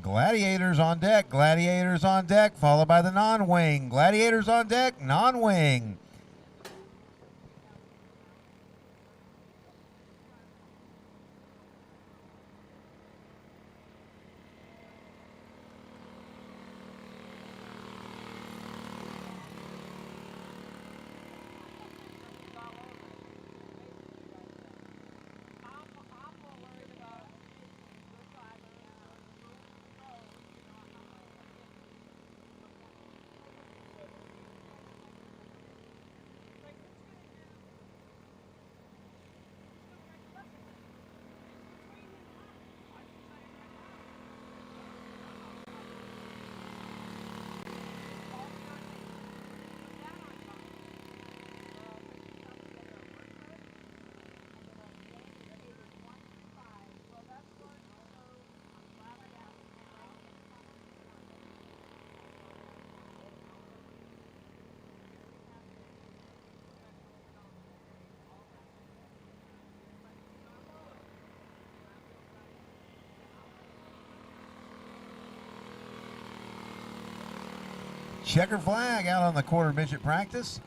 Gladiators on deck, Gladiators on deck, followed by the non-wing. Gladiators on deck, non-wing. Checkered flag out on the quarter midget practice.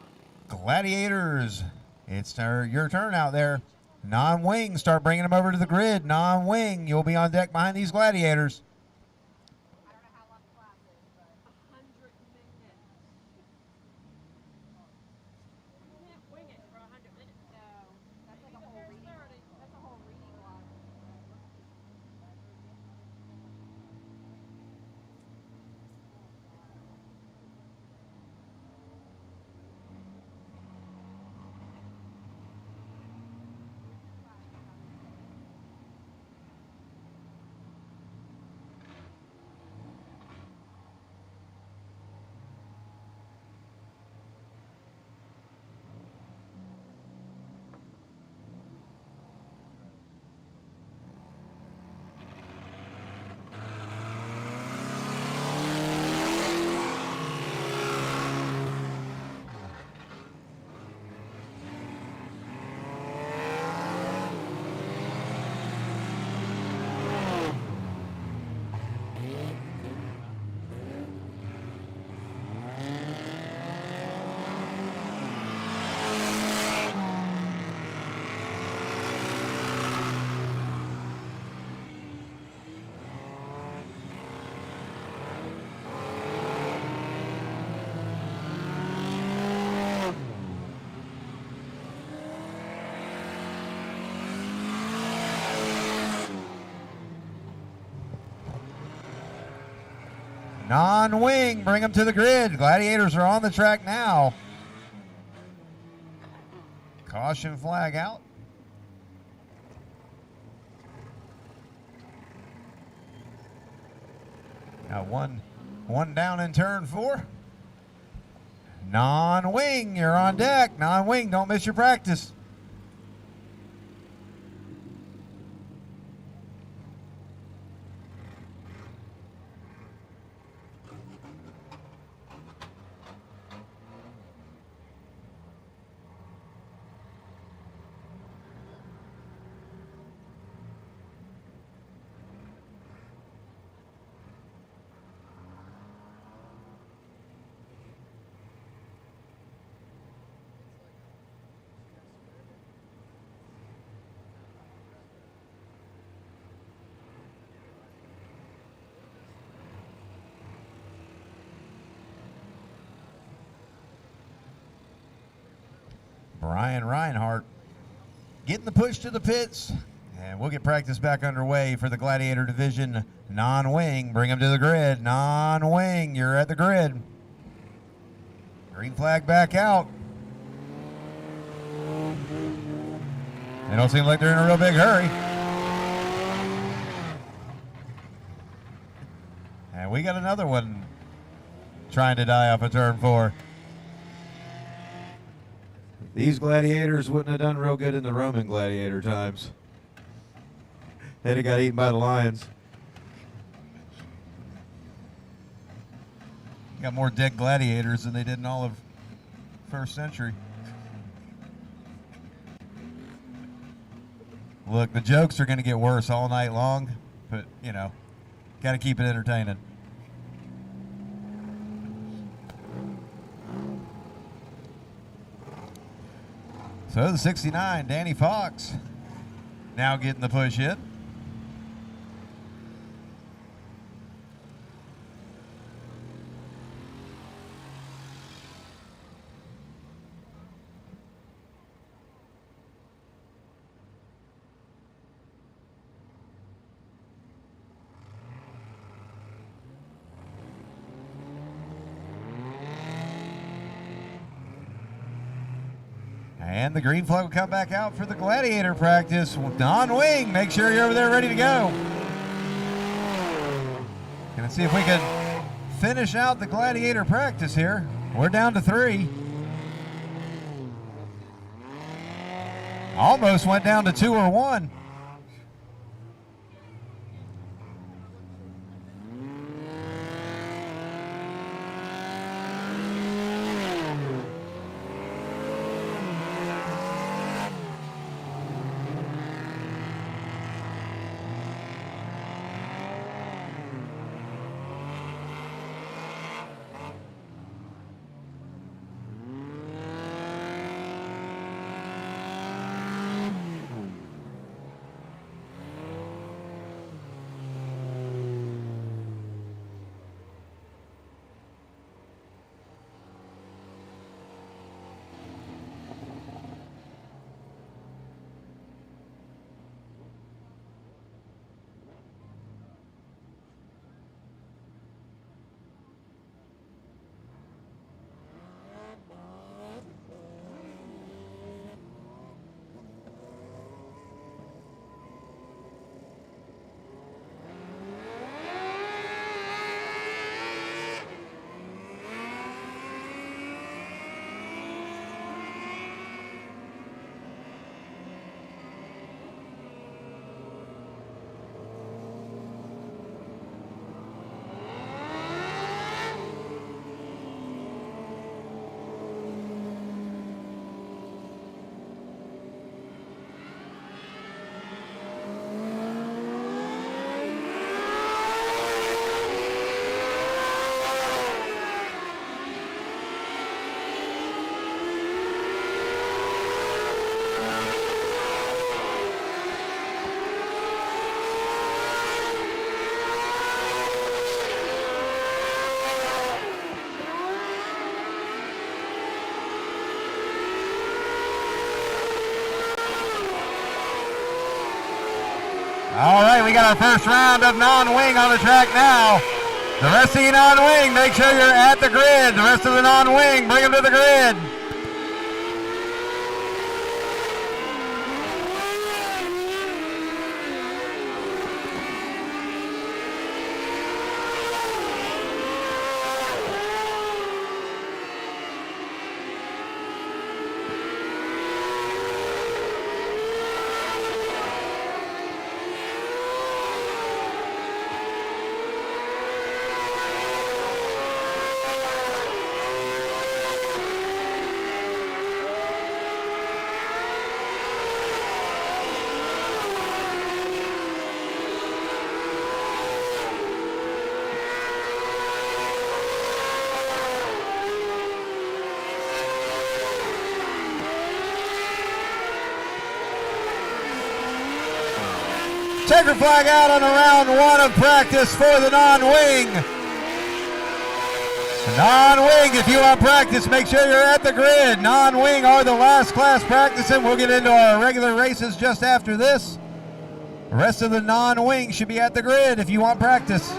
Gladiators, it's your turn out there. Non-wing, start bringing them over to the grid. Non-wing, you'll be on deck behind these Gladiators. I don't know how long the class is, but 100 minutes. You can't wing it for 100 minutes. No, that's like a whole reading. That's a whole reading block. Non-wing, bring them to the grid. Gladiators are on the track now. Caution flag out. Now one down in turn 4. Non-wing, you're on deck. Non-wing, don't miss your practice. Brian Reinhardt getting the push to the pits, and we'll get practice back underway for the Gladiator division. Non-wing, bring them to the grid. Non-wing, you're at the grid. Green flag back out. They don't seem like they're in a real big hurry. And we got another one trying to die off of turn 4. These Gladiators wouldn't have done real good in the Roman Gladiator times. They'd have got eaten by the lions. Got more dead gladiators than they did in all of 1st century. Look, the jokes are going to get worse all night long, but, you know, Got to keep it entertaining. So the 69, Danny Fox, now getting the push hit. And the green flag will come back out for the Gladiator practice. Non-wing, make sure you're over there ready to go. Gonna see if we can finish out the Gladiator practice here. We're down to 3. Almost went down to 2 or 1. All right, we got our first round of non-wing on the track now. The rest of you non-wing, make sure you're at the grid. The rest of the non-wing, bring them to the grid. Checker flag out on the round 1 of practice for the non-wing. Non-wing, if you want practice, make sure you're at the grid. Non-wing are the last class practicing. We'll get into our regular races just after this. The rest of the non-wing should be at the grid if you want practice.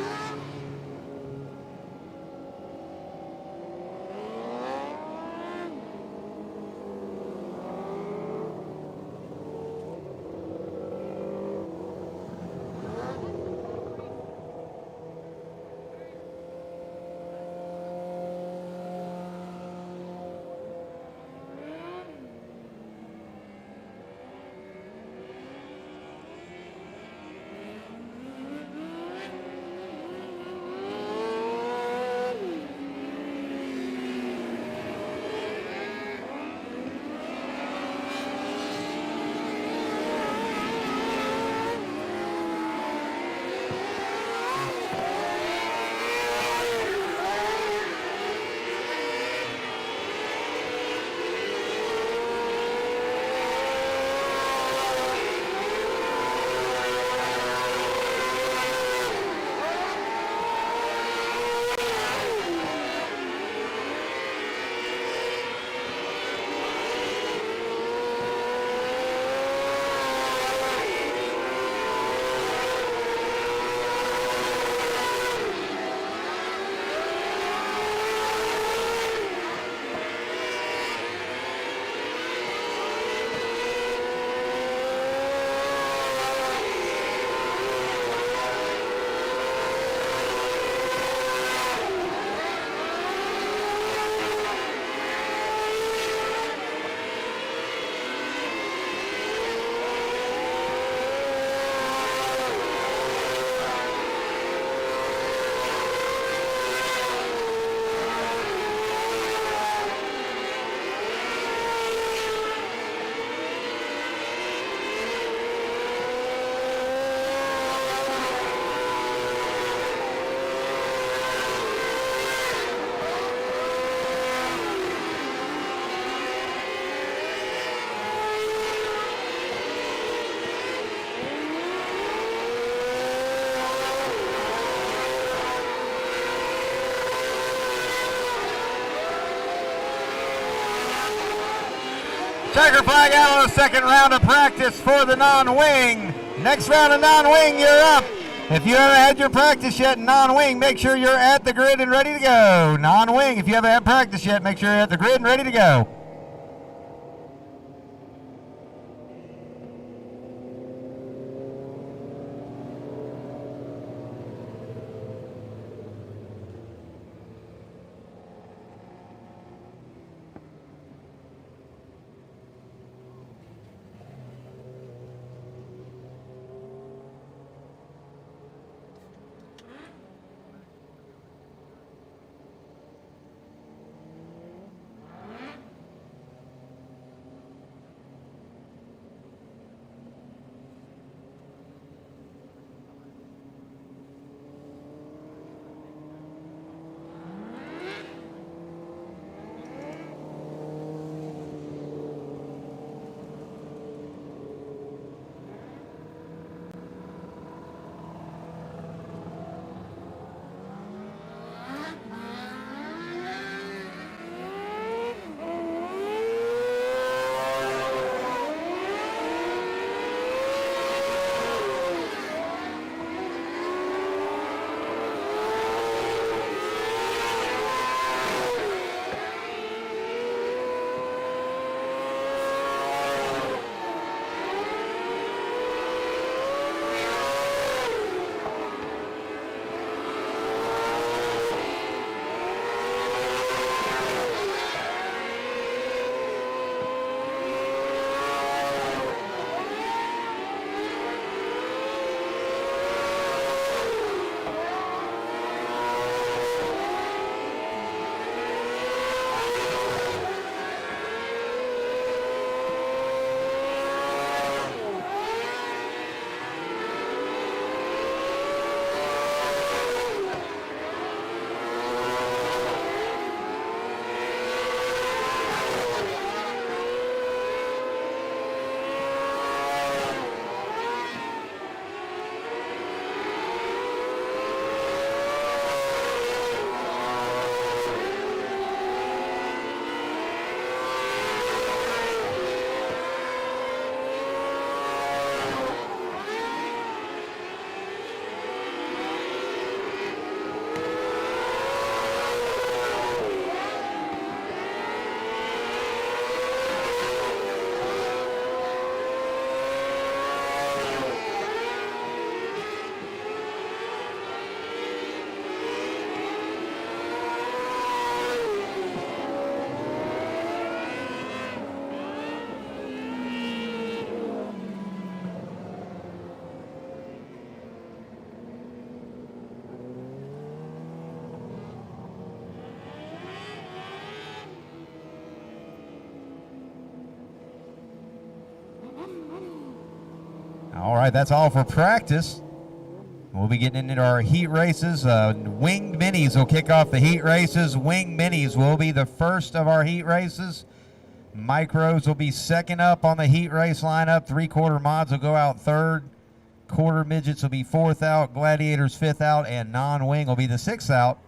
Checker flag out on the second round of practice for the non-wing. Next round of non-wing, you're up. If you haven't had your practice yet in non-wing, make sure you're at the grid and ready to go. Non-wing, if you haven't had practice yet, make sure you're at the grid and ready to go. All right, that's all for practice. We'll be getting into our heat races. Winged Minis will kick off the heat races. Winged Minis will be the first of our heat races. Micros will be second up on the heat race lineup. 3/4 mods will go out third. Quarter midgets will be fourth out. Gladiators fifth out, and non-wing will be the sixth out.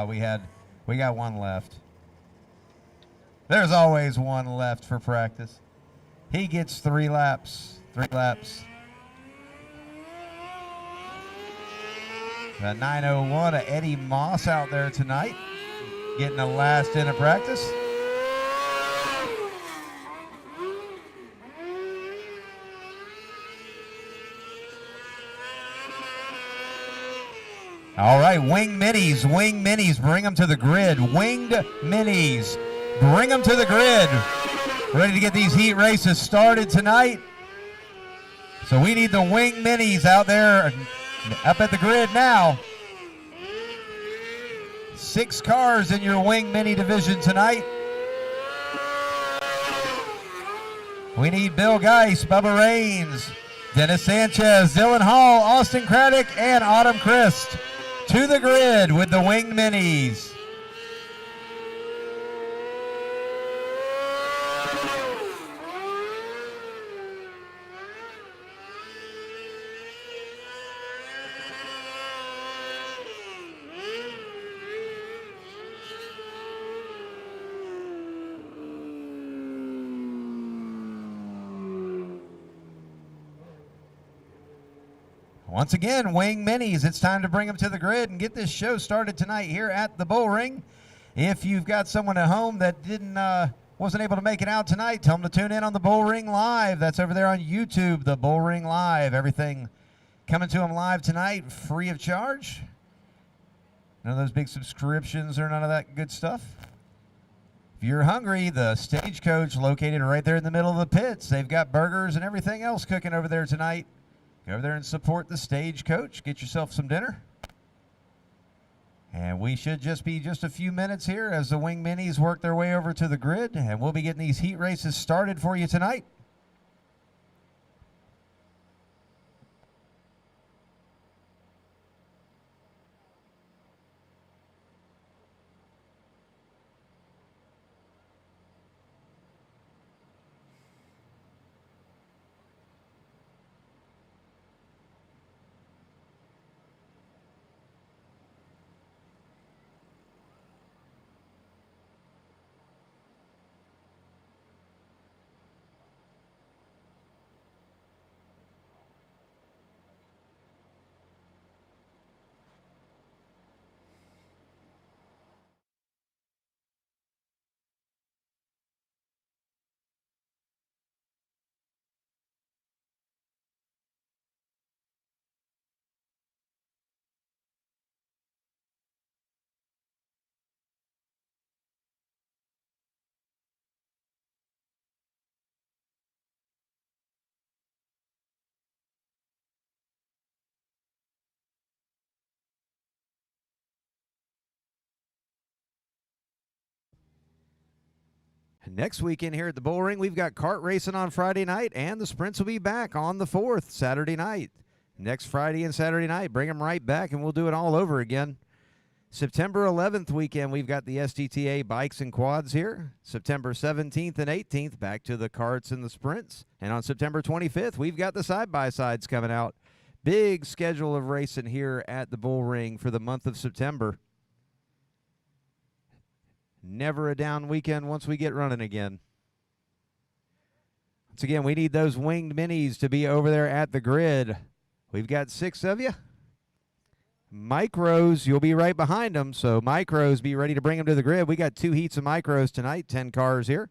We got one left. There's always one left for practice. He gets 3 laps. 3 laps. The 901 of Eddie Moss out there tonight, getting the last in of practice. All right, Winged Minis, bring them to the grid. Winged Minis, bring them to the grid. Ready to get these heat races started tonight. So we need the Winged Minis out there up at the grid now. 6 cars in your Winged Mini division tonight. We need Bill Geis, Bubba Raines, Dennis Sanchez, Dylan Hall, Austin Craddock, and Autumn Christ to the grid with the Winged Minis. Once again, Wing Minis, it's time to bring them to the grid and get this show started tonight here at the Bullring. If you've got someone at home that wasn't able to make it out tonight, tell them to tune in on the Bullring Live. That's over there on YouTube, the Bullring Live. Everything coming to them live tonight, free of charge. None of those big subscriptions or none of that good stuff. If you're hungry, the Stagecoach located right there in the middle of the pits. They've got burgers and everything else cooking over there tonight. Go over there and support the Stagecoach. Get yourself some dinner. And we should just be just a few minutes here as the Wing Minis work their way over to the grid. And we'll be getting these heat races started for you tonight. Next weekend here at the Bullring, we've got kart racing on Friday night, and the sprints will be back on the 4th, Saturday night. Next Friday and Saturday night, bring them right back, and we'll do it all over again. September 11th weekend, we've got the SDTA bikes and quads here. September 17th and 18th, back to the karts and the sprints. And on September 25th, we've got the side-by-sides coming out. Big schedule of racing here at the Bullring for the month of September. Never a down weekend once we get running again. Once again, we need those winged minis to be over there at the grid. We've got 6 of you. Micros, you'll be right behind them, so micros, be ready to bring them to the grid. We got 2 heats of micros tonight, 10 cars here.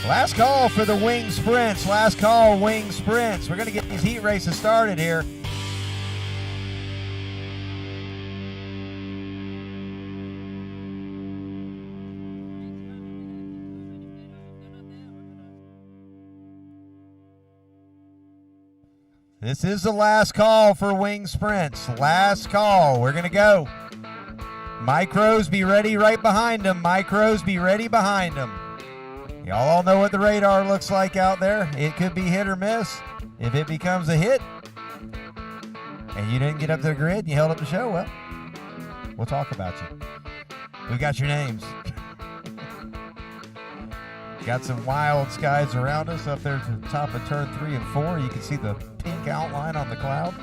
Last call for the wing sprints. Last call, wing sprints. We're going to get these heat races started here. This is the last call for wing sprints. Last call. We're going to go. Micros, be ready right behind them. Micros, be ready behind them. Y'all all know what the radar looks like out there. It could be hit or miss. If it becomes a hit and you didn't get up to the grid and you held up the show, well, we'll talk about you. We got your names. Got some wild skies around us up there to the top of turn 3 and 4. You can see the pink outline on the cloud.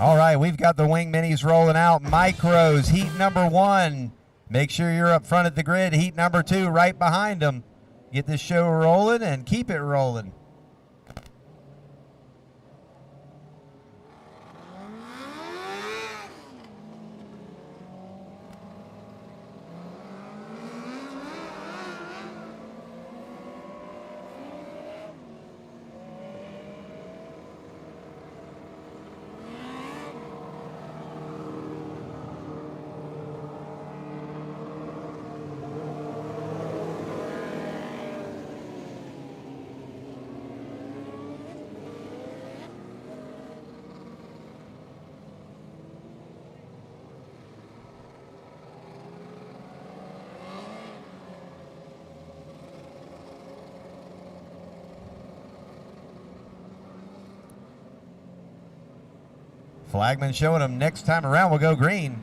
All right, we've got the wing minis rolling out. Micros, heat number 1. Make sure you're up front at the grid. Heat number 2, right behind them. Get this show rolling and keep it rolling. Flagman showing them next time around we'll go green.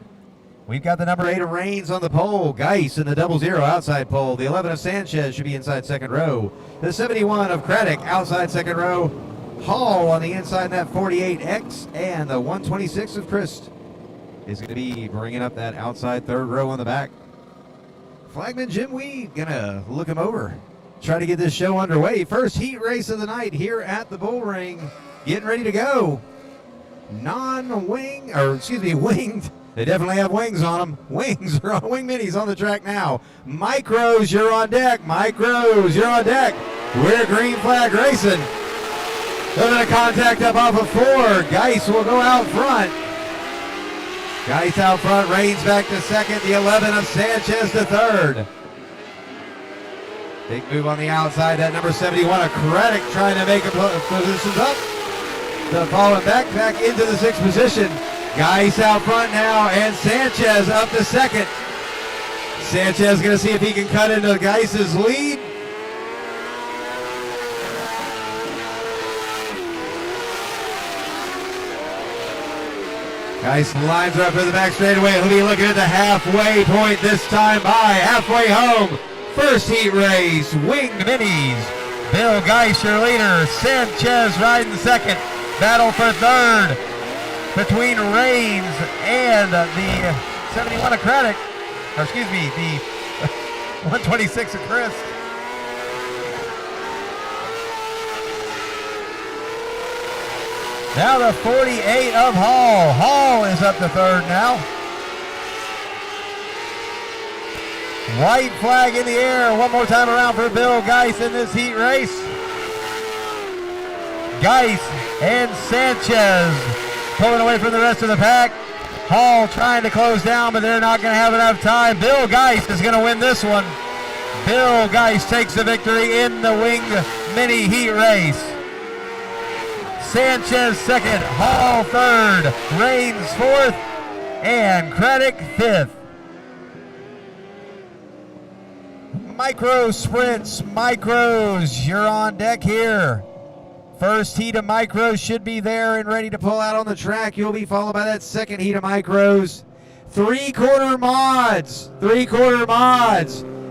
We've got the number 8 of Reigns on the pole. Geis in the 00 outside pole. The 11 of Sanchez should be inside second row. The 71 of Craddock outside second row. Hall on the inside in that 48X. And the 126 of Christ is going to be bringing up that outside third row on the back. Flagman Jim Weed going to look him over. Try to get this show underway. First heat race of the night here at the Bullring. Getting ready to go. Winged. They definitely have wings on them. Wings are on wing minis on the track now. Micros, you're on deck. Micros, you're on deck. We're green flag racing. A little bit of contact up off of 4. Geis will go out front. Geis out front. Reigns back to second. The 11 of Sanchez to third. Big move on the outside. That number 71 of Craddock trying to make positions up. The falling back into the 6th position. Geis out front now, and Sanchez up to second. Sanchez going to see if he can cut into Geis's lead. Geist lines her up to the back straightaway. He'll be looking at the halfway point this time by. Halfway home. First heat race, Winged Minis. Bill Geist, your leader. Sanchez riding second. Battle for third between Reigns and the 71 of Craddock. Or excuse me, the 126 of Chris. Now the 48 of Hall. Hall is up to third now. White flag in the air. One more time around for Bill Geist in this heat race. Geist and Sanchez pulling away from the rest of the pack. Hall trying to close down, but they're not going to have enough time. Bill Geist is going to win this one. Bill Geist takes the victory in the Winged Mini heat race. Sanchez second, Hall third, Reigns fourth, and Craddock fifth. Micro sprints, micros, you're on deck here. First heat of micros should be there and ready to pull out on the track. You'll be followed by that second heat of micros. Three-quarter mods.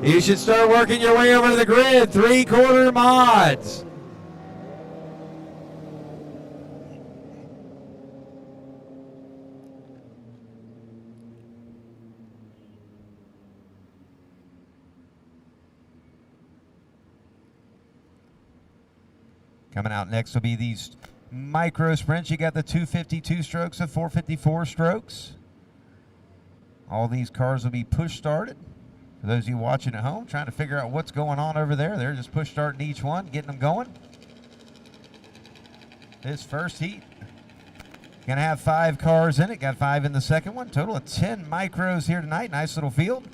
You should start working your way over to the grid. Three-quarter mods. Coming out next will be these micro sprints. You got the 252 strokes and 454 strokes. All these cars will be push started. For those of you watching at home, trying to figure out what's going on over there, they're just push starting each one, getting them going. This first heat, gonna have 5 cars in it. Got 5 in the second one. Total of 10 micros here tonight. Nice little field.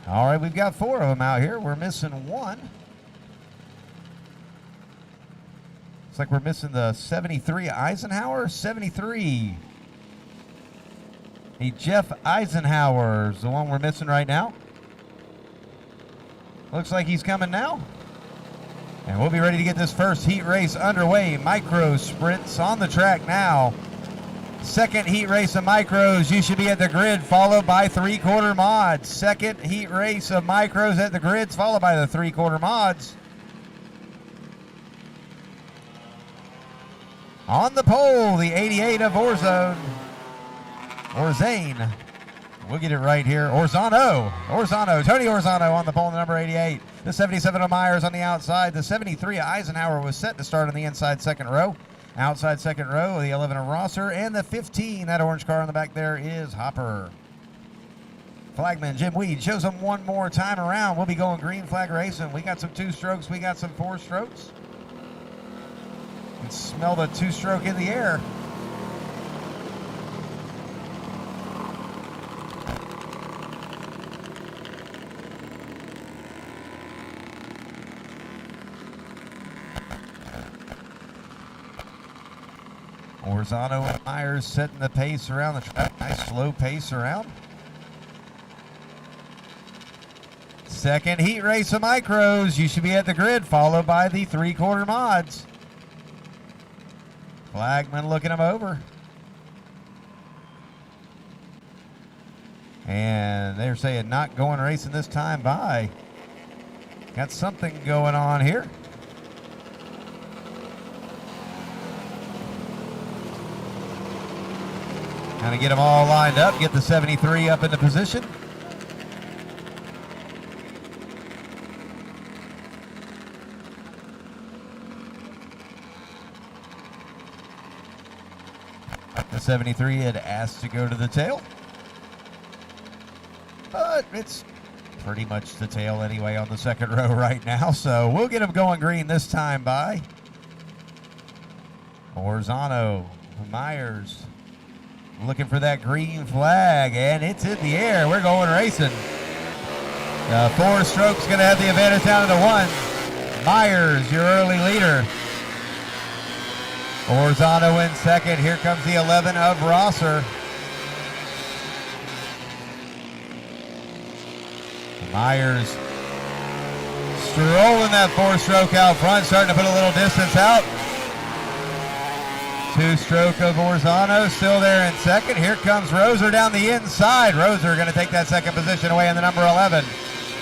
All right, we've got 4 of them out here. We're missing 1. Looks like we're missing the 73 Eisenhower. 73. The Jeff Eisenhower is the one we're missing right now. Looks like he's coming now. And we'll be ready to get this first heat race underway. Micro sprints on the track now. Second heat race of micros, you should be at the grid, followed by three-quarter mods. Second heat race of micros at the grids, followed by the three-quarter mods. On the pole, the 88 of Orzone. Orzane. We'll get it right here. Orzano. Tony Orzano on the pole, the number 88. The 77 of Myers on the outside. The 73 of Eisenhower was set to start on the inside second row. Outside second row, the 11 of Rosser, and the 15, that orange car on the back there is Hopper. Flagman Jim Weed shows them one more time around. We'll be going green flag racing. We got some 2 strokes, we got some 4 strokes. You can smell the 2-stroke in the air. Orzano and Myers setting the pace around the track. Nice slow pace around. Second heat race of micros. You should be at the grid, followed by the three-quarter mods. Flagman looking them over. And they're saying not going racing this time by. Got something going on here. Kind of get them all lined up, get the 73 up into position. The 73 had asked to go to the tail, but it's pretty much the tail anyway on the second row right now, so we'll get them going green this time by Orzano. Myers looking for that green flag, and it's in the air. We're going racing. 4 strokes going to have the advantage down to the 1. Myers, your early leader. Orzano in second. Here comes the 11 of Rosser. Myers strolling that 4-stroke out front, starting to put a little distance out. 2-stroke of Orzano still there in second. Here comes Roser down the inside. Roser going to take that second position away in the number 11.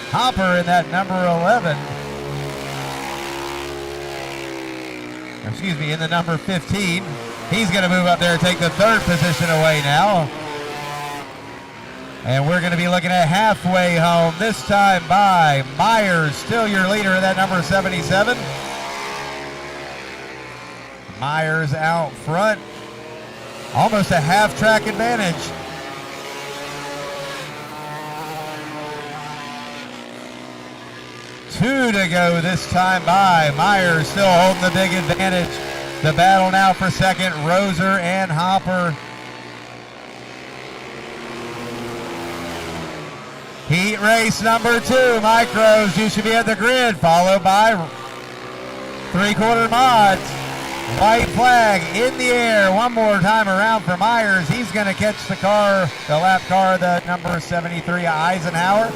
Hopper in that number 11. Excuse me, in the number 15. He's going to move up there and take the third position away now. And we're going to be looking at halfway home, this time by Myers, still your leader in that number 77. Myers out front, almost a half-track advantage. Two to go this time by. Myers still holding the big advantage. The battle now for second, Roser and Hopper. Heat race number 2, micros. You should be at the grid, followed by 3/4 mods. White flag in the air. One more time around for Myers. He's going to catch the car, the lap car, the number 73, Eisenhower.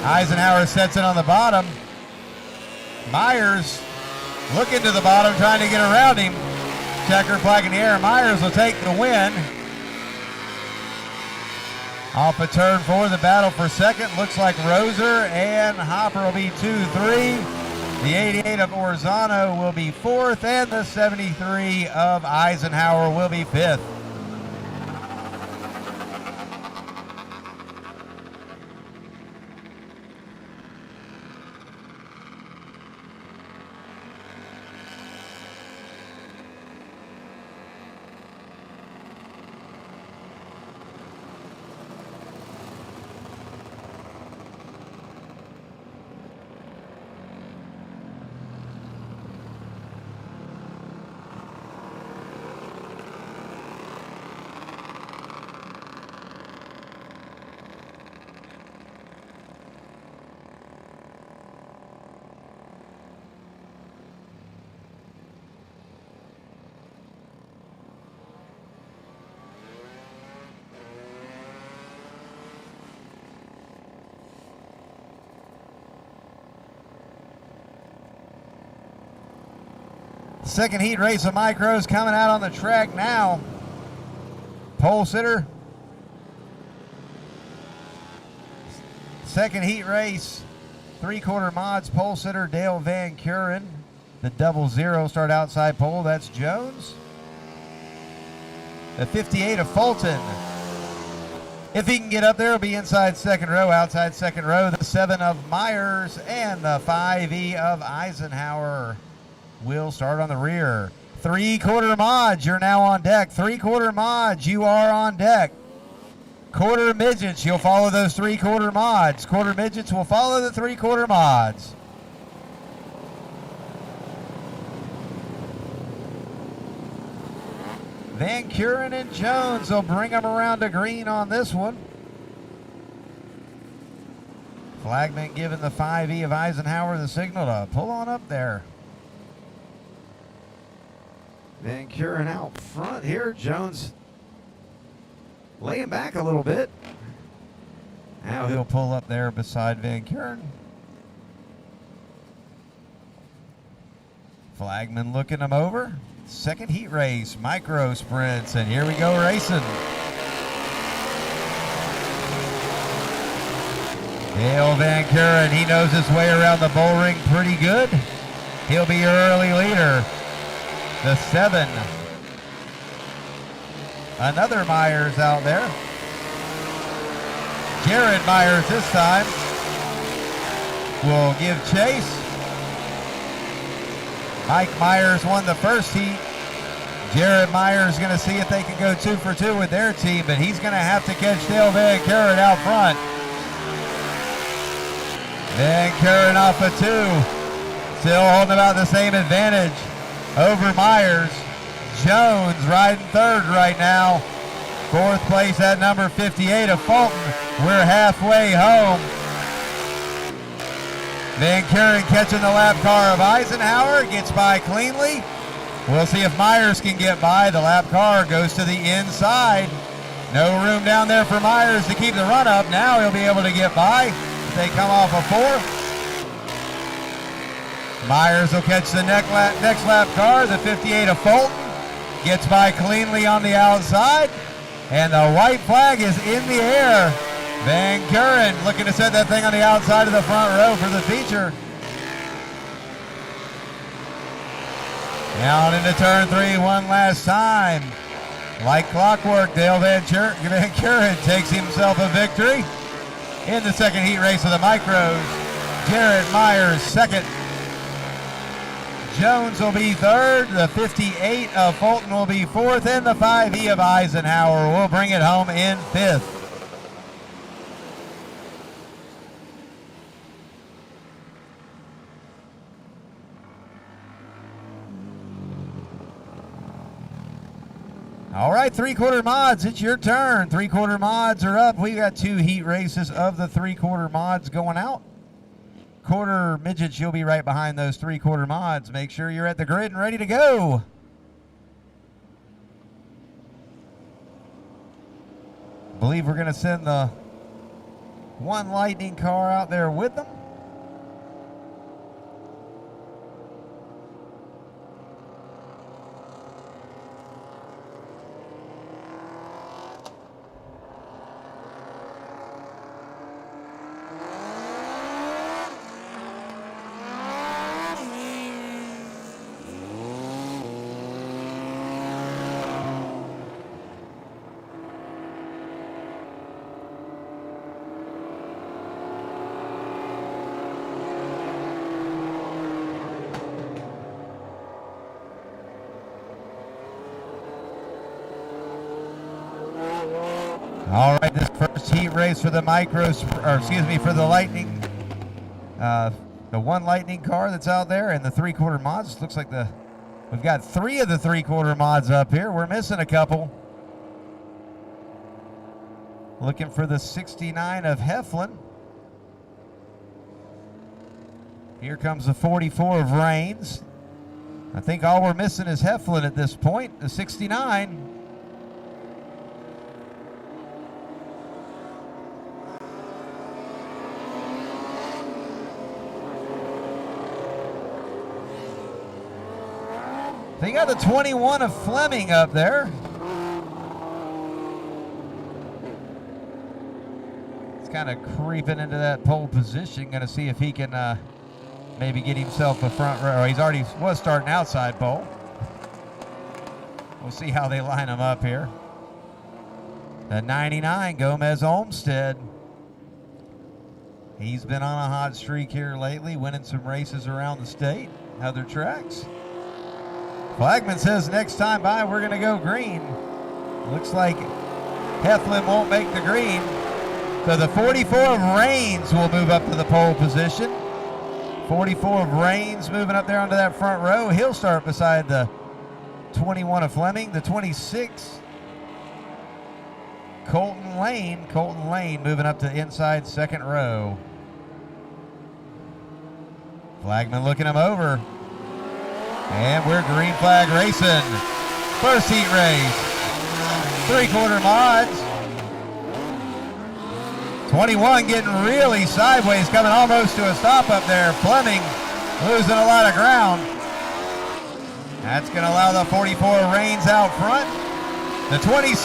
Eisenhower sets it on the bottom. Myers looking to the bottom, trying to get around him. Checker flag in the air. Myers will take the win. Off of turn 4, the battle for second. Looks like Roser and Hopper will be 2-3. The 88 of Orzano will be 4th, and the 73 of Eisenhower will be 5th. Second heat race of micros coming out on the track now. Pole sitter. Second heat race, 3/4 mods, pole sitter Dale Van Kuren. The 00 start outside pole, that's Jones. The 58 of Fulton. If he can get up there, he'll be inside second row, outside second row. The 7 of Myers and the 5E of Eisenhower will start on the rear. 3/4 mods, you're now on deck. 3/4 mods, you are on deck. Quarter midgets, you'll follow those 3/4 mods. Quarter midgets will follow the 3/4 mods. Van Kuren and Jones will bring them around to green on this one. Flagman giving the 5E of Eisenhower the signal to pull on up there. Van Kuren out front here. Jones laying back a little bit. Now he'll pull up there beside Van Kuren. Flagman looking him over. Second heat race, micro sprints, and here we go racing. Dale Van Kuren, he knows his way around the Bullring pretty good. He'll be your early leader. The 7 Another Myers out there. Jared Myers this time will give chase. Mike Myers won the first heat. Jared Myers going to see if they can go 2 for 2 with their team, but he's going to have to catch Dale Van Kuren out front. Van Kuren off a 2. Still holding about the same advantage over Myers. Jones riding third right now. Fourth place at number 58 of Fulton. We're halfway home. Van Kuren catching the lap car of Eisenhower. Gets by cleanly. We'll see if Myers can get by. The lap car goes to the inside. No room down there for Myers to keep the run up. Now he'll be able to get by if they come off a 4. Myers will catch the next lap car, the 58 of Fulton. Gets by cleanly on the outside. And the white flag is in the air. Van Kuren looking to set that thing on the outside of the front row for the feature. Down into turn 3 one last time. Like clockwork, Dale Van Kuren takes himself a victory in the second heat race of the micros. Jared Myers second. Jones will be third. The 58 of Fulton will be fourth, and the 5E of Eisenhower will bring it home in fifth. All right, three-quarter mods, it's your turn. Three-quarter mods are up. We got 2 heat races of the three-quarter mods going out. Quarter midgets, you'll be right behind those three-quarter mods. Make sure you're at the grid and ready to go. I believe we're going to send the one Lightning car out there with them. All right, this first heat race for the for the Lightning, the one Lightning car that's out there and the three-quarter mods. Looks like we've got 3 of the three-quarter mods up here. We're missing a couple. Looking for the 69 of Heflin. Here comes the 44 of Rains. I think all we're missing is Heflin at this point, the 69. They got the 21 of Fleming up there. It's kind of creeping into that pole position. Going to see if he can maybe get himself a front row. He's already was starting outside pole. We'll see how they line him up here. The 99, Gomez Olmsted. He's been on a hot streak here lately, winning some races around the state, other tracks. Flagman says next time by we're going to go green. Looks like Heflin won't make the green. So the 44 of Rains will move up to the pole position. 44 of Rains moving up there onto that front row. He'll start beside the 21 of Fleming. The 26, Colton Lane. Colton Lane moving up to the inside second row. Flagman looking him over. And we're green flag racing. First heat race. Three-quarter mods. 21 getting really sideways, coming almost to a stop up there. Fleming losing a lot of ground. That's going to allow the 44 Rains out front. The 26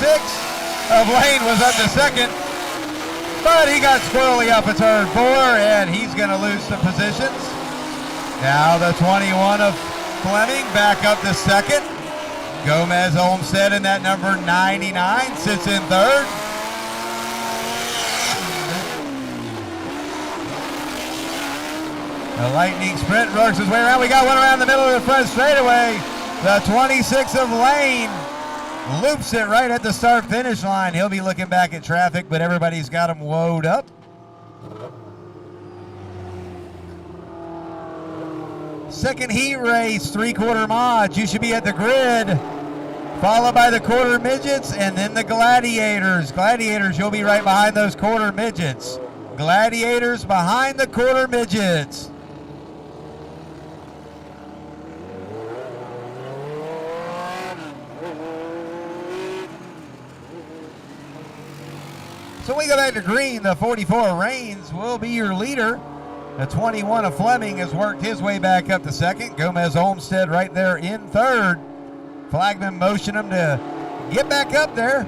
of Lane was up to second, but he got squirrely up at turn 4, and he's going to lose some positions. Now the 21 of Fleming back up to second. Gomez Olmsted in that number 99 sits in third. The Lightning Sprint works his way around. We got one around the middle of the front straightaway. The 26 of Lane loops it right at the start-finish line. He'll be looking back at traffic, but everybody's got him woed up. Second heat race, three-quarter mods. You should be at the grid, followed by the quarter midgets and then the gladiators. Gladiators, you'll be right behind those quarter midgets. Gladiators behind the quarter midgets. So we go back to green. The 44 Reigns will be your leader. The 21 of Fleming has worked his way back up to second. Gomez Olmsted right there in third. Flagman motioned him to get back up there.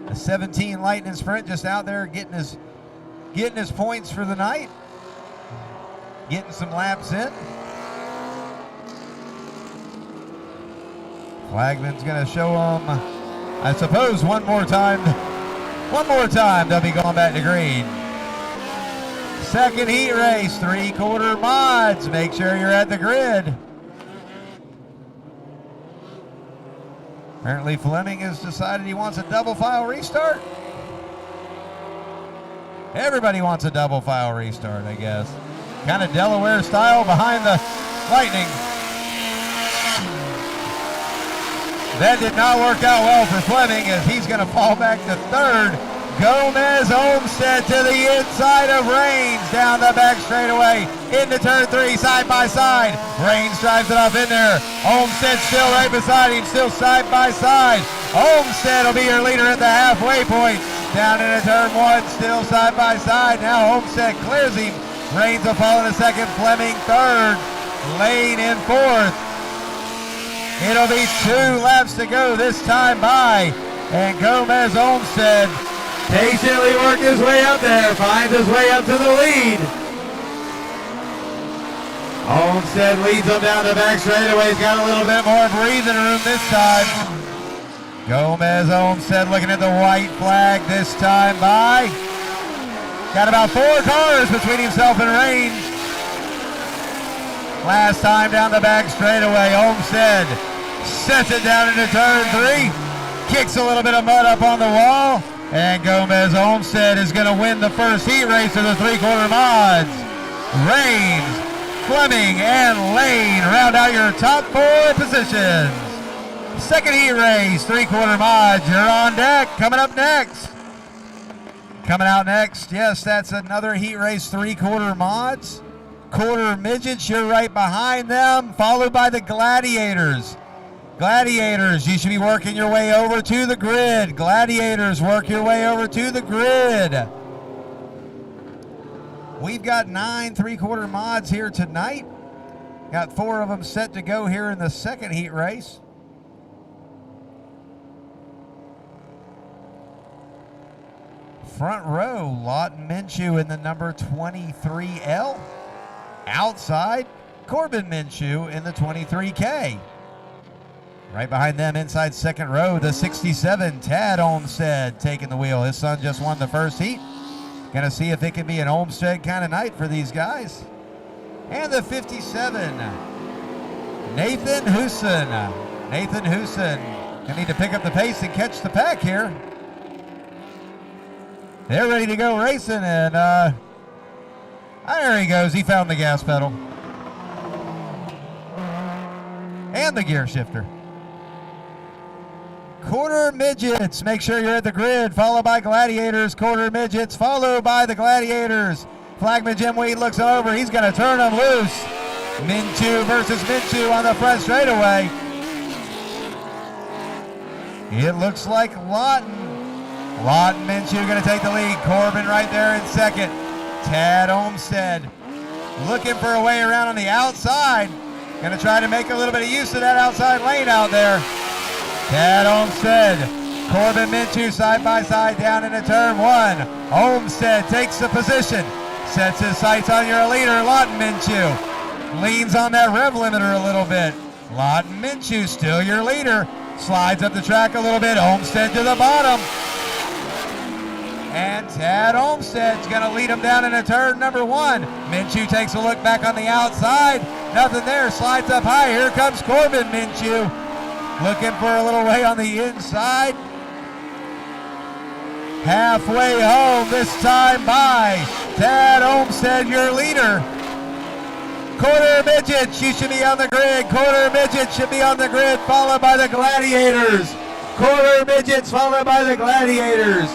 The 17 Lightning Sprint just out there getting his points for the night. Getting some laps in. Flagman's going to show them, I suppose, one more time. One more time, they'll be going back to green. Second heat race, three-quarter mods. Make sure you're at the grid. Apparently Fleming has decided he wants a double file restart. Everybody wants a double file restart, I guess. Kind of Delaware style behind the Lightning. That did not work out well for Fleming as he's going to fall back to third. Gomez Olmsted to the inside of Reigns down the back straightaway into turn three, side by side. Reigns drives it off in there. Olmsted still right beside him, still side by side. Olmsted will be your leader at the halfway point. Down into turn one, still side by side. Now Olmsted clears him. Reigns will fall in second, Fleming third, Lane in fourth. It'll be 2 laps to go this time by, and Gomez Olmsted patiently worked his way up there, finds his way up to the lead. Olmsted leads him down the back straightaway. He's got a little bit more breathing room this time. Gomez Olmsted looking at the white flag this time by. Got about 4 cars between himself and Reigns. Last time down the back straightaway, Olmsted sets it down into turn three, kicks a little bit of mud up on the wall, and Gomez Olmsted is going to win the first heat race of the three-quarter mods. Reigns, Fleming, and Lane round out your top 4 positions. Second heat race, three-quarter mods, you're on deck. Coming up next. Coming out next, yes, that's another heat race, three-quarter mods. Quarter midgets, you're right behind them, followed by the gladiators. Gladiators, you should be working your way over to the grid. Gladiators, work your way over to the grid. We've got 9 three-quarter mods here tonight. Got 4 of them set to go here in the second heat race. Front row, Lawton Minshew in the number 23L. Outside, Corbin Minshew in the 23K. Right behind them, inside second row, the 67, Tad Olmsted taking the wheel. His son just won the first heat. Gonna see if it can be an Olmsted kind of night for these guys. And the 57, Nathan Hoosen. Nathan Hoosen gonna need to pick up the pace and catch the pack here. They're ready to go racing, and there he goes. He found the gas pedal. And the gear shifter. Quarter midgets, make sure you're at the grid, followed by gladiators. Quarter midgets, followed by the gladiators. Flagman Jim Weed looks over. He's going to turn them loose. Minshew versus Minshew on the front straightaway. It looks like Lawton Minshew going to take the lead. Corbin right there in second. Tad Olmsted looking for a way around on the outside. Going to try to make a little bit of use of that outside lane out there. Tad Olmsted, Corbin Minshew side by side down into turn one. Olmsted takes the position, sets his sights on your leader, Lawton Minshew. leans on that rev limiter a little bit. Lawton Minshew, still your leader. Slides up the track a little bit. Olmsted to the bottom. And Tad Olmsted's going to lead him down into turn number 1. Minshew takes a look back on the outside. Nothing there. Slides up high. Here comes Corbin Minshew. Looking for a little way on the inside. Halfway home this time by Tad Olmsted, your leader. Quarter Midgets, you should be on the grid. Quarter Midgets should be on the grid, followed by the Gladiators. Quarter Midgets followed by the Gladiators.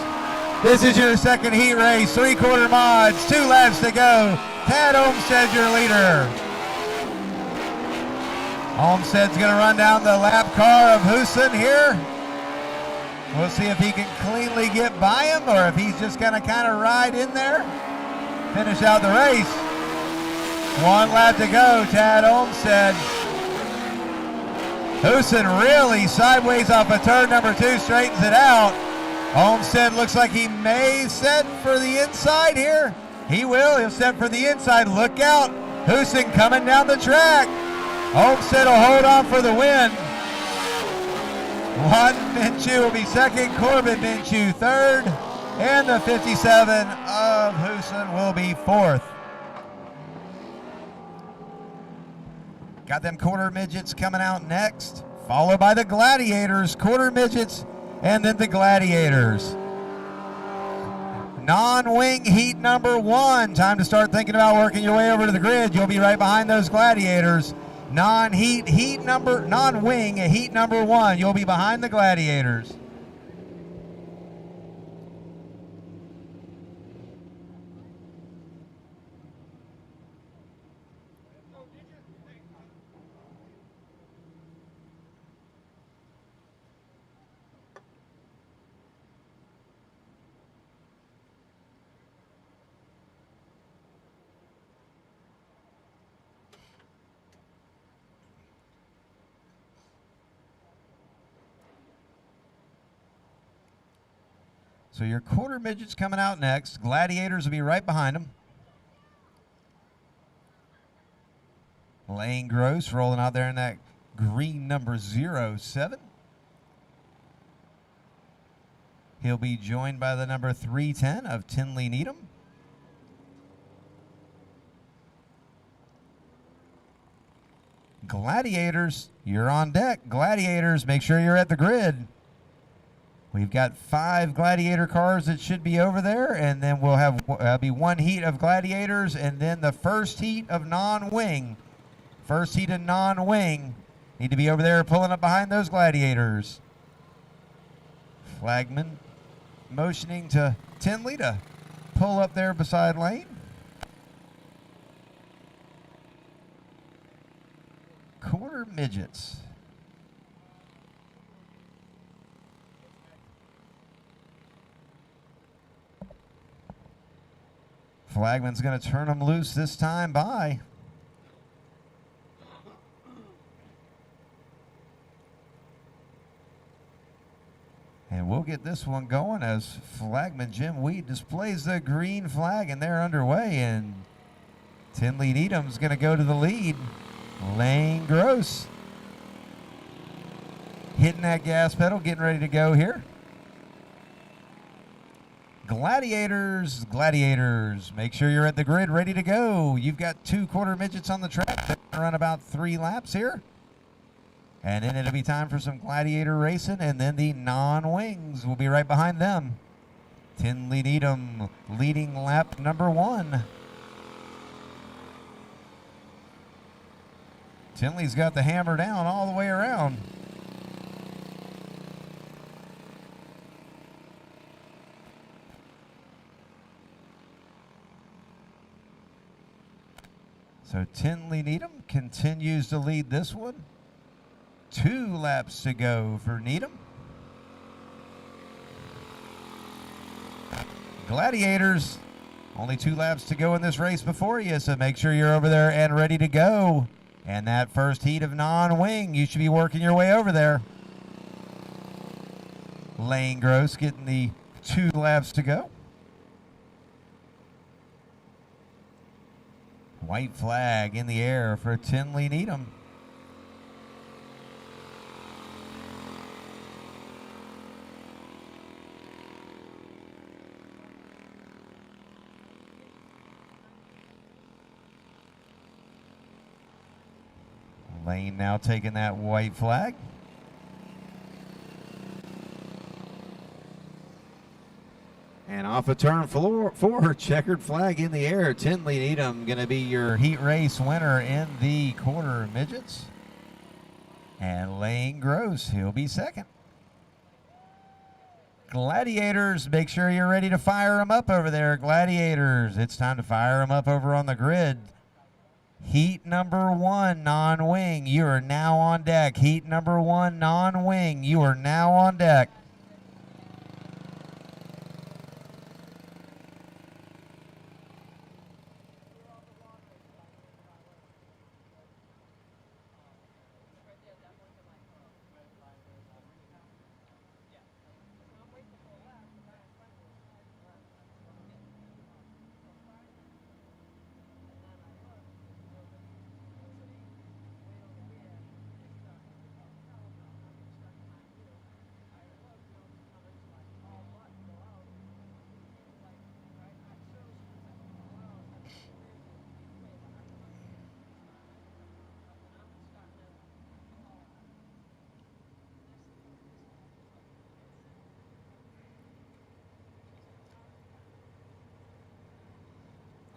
This is your second heat race, 3/4 mods, 2 laps to go. Tad Olmsted, your leader. Olmsted's going to run down the lap car of Huson here. We'll see if he can cleanly get by him or if he's just going to kind of ride in there, finish out the race. 1 lap to go, Tad Olmsted. Huson really sideways off of turn number 2, straightens it out. Olmsted looks like he may set for the inside here. He will. He'll set for the inside. Look out. Huson coming down the track. Olmsted will hold on for the win. Lawton Minshew will be second. Corbin Minshew third. And the 57 of Huson will be fourth. Got them Quarter Midgets coming out next, followed by the Gladiators, Quarter Midgets, and then the Gladiators. Non-wing heat number 1. Time to start thinking about working your way over to the grid. You'll be right behind those Gladiators. Non-wing heat number 1. You'll be behind the Gladiators. So your Quarter Midgets coming out next. Gladiators will be right behind them. Lane Gross rolling out there in that green number 07. He'll be joined by the number 310 of Tinley Needham. Gladiators, you're on deck. Gladiators, make sure you're at the grid. We've got 5 Gladiator cars that should be over there, and then we'll have be 1 heat of Gladiators, and then the first heat of non-wing. First heat of non-wing need to be over there pulling up behind those Gladiators. Flagman motioning to Tinley to pull up there beside Lane. Quarter Midgets. Flagman's going to turn them loose this time by. And we'll get this one going as Flagman Jim Weed displays the green flag, and they're underway. And Tinley Needham's going to go to the lead. Lane Gross hitting that gas pedal, getting ready to go here. Gladiators, make sure you're at the grid ready to go. You've got 2 Quarter Midgets on the track. They're going to run about 3 laps here. And then it'll be time for some Gladiator racing, and then the non-wings will be right behind them. Tinley Needham leading lap number 1. Tinley's got the hammer down all the way around. So Tinley Needham continues to lead this one. 2 laps to go for Needham. Gladiators, only 2 laps to go in this race before you, so make sure you're over there and ready to go. And that first heat of non-wing, you should be working your way over there. Lane Gross getting the 2 laps to go. White flag in the air for Tinley Needham. Lane now taking that white flag. And off of turn four, checkered flag in the air. Tinley Needham going to be your heat race winner in the quarter midgets. And Lane Gross, he'll be second. Gladiators, make sure you're ready to fire them up over there. Gladiators, it's time to fire them up over on the grid. Heat number 1, non-wing, you are now on deck. Heat number 1, non-wing, you are now on deck.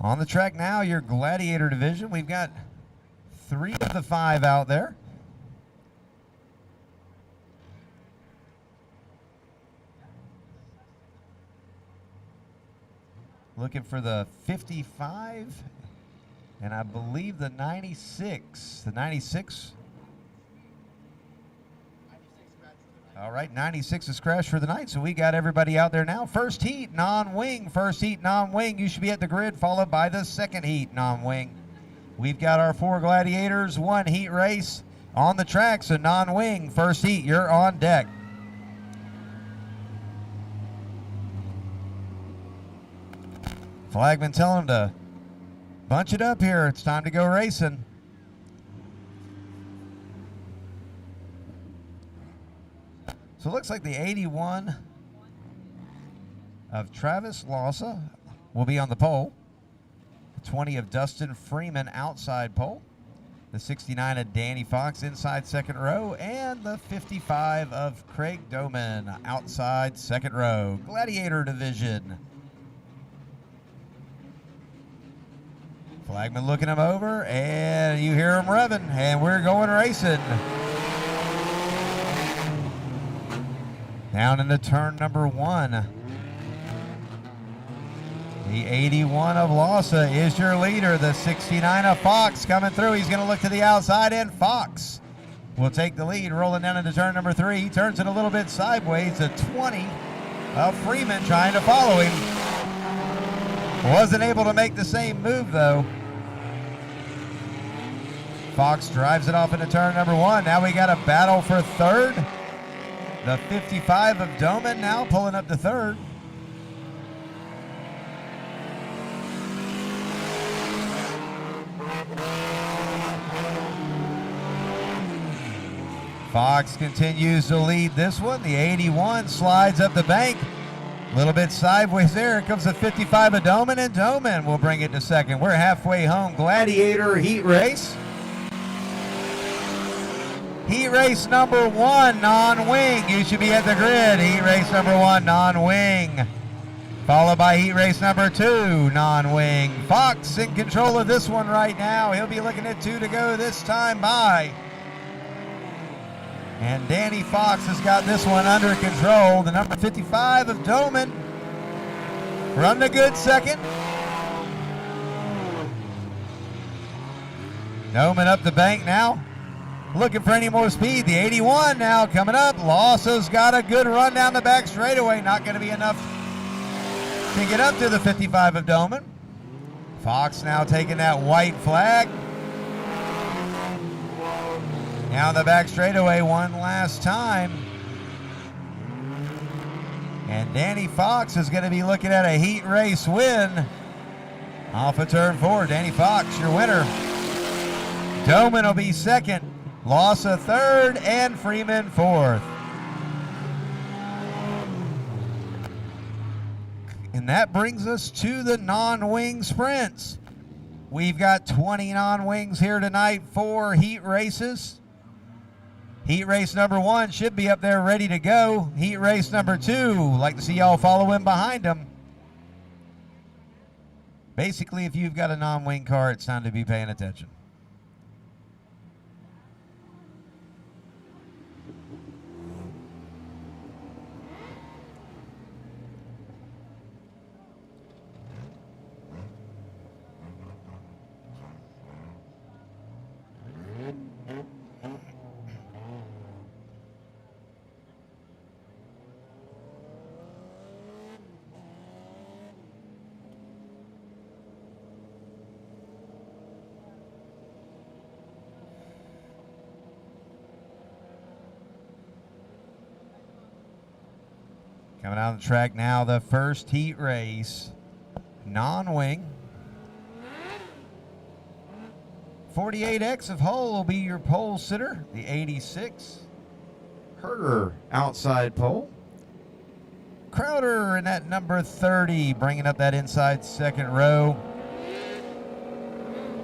On the track now, your Gladiator division. We've got 3 of the 5 out there. Looking for the 55, and I believe the 96. The 96. All right, 96 is crashed for the night, so we got everybody out there now. First heat, non-wing. First heat, non-wing. You should be at the grid, followed by the second heat, non-wing. We've got our 4 Gladiators, 1 heat race on the track, so non-wing. First heat, you're on deck. Flagman telling him to bunch it up here. It's time to go racing. So it looks like the 81 of Travis Lawsa will be on the pole. The 20 of Dustin Freeman outside pole. The 69 of Danny Fox inside second row. And the 55 of Craig Doman outside second row. Gladiator division. Flagman looking him over, and you hear him revving, and we're going racing. Down into turn number 1. The 81 of Lawsa is your leader. The 69 of Fox coming through. He's going to look to the outside, and Fox will take the lead, rolling down into turn number 3. He turns it a little bit sideways. The 20 of Freeman trying to follow him. Wasn't able to make the same move, though. Fox drives it off into turn number 1. Now we got a battle for third. The 55 of Doman now pulling up to third. Fox continues to lead this one. The 81 slides up the bank. A little bit sideways there. Here comes the 55 of Doman, and Doman will bring it to second. We're halfway home. Gladiator heat race. Heat race number 1, non-wing. You should be at the grid. Heat race number 1, non-wing. Followed by heat race number 2, non-wing. Fox in control of this one right now. He'll be looking at 2 to go this time by. And Danny Fox has got this one under control. The number 55 of Doman running a good second. Doman up the bank now. Looking for any more speed. The 81 now coming up. Lawsa's got a good run down the back straightaway. Not going to be enough to get up to the 55 of Doman. Fox now taking that white flag. Down the back straightaway one last time. And Danny Fox is going to be looking at a heat race win. Off of turn 4, Danny Fox, your winner. Doman will be second. Loss of third, and Freeman fourth. And that brings us to the non-wing sprints. We've got 20 non-wings here tonight, 4 heat races. Heat race number 1 should be up there ready to go. Heat race number 2, like to see y'all follow in behind them. Basically, if you've got a non-wing car, it's time to be paying attention. Coming out of the track now, the first heat race, non-wing. 48X of Hull will be your pole sitter. The 86, Herder outside pole. Crowder in that number 30, bringing up that inside second row.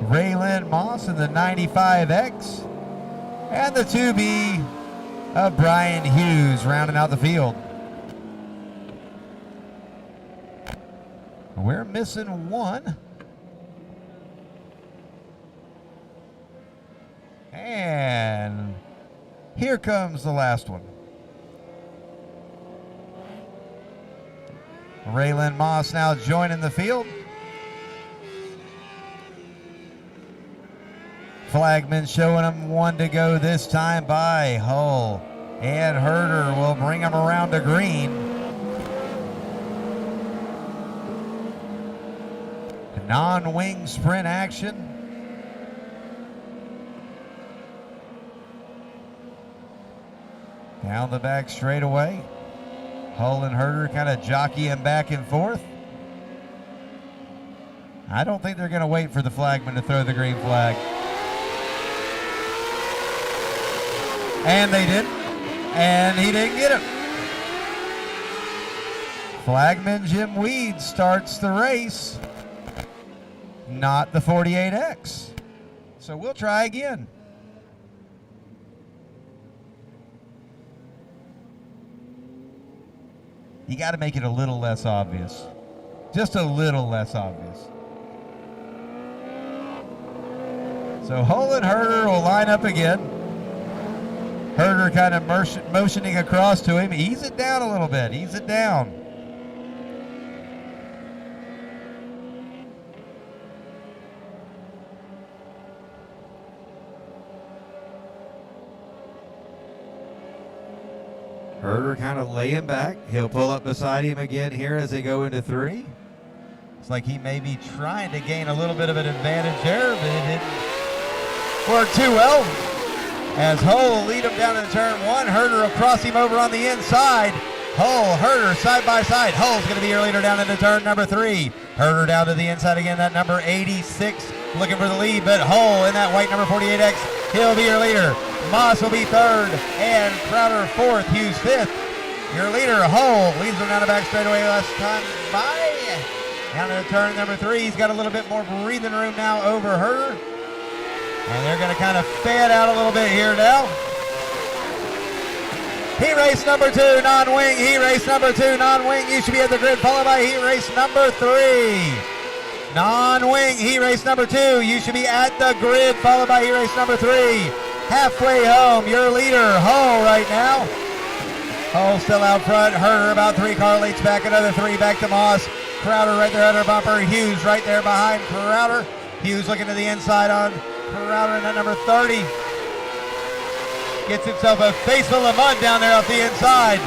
Raylan Moss in the 95X. And the 2B of Brian Hughes rounding out the field. We're missing one. And here comes the last one. Raylan Moss now joining the field. Flagman showing him one to go this time by Hull. And Herder will bring him around to green. Non-wing sprint action. Down the back straightaway. Hull and Herder kind of jockeying back and forth. I don't think they're going to wait for the flagman to throw the green flag. And they didn't. And he didn't get it. Flagman Jim Weed starts the race. Not the 48X. So we'll try again. You got to make it a little less obvious. Just a little less obvious. So Hull and Herder will line up again. Herder kind of motioning across to him. Ease it down a little bit. Ease it down. Herder kind of laying back. He'll pull up beside him again here as they go into 3. It's like he may be trying to gain a little bit of an advantage there, but it didn't work too well. As Hull will lead him down into turn 1. Herder will cross him over on the inside. Hull, Herder, side by side. Hull's going to be your leader down into turn number 3. Herder down to the inside again, that number 86, looking for the lead, but Hull in that white number 48X, he'll be your leader. Moss will be 3rd, and Crowder 4th, Hughes 5th. Your leader, Hull, leads him down the back straightaway last time by. Down to turn number 3. He's got a little bit more breathing room now over Herder. And they're going to kind of fan out a little bit here now. Heat race number 2, non-wing. Heat race number 2, non-wing. You should be at the grid, followed by heat race number 3. Non-wing, heat race number 2. You should be at the grid, followed by heat race number 3. Halfway home, your leader, Hull right now. Hull still out front. Herder about 3 car lengths back, another 3 back to Moss. Crowder right there under bumper. Hughes right there behind Crowder. Hughes looking to the inside on Crowder in that number 30. Gets himself a face full of mud down there off the inside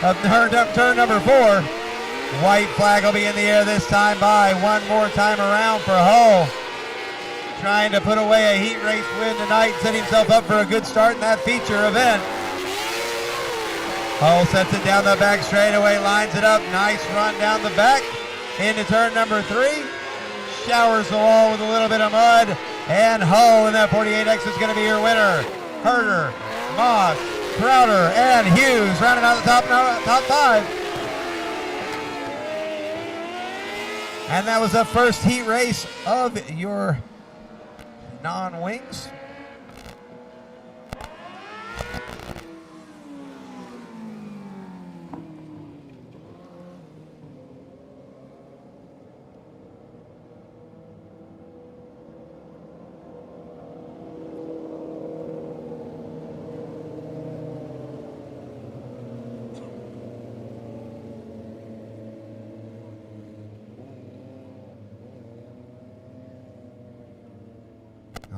of turn number 4. White flag will be in the air this time by. One more time around for Hull. Trying to put away a heat race win tonight, set himself up for a good start in that feature event. Hull sets it down the back straightaway, lines it up. Nice run down the back into turn number 3. showers the wall with a little bit of mud. And Hull in that 48X is going to be your winner. Herder, Moss, Crowder, and Hughes rounding out the top five. And that was the first heat race of your non-wings.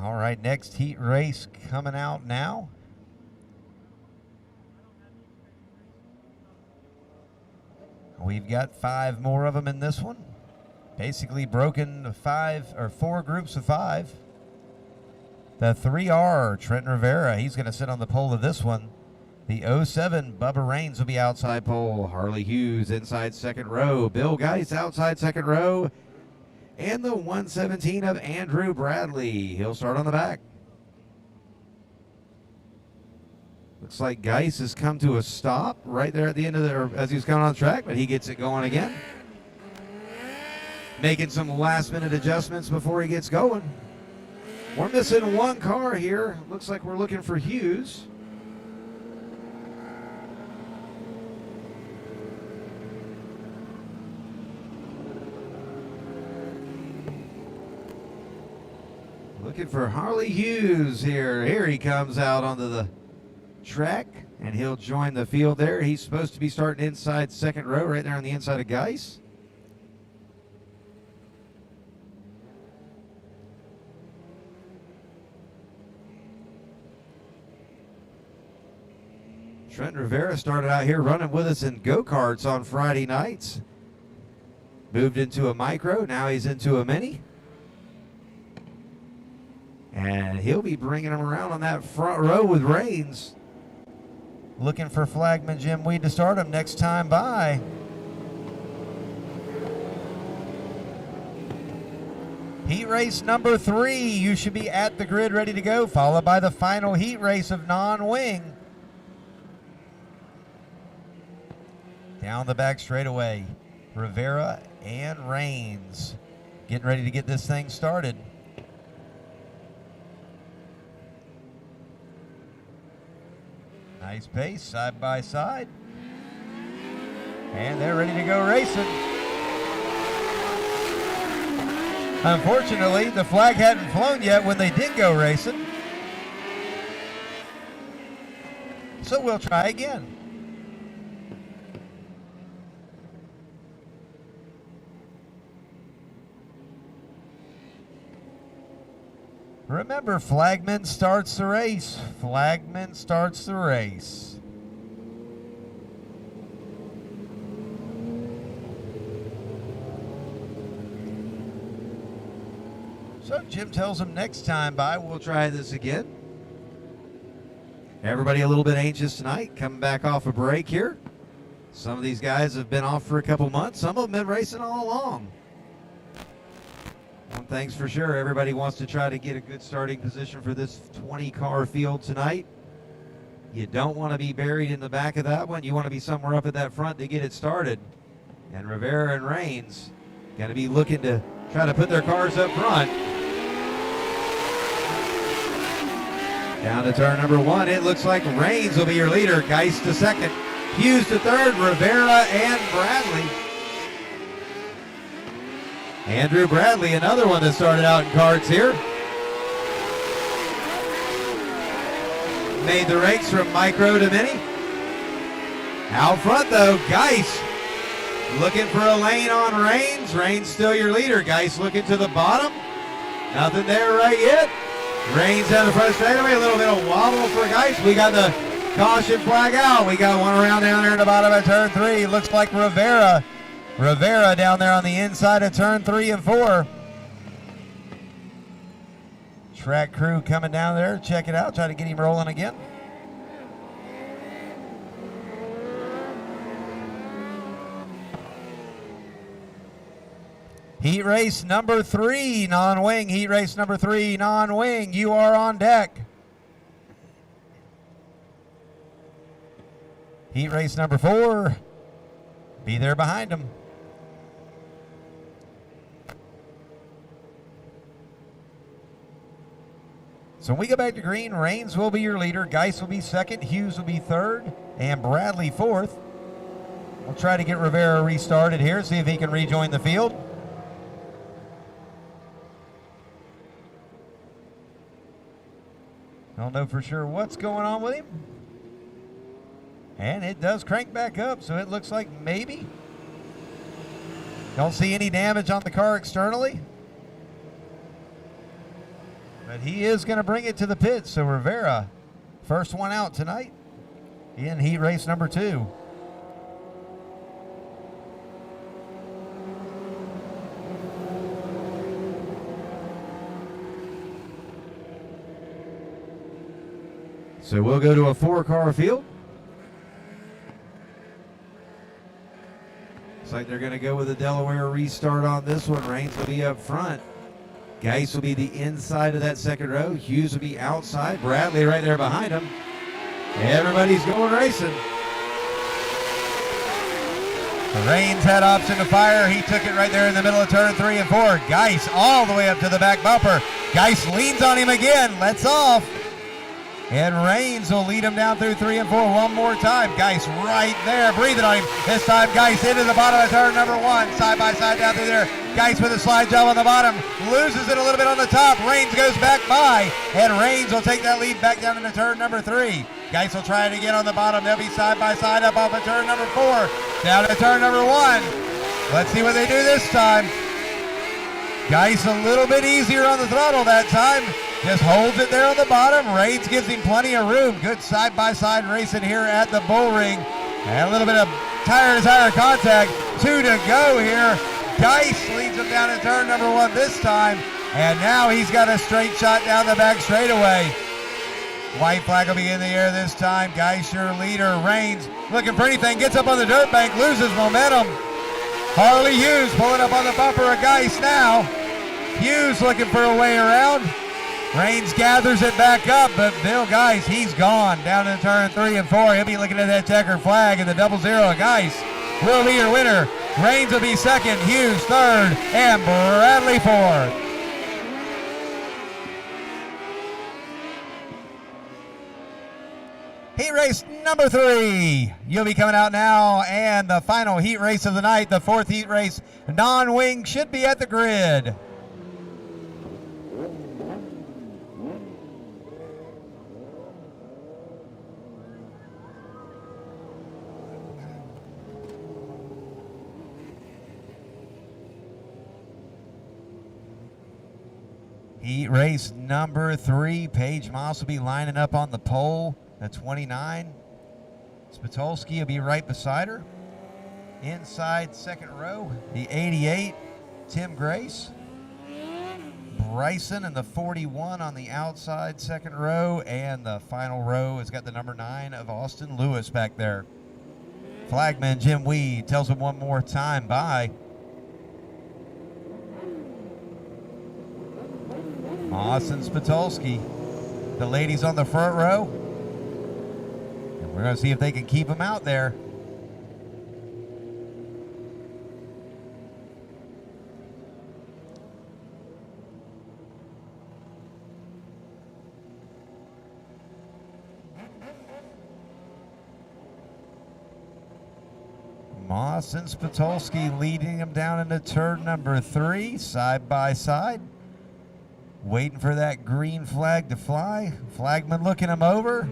All right, next heat race coming out now. We've got 5 more of them in this one. Basically broken to 4 groups of 5. The 3R, Trent Rivera, he's going to sit on the pole of this one. The 07, Bubba Raines will be outside pole. Harley Hughes inside second row. Bill Geis outside second row. And the 117 of Andrew Bradley. He'll start on the back. Looks like Geis has come to a stop right there at the end of the, as he's coming on the track, but he gets it going again. Making some last minute adjustments before he gets going. We're missing 1 car here. Looks like we're looking for Hughes. Looking for Harley Hughes here. Here he comes out onto the track, and he'll join the field there. He's supposed to be starting inside second row, right there on the inside of Geis. Trent Rivera started out here running with us in go-karts on Friday nights. Moved into a micro, now he's into a mini. And he'll be bringing them around on that front row with Raines. Looking for flagman Jim Weed to start him next time by. Heat race number 3. You should be at the grid ready to go, followed by the final heat race of non-wing. Down the back straightaway, Rivera and Raines getting ready to get this thing started. Nice pace, side by side. And they're ready to go racing. Unfortunately, the flag hadn't flown yet when they did go racing. So we'll try again. Remember, flagman starts the race. Flagman starts the race. So Jim tells him next time by, we'll try this again. Everybody a little bit anxious tonight, coming back off a break here. Some of these guys have been off for a couple months. Some of them have been racing all along. One thing's for sure, everybody wants to try to get a good starting position for this 20-car field tonight. You don't want to be buried in the back of that one. You want to be somewhere up at that front to get it started. And Rivera and Raines going to be looking to try to put their cars up front. Down to turn number 1, it looks like Raines will be your leader. Geis to second, Hughes to third, Rivera and Bradley. Andrew Bradley, another one that started out in karts here. Made the ranks from micro to mini. Out front though, Geis looking for a lane on Raines. Raines still your leader. Geis looking to the bottom. Nothing there right yet. Raines down the front straightaway, a little bit of wobble for Geis. We got the caution flag out. We got one around down there in the bottom of turn 3. Looks like Rivera down there on the inside of turn 3 and 4. Track crew coming down there, check it out, try to get him rolling again. Heat race number 3, non-wing. Heat race number 3, non-wing. You are on deck. Heat race number 4. Be there behind him. So when we go back to green, Rains will be your leader. Geis will be second. Hughes will be third. And Bradley fourth. We'll try to get Rivera restarted here, see if he can rejoin the field. Don't know for sure what's going on with him. And it does crank back up, so it looks like maybe. Don't see any damage on the car externally. But he is going to bring it to the pits, so Rivera, first one out tonight in heat race number 2. So we'll go to a 4-car field. Looks like they're going to go with a Delaware restart on this one. Rains will be up front. Geis will be the inside of that second row. Hughes will be outside. Bradley right there behind him. Everybody's going racing. Rains had option to fire. He took it right there in the middle of turn 3 and 4. Geis all the way up to the back bumper. Geis leans on him again. Lets off. And Rains will lead him down through 3 and 4 one more time. Geis right there, breathing on him. This time Geis into the bottom of turn number 1. Side by side down through there. Geis with a slide job on the bottom. Loses it a little bit on the top. Rains goes back by. And Rains will take that lead back down into turn number 3. Geis will try it again on the bottom. They'll be side by side up off of turn number 4. Down to turn number 1. Let's see what they do this time. Geis a little bit easier on the throttle that time. Just holds it there on the bottom. Rains gives him plenty of room. Good side-by-side racing here at the Bullring. And a little bit of tire-to-tire contact. 2 to go here. Geis leads him down to turn number 1 this time. And now he's got a straight shot down the back straightaway. White flag will be in the air this time. Geis, your leader. Rains looking for anything. Gets up on the dirt bank. Loses momentum. Harley Hughes pulling up on the bumper of Geis now. Hughes looking for a way around. Rains gathers it back up, but Bill Geis, he's gone down in turn 3 and 4. He'll be looking at that checkered flag, and the 0-0. Geis will be your winner. Rains will be second, Hughes third, and Bradley fourth. Heat race number 3. You'll be coming out now, and the final heat race of the night, the 4th heat race, non-wing, should be at the grid. Heat race number 3. Paige Moss will be lining up on the pole, the 29. Spitolski will be right beside her. Inside second row, the 88, Tim Grace. Bryson and the 41 on the outside second row, and the final row has got the number 9 of Austin Lewis back there. Flagman Jim Weed tells him one more time, bye. Moss and Spitolski, the ladies on the front row. And we're going to see if they can keep them out there. Moss and Spitolski leading them down into turn number 3, side by side. Waiting for that green flag to fly. Flagman looking him over.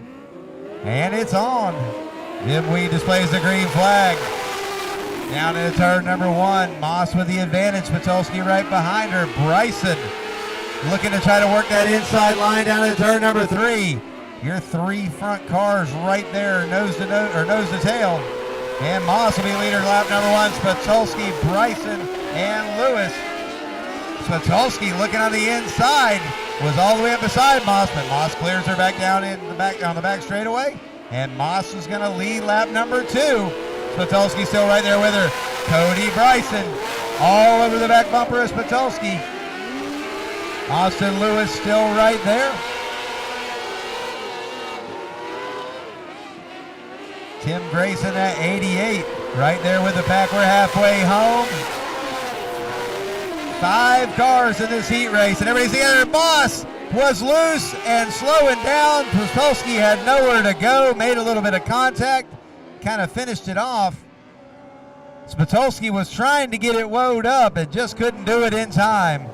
And it's on. Jim Weed displays the green flag. Down into turn number 1. Moss with the advantage. Spitolski right behind her. Bryson looking to try to work that inside line down into turn number 3. Your 3 front cars right there, nose to nose, or nose to tail. And Moss will be leader lap number 1. Spitolski, Bryson, and Lewis. Spitolski looking on the inside, was all the way up beside Moss, but Moss clears her back down in the back on the back straightaway, and Moss is going to lead lap number 2. Spitolski still right there with her. Cody Bryson all over the back bumper is Spitulski. Austin Lewis still right there. Tim Grayson at 88, right there with the pack. We're halfway home. 5 cars in this heat race, and everybody's together. Moss was loose and slowing down. Spitulski had nowhere to go, made a little bit of contact, kind of finished it off. Spitulski was trying to get it woed up and just couldn't do it in time.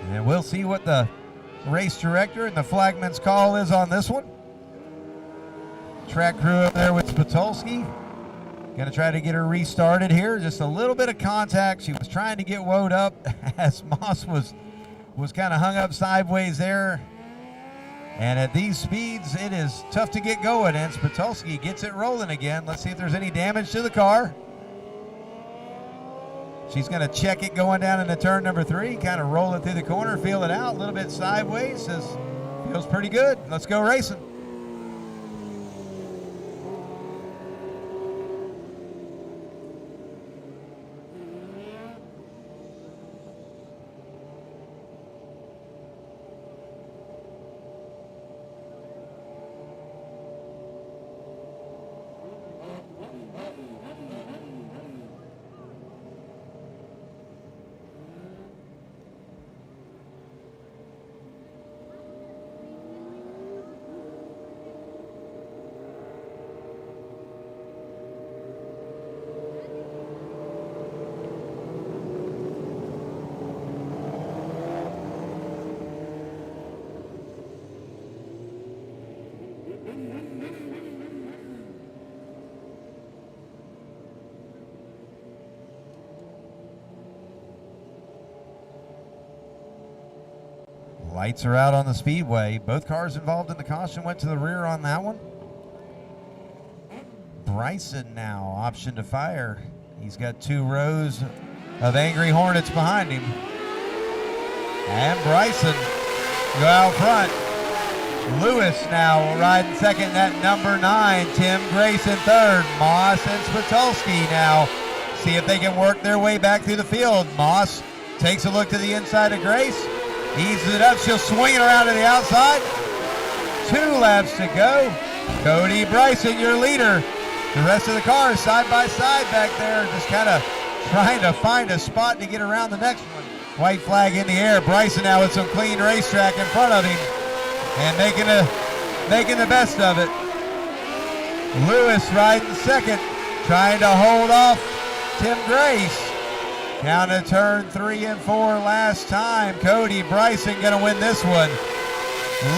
And we'll see what the race director and the flagman's call is on this one. Track crew up there with Spitulski. Going to try to get her restarted here. Just a little bit of contact. She was trying to get woed up as Moss was kind of hung up sideways there. And at these speeds, it is tough to get going, and Spitulski gets it rolling again. Let's see if there's any damage to the car. She's going to check it going down into turn number 3, kind of roll it through the corner, feel it out, a little bit sideways. Says, feels pretty good. Let's go racing. Lights are out on the Speedway. Both cars involved in the caution went to the rear on that one. Bryson now option to fire. He's got 2 rows of Angry Hornets behind him. And Bryson go out front. Lewis now will ride in second at number 9. Tim Grayson third. Moss and Spitulski now see if they can work their way back through the field. Moss takes a look to the inside of Grace. Eases it up, she'll swing it around to the outside. 2 laps to go. Cody Bryson, your leader. The rest of the cars side by side back there, just kind of trying to find a spot to get around the next one. White flag in the air. Bryson now with some clean racetrack in front of him and making the best of it. Lewis riding second, trying to hold off Tim Grace. Down to turn 3 and 4 last time. Cody Bryson going to win this one.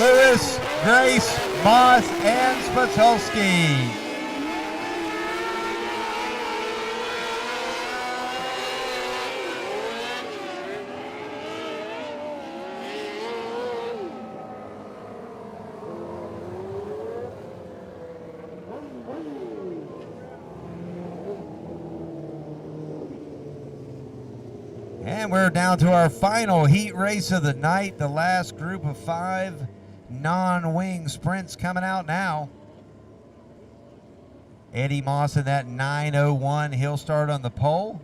Lewis, Grace, Moss, and Spitulski. And we're down to our final heat race of the night. The last group of 5 non-wing sprints coming out now. Eddie Moss in that 9:01. He'll start on the pole.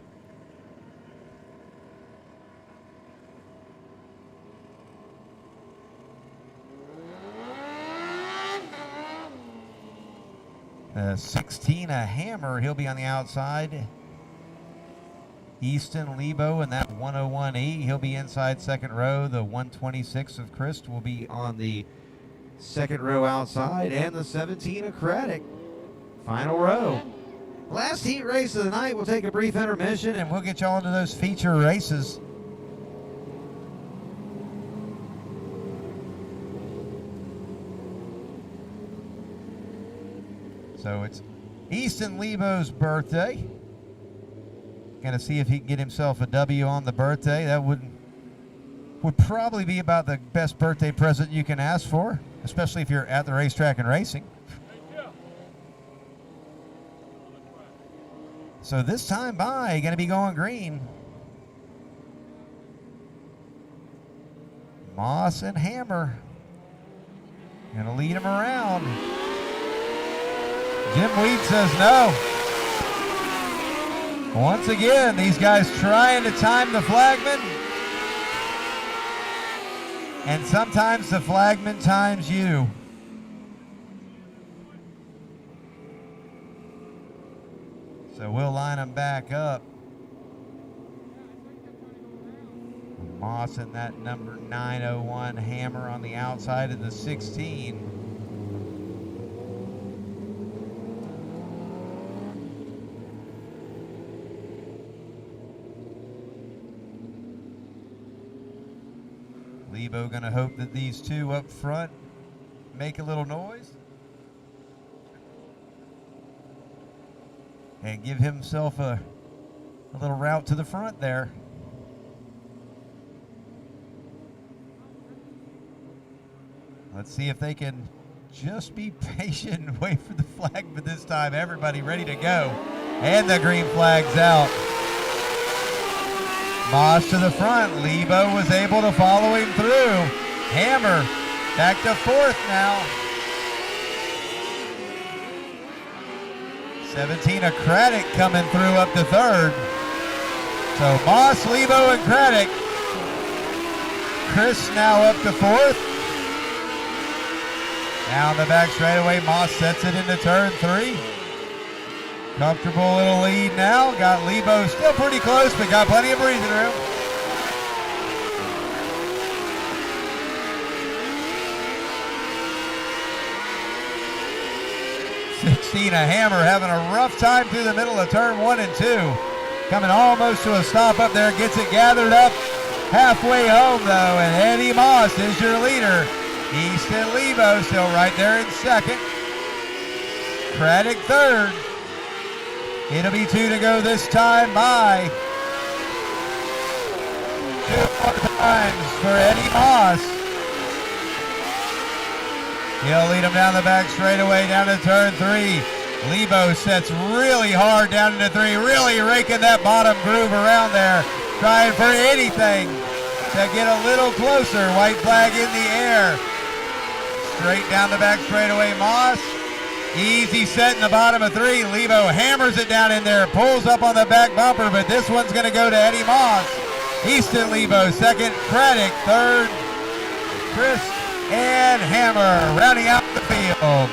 The 16, a Hammer. He'll be on the outside. Easton Lebo in that 101E. He'll be inside second row. The 126 of Christ will be on the second row outside. And the 17 of Craddock, final row. Last heat race of the night. We'll take a brief intermission and we'll get y'all into those feature races. So it's Easton Lebo's birthday. Going to see if he can get himself a W on the birthday. That would probably be about the best birthday present you can ask for, especially if you're at the racetrack and racing. So this time by, going to be going green. Moss and Hammer. Gonna lead him around. Jim Weed says no. Once again, these guys trying to time the flagman. And sometimes the flagman times you. So we'll line them back up. Moss and that number 901 Hammer on the outside of the 16. Lebo gonna hope that these two up front make a little noise and give himself a little route to the front there. Let's see if they can just be patient and wait for the flag, but this time everybody ready to go. And the green flag's out. Moss to the front. Lebo was able to follow him through. Hammer back to fourth now. 17 of Craddock coming through up to third. So Moss, Lebo, and Craddock. Chris now up to fourth. Down the back straightaway, Moss sets it into turn 3. Comfortable little lead now. Got Lebo still pretty close, but got plenty of breathing room. A Hammer having a rough time through the middle of turn 1 and 2. Coming almost to a stop up there. Gets it gathered up halfway home, though, and Eddie Moss is your leader. Easton Lebo still right there in second. Craddock third. It'll be 2 to go this time by 2 more times for Eddie Moss. He'll lead him down the back straightaway down to turn 3. Lebo sets really hard down into 3, really raking that bottom groove around there, trying for anything to get a little closer. White flag in the air. Straight down the back straightaway, Moss. Easy set in the bottom of 3. Lebo hammers it down in there, pulls up on the back bumper, but this one's going to go to Eddie Moss. Easton Lebo second, Craddock third, Chris and Hammer rounding out the field.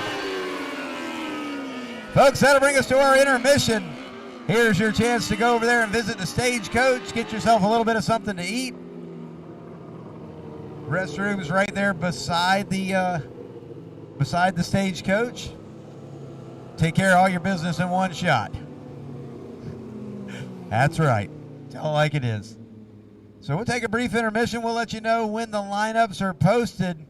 Folks, that'll bring us to our intermission. Here's your chance to go over there and visit the stagecoach, get yourself a little bit of something to eat. Restrooms right there beside the stagecoach. Take care of all your business in one shot. That's right. Tell it like it is. So we'll take a brief intermission. We'll let you know when the lineups are posted.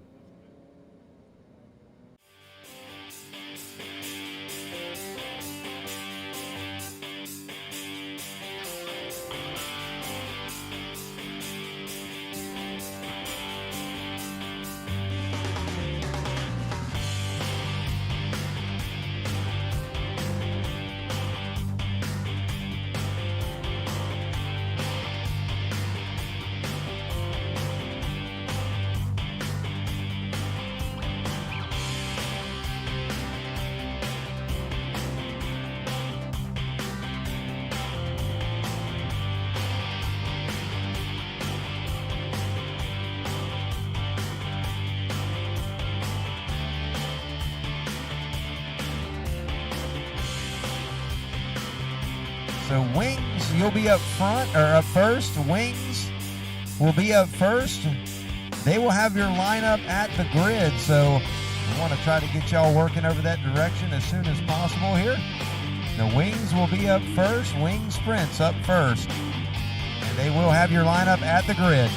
So Wings, you'll be up front, or up first. Wings will be up first. They will have your lineup at the grid, so I want to try to get y'all working over that direction as soon as possible here. The Wings will be up first. Wing Sprints up first. And they will have your lineup at the grid.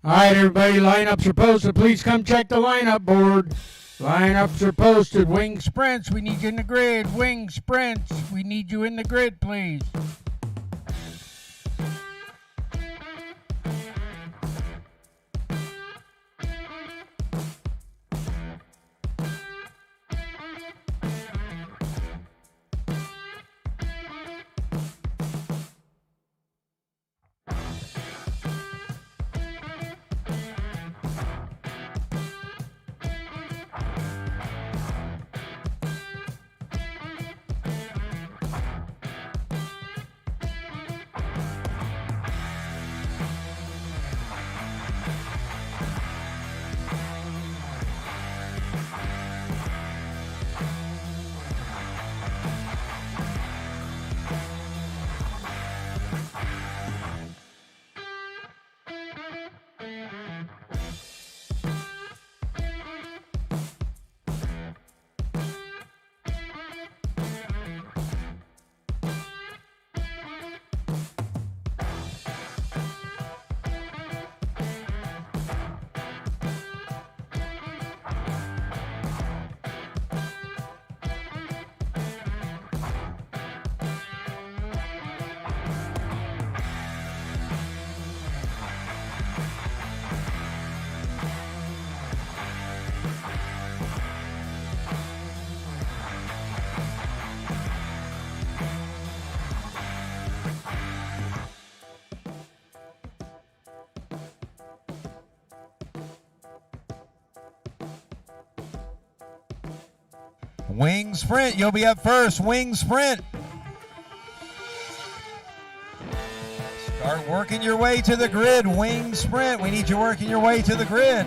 All right, everybody, lineups are posted. Please come check the lineup board. Lineups are posted. Wing sprints, we need you in the grid. Wing sprints, we need you in the grid, please. Wing sprint, you'll be up first. Wing sprint. Start working your way to the grid. Wing sprint. We need you working your way to the grid.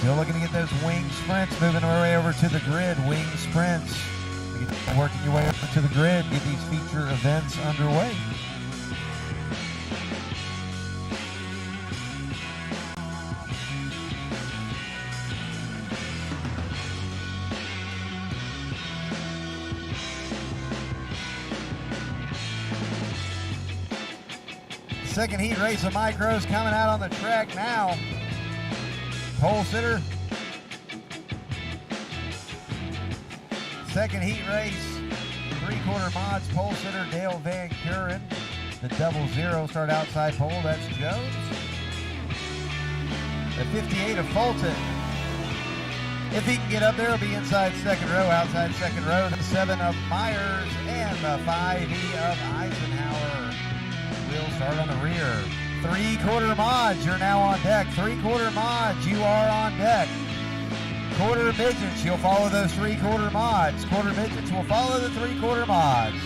Still looking to get those wing sprints, moving our way over to the grid. Wing sprints. Working your way over to the grid, get these feature events underway. second heat race of micros coming out on the track now. Pole sitter. Second heat race. 3/4 mods pole sitter Dale Van Kuren. The 00 start outside pole. That's Jones. The 58 of Fulton. If he can get up there, he'll be inside second row, outside second row. The 7 of Myers and the 5E of Eisenhower will start on the rear. 3/4 mods, you're now on deck. 3/4 mods, you are on deck. Quarter midgets, you'll follow those 3/4 mods. Quarter midgets will follow the 3/4 mods.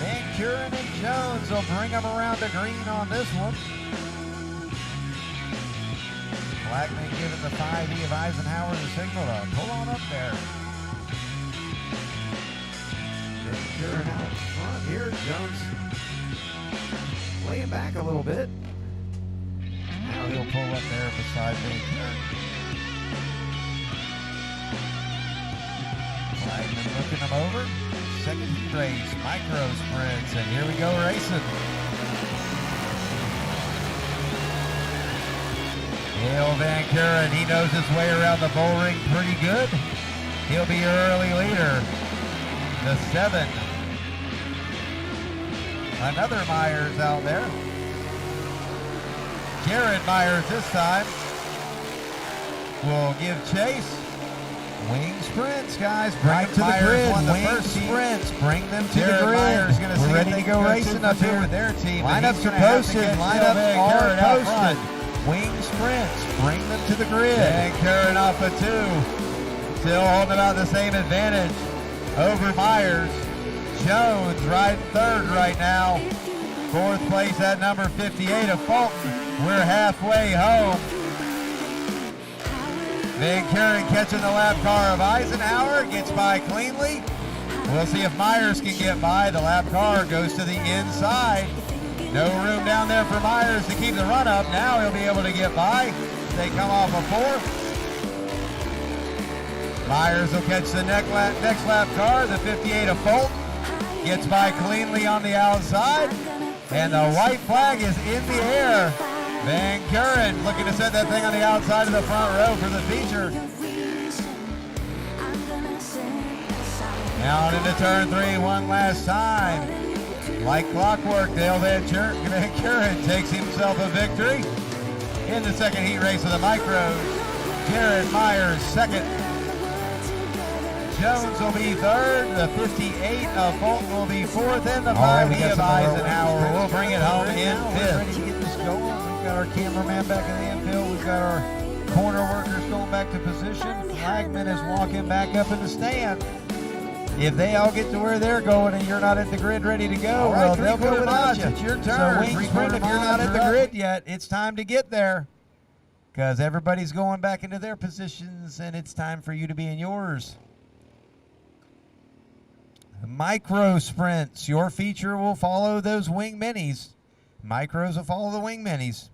Van Kuren and Jones will bring them around the green on this one. Blackman giving the 5E of Eisenhower the signal to pull on up there. Van Kuren out front here. Jones laying back a little bit. Now he'll pull up there beside Van Kuren. Blackman looking him over. Second heat race, micro sprints, and here we go racing. Dale Van Kuren, he knows his way around the Bullring pretty good. He'll be your early leader. The 7. Another Myers out there. Jared Myers this time will give chase. Wing sprints, guys. Bring them to the grid. Won the first sprints. Bring them to the grid. Myers gonna We're ready to go racing up here with their team. Lineups are posted. Lineups are posted. Wing sprints. Bring them to the grid. Van Kuren off a 2. Still holding about the same advantage over Myers. Jones riding third right now. Fourth place at number 58 of Fulton. We're halfway home. Van Kuren catching the lap car of Eisenhower, gets by cleanly. We'll see if Myers can get by. The lap car goes to the inside. No room down there for Myers to keep the run up. Now he'll be able to get by. They come off a 4. Myers will catch the next lap car, the 58 of Fulton. Gets by cleanly on the outside. And the white flag is in the air. Van Kuren looking to set that thing on the outside of the front row for the feature. Down into turn 3 one last time. Like clockwork, Dale Van Kuren takes himself a victory in the second heat race of the micros. Jared Myers second. Jones will be third. The 58 of Fulton will be fourth. And the 5E of Eisenhower will bring it home in fifth. Ready to get this going. We've got our cameraman back in the infield. We've got our corner workers going back to position. Flagman is walking back up in the stand. If they all get to where they're going and you're not at the grid ready to go, well, they'll go without you. It's your turn. So wing sprint, if you're not at the grid yet, it's time to get there. Because everybody's going back into their positions, and it's time for you to be in yours. Micro sprints. Your feature will follow those wing minis. Micros will follow the wing minis.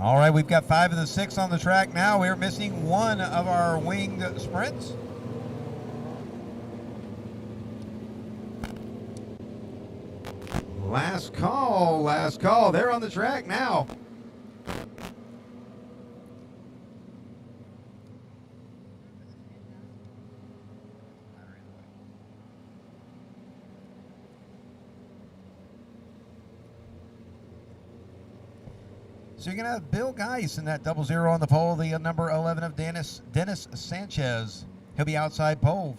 All right, we've got 5 of the 6 on the track now. We're missing 1 of our winged sprints. Last call, last call. They're on the track now. So you're going to have Bill Geis in that 00 on the pole, the number 11 of Dennis Sanchez. He'll be outside pole.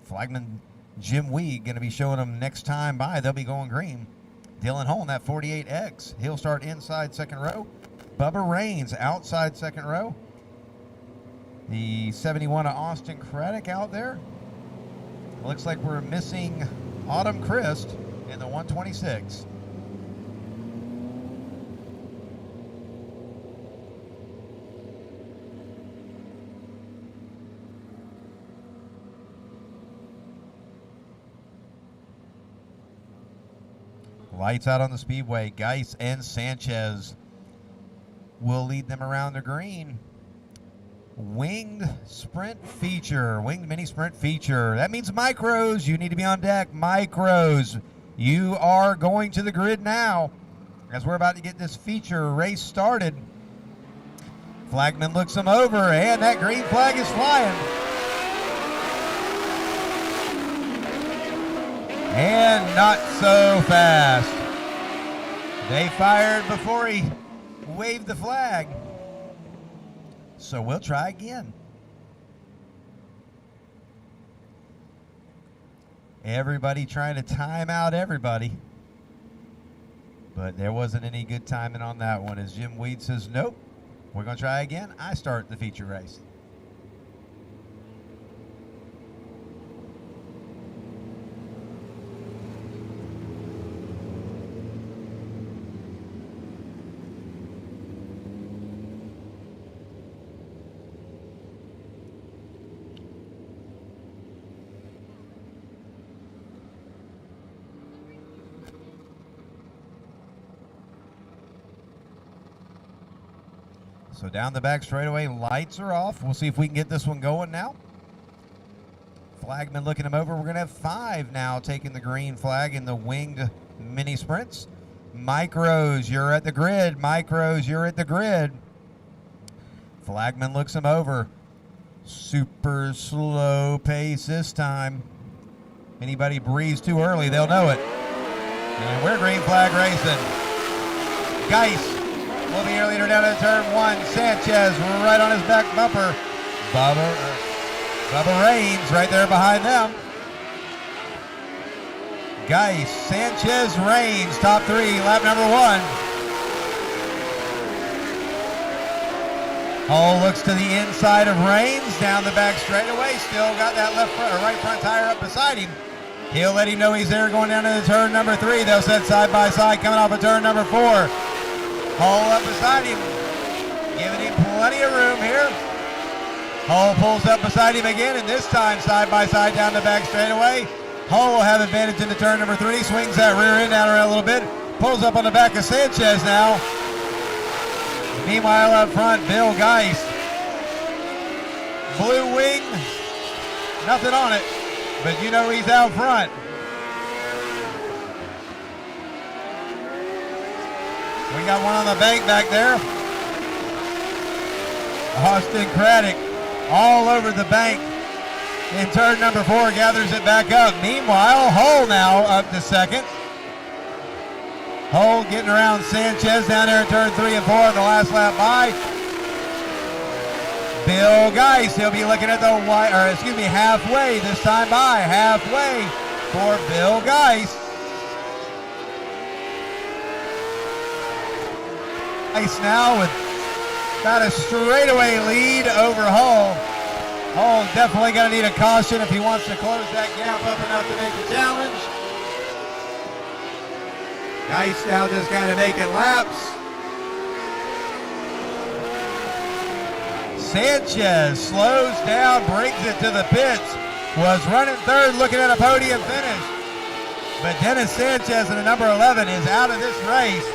Flagman Jim Weed going to be showing them next time by. They'll be going green. Dylan Hull in that 48X. He'll start inside second row. Bubba Raines outside second row. The 71 of Austin Craddock out there. Looks like we're missing Autumn Christ in the 126. Lights out on the Speedway. Geis and Sanchez will lead them around the green. Winged sprint feature. Winged mini sprint feature. That means micros. You need to be on deck. Micros. You are going to the grid now as we're about to get this feature race started. Flagman looks them over, and that green flag is flying. And not so fast. They fired before he waved the flag. So we'll try again. Everybody trying to time out everybody. But there wasn't any good timing on that one, as Jim Weed says, nope, we're going to try again. I start the feature race. So down the back straightaway, lights are off. We'll see if we can get this one going now. Flagman looking him over. We're going to have 5 now taking the green flag in the winged mini sprints. Micros, you're at the grid. Micros, you're at the grid. Flagman looks him over. Super slow pace this time. Anybody breathes too early, they'll know it. And we're green flag racing. Geis will be your leader down to turn 1. Sanchez right on his back bumper. Bubba Raines right there behind them. Geis, Sanchez, Raines, top 3, lap number 1. Hull looks to the inside of Raines, down the back straightaway. Still got that left front or right front tire up beside him. He'll let him know he's there going down to the turn number 3. They'll set side by side coming off of turn number 4. Hull up beside him, giving him plenty of room here. Hull pulls up beside him again, and this time side by side down the back straightaway. Hull will have advantage into turn number 3, swings that rear end out around a little bit, pulls up on the back of Sanchez now. Meanwhile up front, Bill Geis. Blue wing, nothing on it, but you know he's out front. We got one on the bank back there. Austin Craddock all over the bank in turn number 4, gathers it back up. Meanwhile, Hull now up to second. Hull getting around Sanchez down there in turn 3 and 4 on the last lap by. Bill Geis, he'll be looking at the halfway this time by. Halfway for Bill Geis. Geis now with about a straightaway lead over Hull. Hull definitely going to need a caution if he wants to close that gap up enough to make the challenge. Geis now just kind of making laps. Sanchez slows down, brings it to the pits. Was running third, looking at a podium finish. But Dennis Sanchez in the number 11 is out of this race.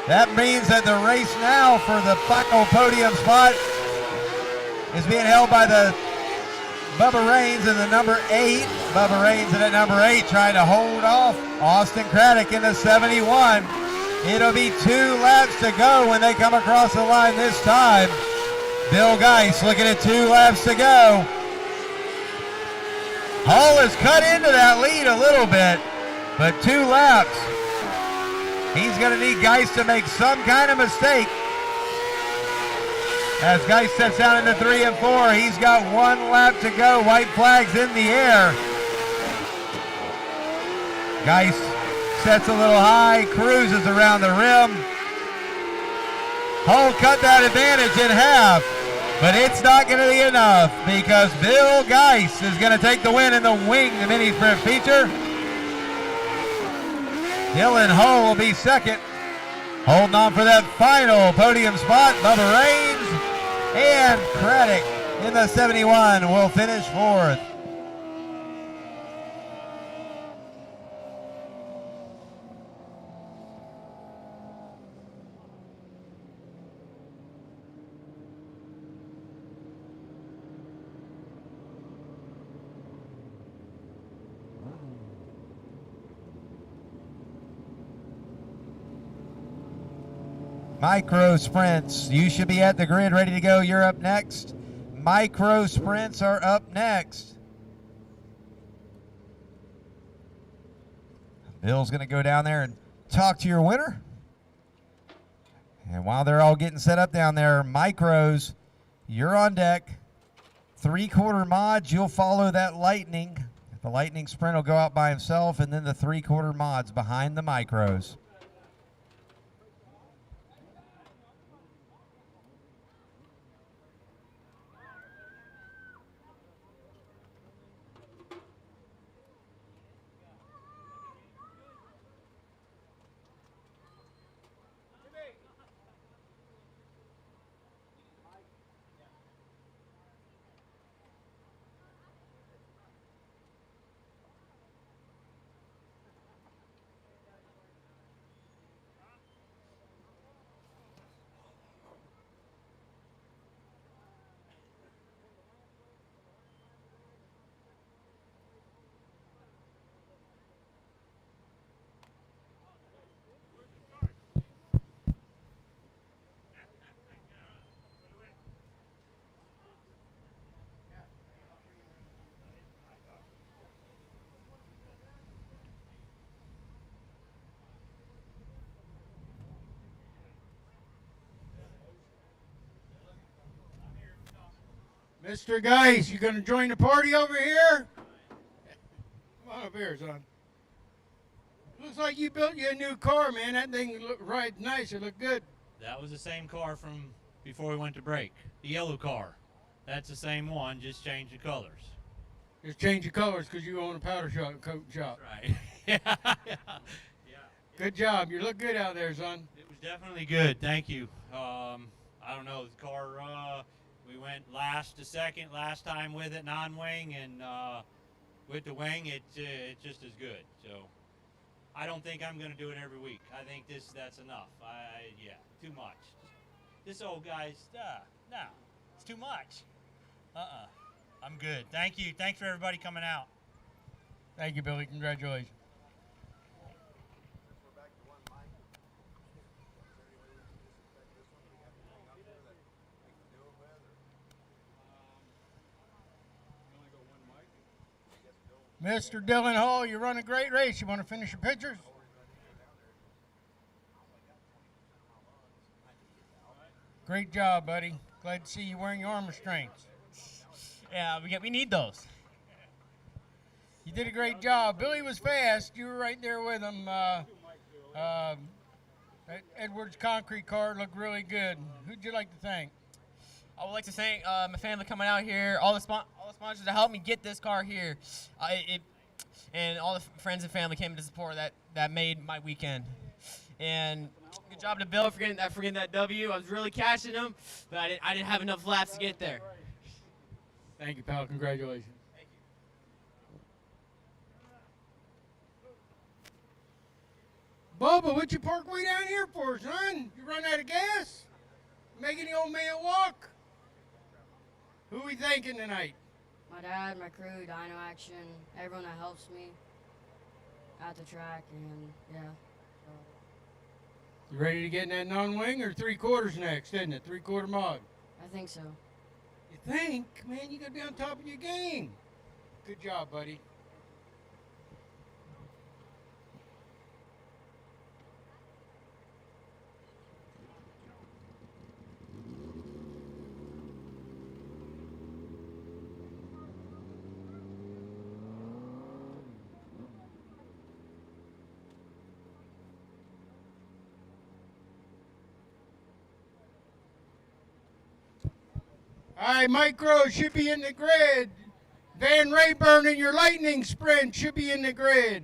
That means that the race now for the final podium spot is being held by the Bubba Raines in the number 8. Bubba Raines in at number 8 trying to hold off Austin Craddock in the 71. It'll be 2 laps to go when they come across the line this time. Bill Geist looking at 2 laps to go. Hall has cut into that lead a little bit, but 2 laps. He's going to need Geist to make some kind of mistake. As Geist sets down into 3 and 4, he's got 1 lap to go. White flags in the air. Geist sets a little high, cruises around the rim. Hull cut that advantage in half, but it's not going to be enough because Bill Geist is going to take the win in the wing mini sprint feature. Dylan Hull will be second. Holding on for that final podium spot, Bubba Raines and Craddock in the 71 will finish 4th. Micro sprints, you should be at the grid ready to go. You're up next. Micro sprints are up next. Bill's going to go down there and talk to your winner. And while they're all getting set up down there, micros, you're on deck. 3/4 mods, you'll follow that lightning. The lightning sprint will go out by himself, and then the 3/4 mods behind the micros. Mr. Geist, you gonna join the party over here? Come on up here, son. Looks like you built you a new car, man. That thing look right nice. It looked good. That was the same car from before we went to break. The yellow car. That's the same one, just changed the colors. Just change the colors because you own a powder shop, coat shop. Right. yeah. Good job. You look good out there, son. It was definitely good. Thank you. I don't know, the car, we went last to second last time with it non-wing, and with the wing, it's just as good. So I don't think I'm going to do it every week. I think that's enough. Yeah, too much. This old guy's, no, it's too much. I'm good. Thank you. Thanks for everybody coming out. Thank you, Billy. Congratulations. Mr. Dylan Hall, you run a great race. You want to finish your pictures? Great job, buddy. Glad to see you wearing your arm restraints. Yeah, we need those. You did a great job. Billy was fast. You were right there with him. That Edwards concrete car looked really good. Who'd you like to thank? I would like to thank my family coming out here, all the sponsors that helped me get this car here, and all the friends and family came to support that made my weekend. And good job to Bill for getting that W. I was really cashing him, but I didn't have enough laps to get there. Thank you, pal. Congratulations. Thank you. Bubba, what you park way down here for, son? You run out of gas? Making the old man walk? Who we thanking tonight? My dad, my crew, Dino Action, everyone that helps me at the track, and yeah. You ready to get in that non-wing or 3/4 next, isn't it? 3/4 mod. I think so. You think? Man, you got to be on top of your game. Good job, buddy. All right, Micro should be in the grid. Van Rayburn and your Lightning Sprint should be in the grid.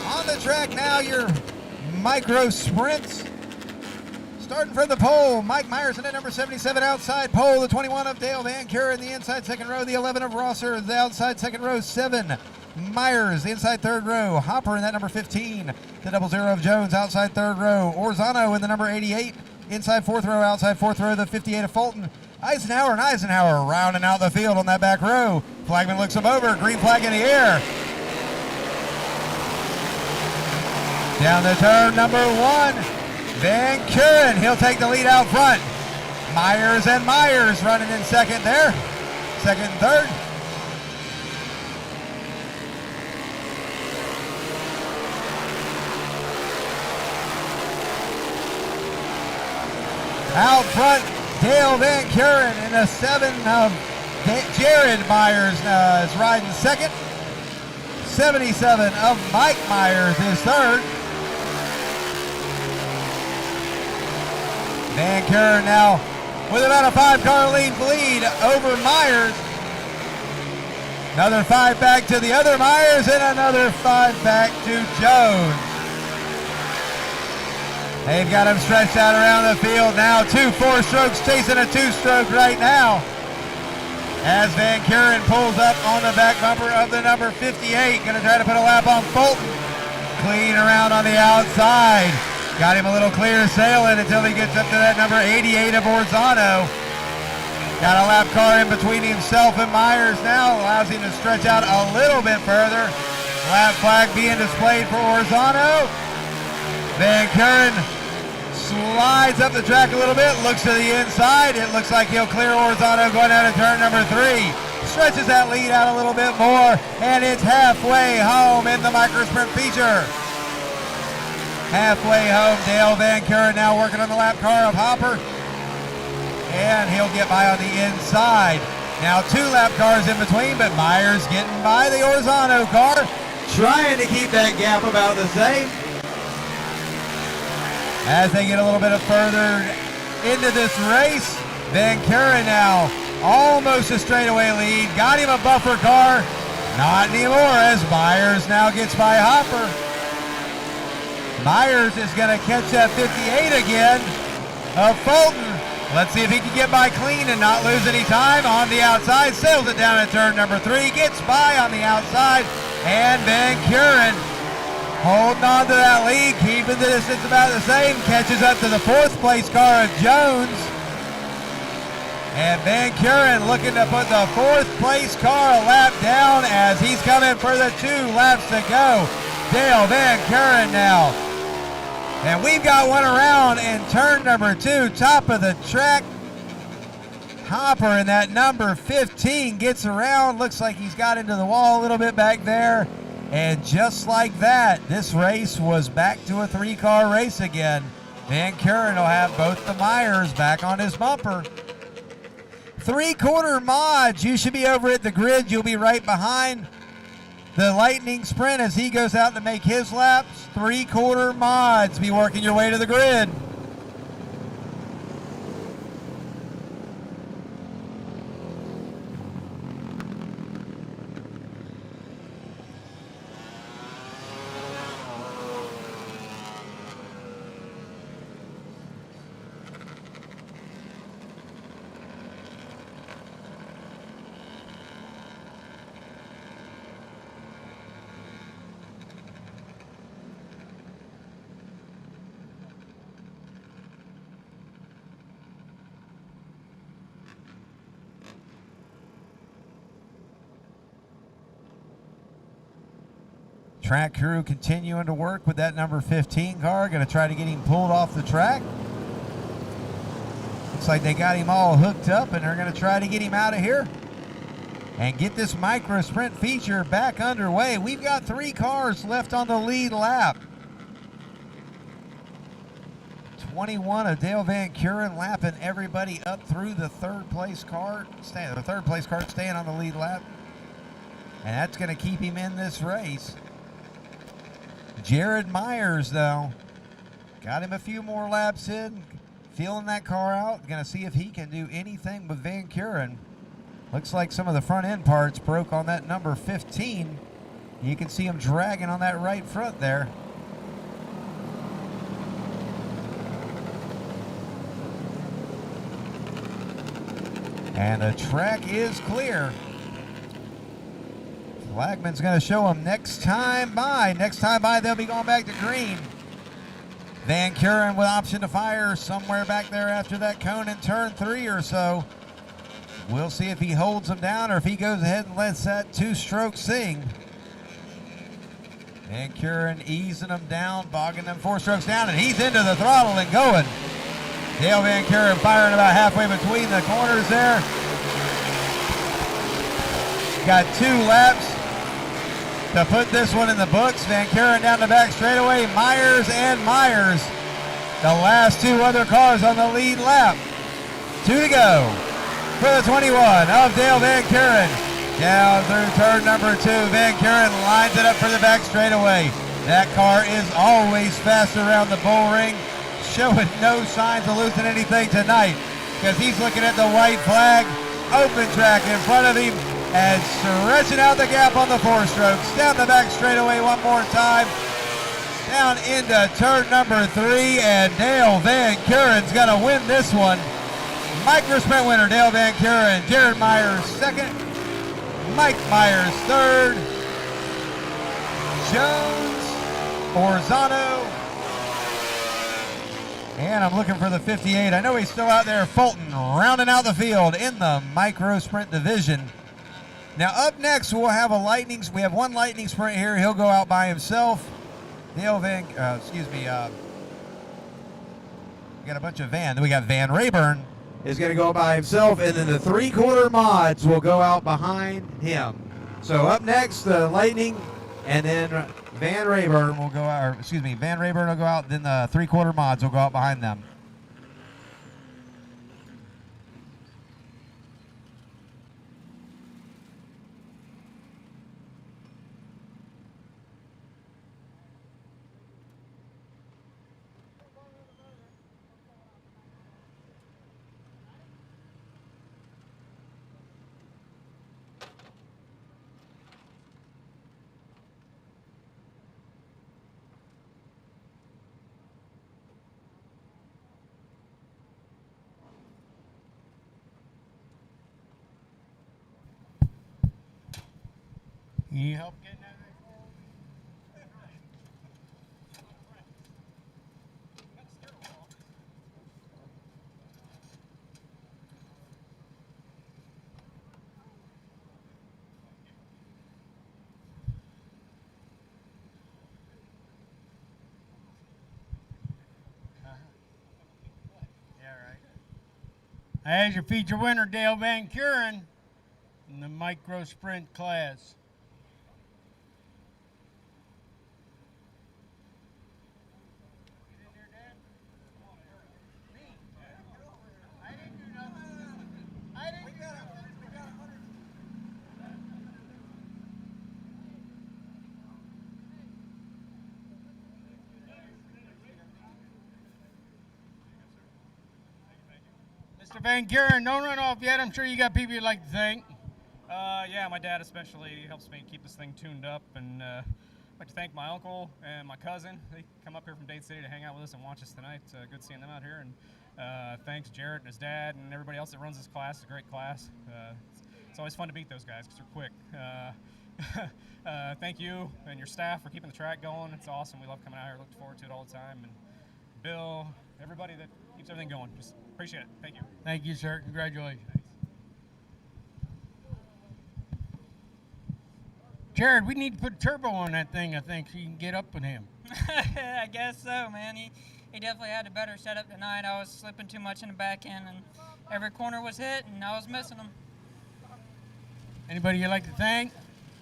On the track now, your Micro Sprints. Starting from the pole, Mike Myers in at number 77 outside pole, the 21 of Dale Van Kuren in the inside second row, the 11 of Rosser, the outside second row, 7 Myers, the inside third row, Hopper in that number 15, the 00 of Jones outside third row, Orzano in the number 88, inside fourth row, outside fourth row, the 58 of Fulton, Eisenhower and Eisenhower rounding out the field on that back row. Flagman looks him over, green flag in the air. Down the turn, number 1, Van Kuren. He'll take the lead out front. Myers and Myers running in second there. Second and third. Out front, Dale Van Kuren and a 7 of Jared Myers is riding second. 77 of Mike Myers is third. Van Kuren now with about a 5-car lead over Myers. Another 5 back to the other Myers and another 5 back to Jones. They've got him stretched out around the field. Now 2 4-strokes chasing a 2-stroke right now. As Van Kuren pulls up on the back bumper of the number 58. Going to try to put a lap on Fulton. Clean around on the outside. Got him a little clear sailing until he gets up to that number 88 of Orzano. Got a lap car in between himself and Myers now. Allows him to stretch out a little bit further. Lap flag being displayed for Orzano. Van Kuren slides up the track a little bit, looks to the inside. It looks like he'll clear Orzano going out of turn number 3. Stretches that lead out a little bit more, and it's halfway home in the microsprint feature. Halfway home, Dale Van Kuren now working on the lap car of Hopper, and he'll get by on the inside. Now 2 lap cars in between, but Myers getting by the Orzano car, trying to keep that gap about the same. As they get a little bit further into this race, Van Kuren now almost a straightaway lead. Got him a buffer car. Not anymore as Myers now gets by Hopper. Myers is going to catch that 58 again of Fulton. Let's see if he can get by clean and not lose any time. On the outside, sails it down at turn number 3. Gets by on the outside. And Van Kuren holding on to that lead, keeping the distance about the same. Catches up to the 4th place car of Jones. And Van Kuren looking to put the 4th place car a lap down as he's coming for the 2 laps to go. Dale Van Kuren now. And we've got one around in turn number 2, top of the track. Hopper in that number 15 gets around. Looks like he's got into the wall a little bit back there. And just like that, this race was back to a 3-car race again. Van Kuren will have both the Myers back on his bumper. 3/4 mods, you should be over at the grid. You'll be right behind the Lightning Sprint as he goes out to make his laps. 3/4 mods, be working your way to the grid. Track crew continuing to work with that number 15 car. Going to try to get him pulled off the track. Looks like they got him all hooked up and they're going to try to get him out of here and get this micro sprint feature back underway. We've got 3 cars left on the lead lap. 21 of Dale Van Kuren lapping everybody up through the 3rd place car. The 3rd place car staying on the lead lap. And that's going to keep him in this race. Jared Myers, though, got him a few more laps in, feeling that car out, going to see if he can do anything with Van Kuren. Looks like some of the front end parts broke on that number 15. You can see him dragging on that right front there. And the track is clear. Flagman's going to show them next time by. Next time by, they'll be going back to green. Van Kuren with option to fire somewhere back there after that cone in turn 3 or so. We'll see if he holds them down or if he goes ahead and lets that 2-stroke sing. Van Kuren easing them down, bogging them 4 strokes down, and he's into the throttle and going. Dale Van Kuren firing about halfway between the corners there. Got 2 laps to put this one in the books. Van Kuren down the back straightaway. Myers and Myers, the last 2 other cars on the lead lap. 2 to go for the 21 of Dale Van Kuren. Down through turn number 2, Van Kuren lines it up for the back straightaway. That car is always fast around the Bullring, showing no signs of losing anything tonight because he's looking at the white flag, open track in front of him, and stretching out the gap on the 4 strokes. Down the back straightaway one more time. down into turn number 3, and Dale Van Kuren's going to win this one. Micro Sprint winner, Dale Van Kuren. Jared Myers second. Mike Myers third. Jones, Orzano, and I'm looking for the 58. I know he's still out there. Fulton rounding out the field in the Micro Sprint division. Now up next, we have one lightning sprint here. He'll go out by himself. Dale Van, we got a bunch of Van. Then we got Van Rayburn is going to go by himself, and then the 3/4 mods will go out behind him. So up next, the lightning, and then Van Rayburn will go out, Van Rayburn will go out, then the 3/4 mods will go out behind them. Can you help getting that? As your feature winner, Dale Van Kuren in the micro sprint class. Mr. Van Kuren, don't run off yet. I'm sure you got people you'd like to thank. Yeah, my dad especially helps me keep this thing tuned up, and I'd like to thank my uncle and my cousin. They come up here from Dade City to hang out with us and watch us tonight. Good seeing them out here, and thanks Jarrett and his dad and everybody else that runs this class. It's a great class. It's always fun to beat those guys because they're quick. Thank you and your staff for keeping the track going. It's awesome. We love coming out here. Look forward to it all the time. And Bill, everybody that keeps everything going. Just appreciate it. Thank you. Thank you, sir. Congratulations. Jared, we need to put turbo on that thing, I think, so you can get up with him. I guess so, man. He definitely had a better setup tonight. I was slipping too much in the back end, and every corner was hit, and I was missing them. Anybody you'd like to thank?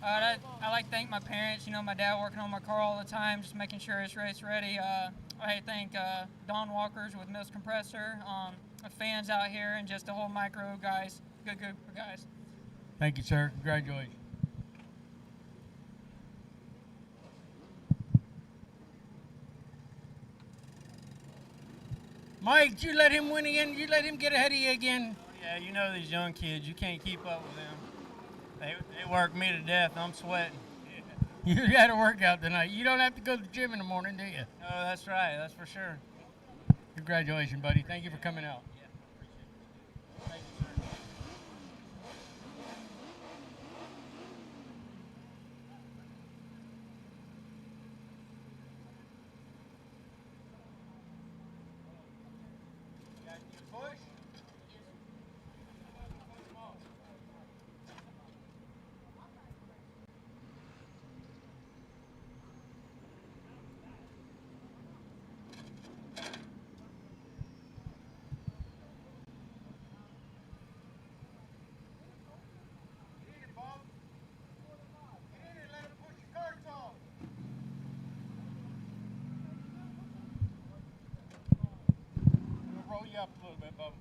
I like to thank my parents. You know, my dad working on my car all the time, just making sure it's race ready. I thank Don Walkers with Mills Compressor, the fans out here, and just the whole micro guys. Good guys. Thank you, sir. Congratulations. Mike, did you let him win again? Did you let him get ahead of you again? Yeah, you know these young kids, you can't keep up with them. They work me to death. I'm sweating. You had a workout tonight. You don't have to go to the gym in the morning, do you? No, that's right. That's for sure. Congratulations, buddy. Thank you for coming out. Thank you, sir. Roll you up a little bit, Bubba.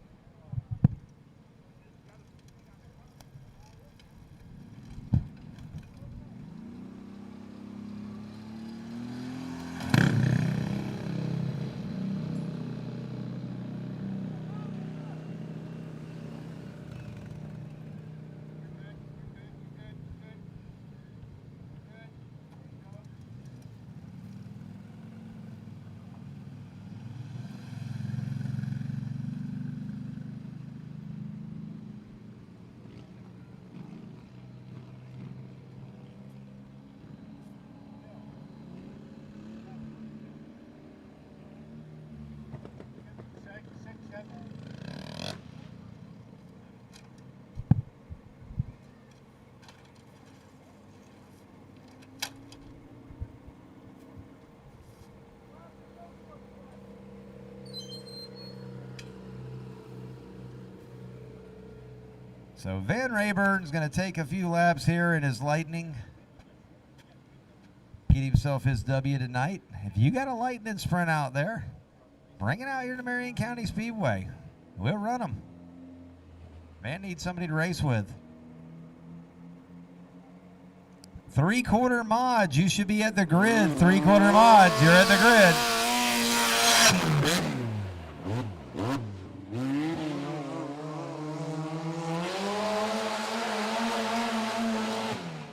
So Van Rayburn's going to take a few laps here in his Lightning. Get himself his W tonight. If you got a Lightning sprint out there, bring it out here to Marion County Speedway. We'll run them. Man needs somebody to race with. 3/4 mods, you should be at the grid. 3/4 mods, you're at the grid.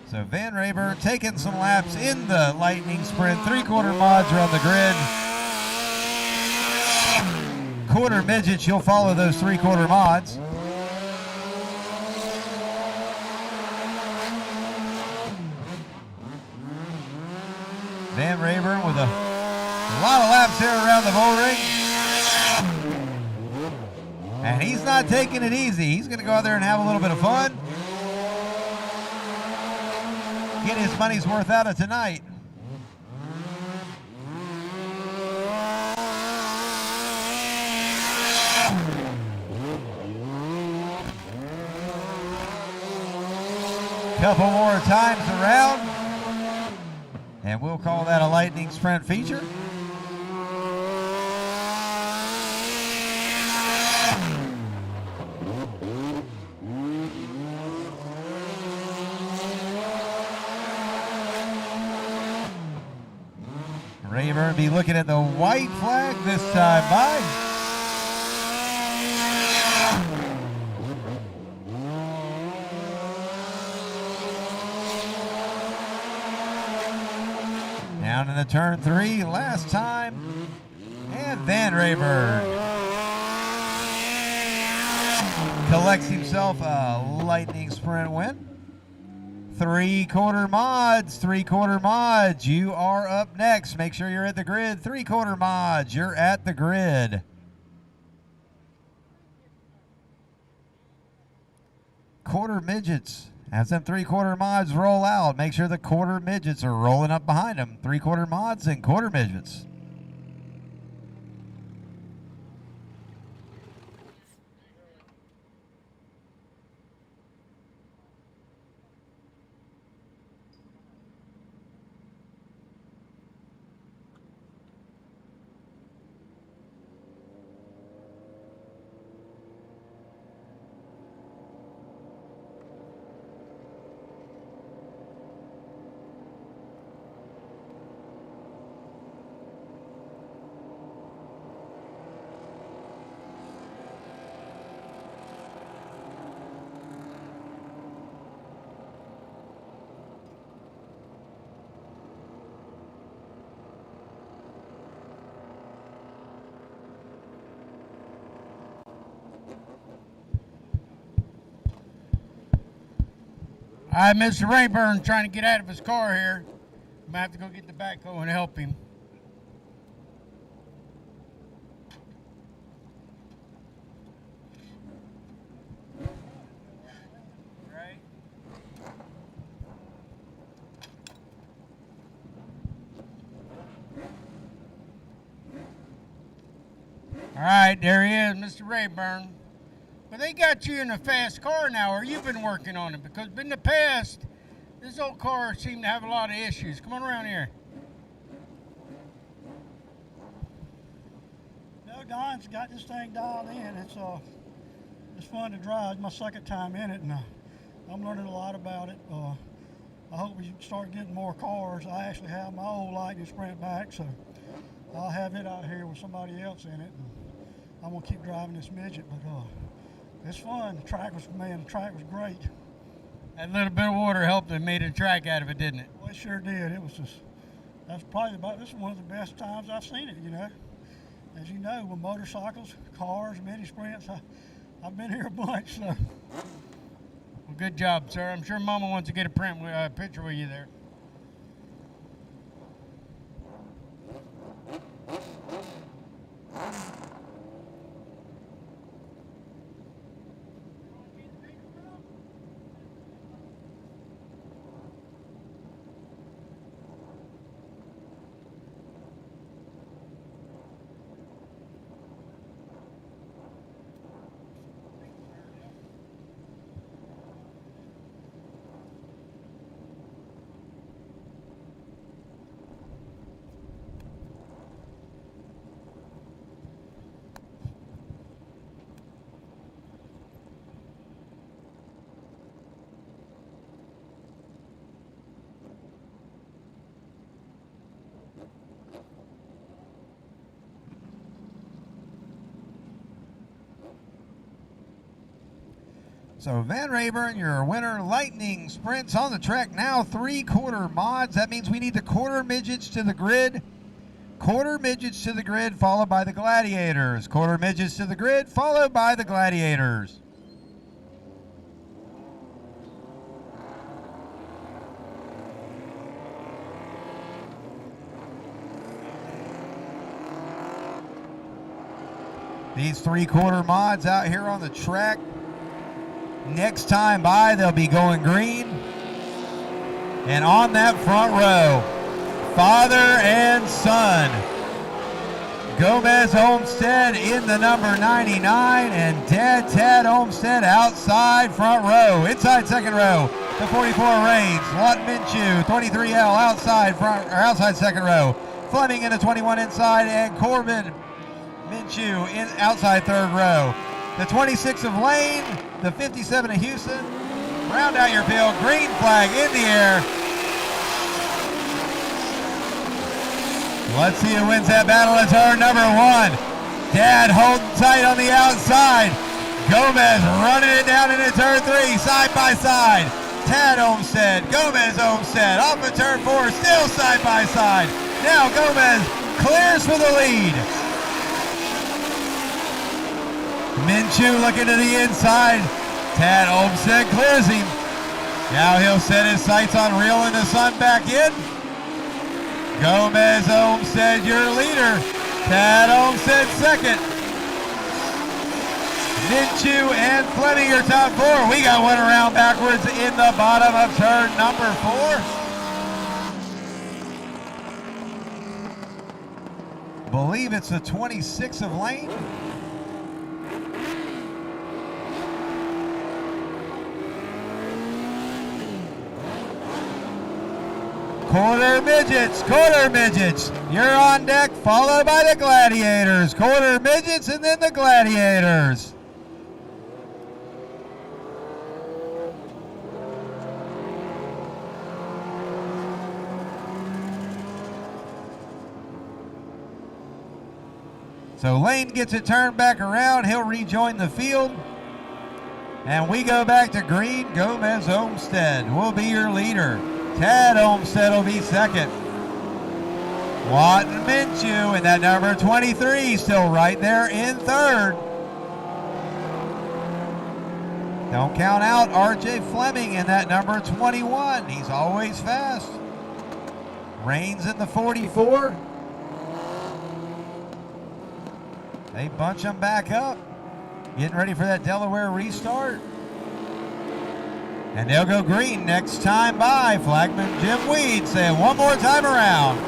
So Van Rayburn taking some laps in the Lightning Sprint. 3/4 mods are on the grid. Quarter midgets, you'll follow those 3/4 mods. Van Rayburn with a lot of laps here around the Bullring. And he's not taking it easy. He's going to go out there and have a little bit of fun. Get his money's worth out of tonight. Couple more times around, and we'll call that a Lightning Sprint feature. Rayburn be looking at the white flag this time by. Down in the turn 3, last time, and Van Rayburn collects himself a Lightning Sprint win. 3/4 mods, 3/4 mods, you are up next. Make sure you're at the grid. 3/4 mods, you're at the grid. Quarter midgets. As them 3/4 mods roll out, make sure the quarter midgets are rolling up behind them. 3/4 mods and quarter midgets. All right, Mr. Rayburn trying to get out of his car here. I'm gonna have to go get the backhoe and help him. Right? All right, there he is, Mr. Rayburn. But they got you in a fast car now, or you've been working on it, because in the past, this old car seemed to have a lot of issues. Come on around here. No, Don's got this thing dialed in. It's fun to drive. It's my second time in it, and I'm learning a lot about it. I hope we start getting more cars. I actually have my old Lightning Sprint back, so I'll have it out here with somebody else in it. And I'm gonna keep driving this midget, but it's fun. The track was great. That little bit of water helped and made a track out of it, didn't it? Well, it sure did. This is one of the best times I've seen it, you know. As you know, with motorcycles, cars, mini sprints, I've been here a bunch, so. Well, good job, sir. I'm sure Mama wants to get a picture with you there. So Van Rayburn, your winner. Lightning Sprints on the track now. 3/4 mods. That means we need the quarter midgets to the grid. Quarter midgets to the grid, followed by the gladiators. Quarter midgets to the grid, followed by the gladiators. These 3/4 mods out here on the track. Next time by, they'll be going green. And on that front row, father and son. Gomez Olmsted in the number 99, and Dad Tad Olmsted outside front row. Inside second row, the 44 Reigns. Lawton Minshew, 23L outside second row. Fleming in the 21 inside, and Corbin Minshew in outside third row. The 26 of Lane, the 57 of Houston. Round out your field, green flag in the air. Let's see who wins that battle at turn number 1. Dad holding tight on the outside. Gomez running it down into turn 3, side by side. Tad Olmsted, Gomez Olmsted, off of turn 4, still side by side. Now Gomez clears for the lead. Minshew looking to the inside. Tad Olmsted clears him. Now he'll set his sights on reeling the sun back in. Gomez Olmsted, your leader. Tad Olmsted second. Minshew and Fleming your top 4. We got one around backwards in the bottom of turn number 4. Believe it's the 26 of Lane. Quarter midgets, you're on deck, followed by the gladiators. Quarter midgets and then the gladiators. So Lane gets it turned back around, he'll rejoin the field. And we go back to green. Gomez Olmsted will be your leader. Tad Olmsted will be second. Lawton Minshew and that number 23 still right there in third. Don't count out RJ Fleming in that number 21. He's always fast. Reigns in the 44. They bunch them back up. Getting ready for that Delaware restart. And they'll go green next time by. Flagman Jim Weed saying one more time around.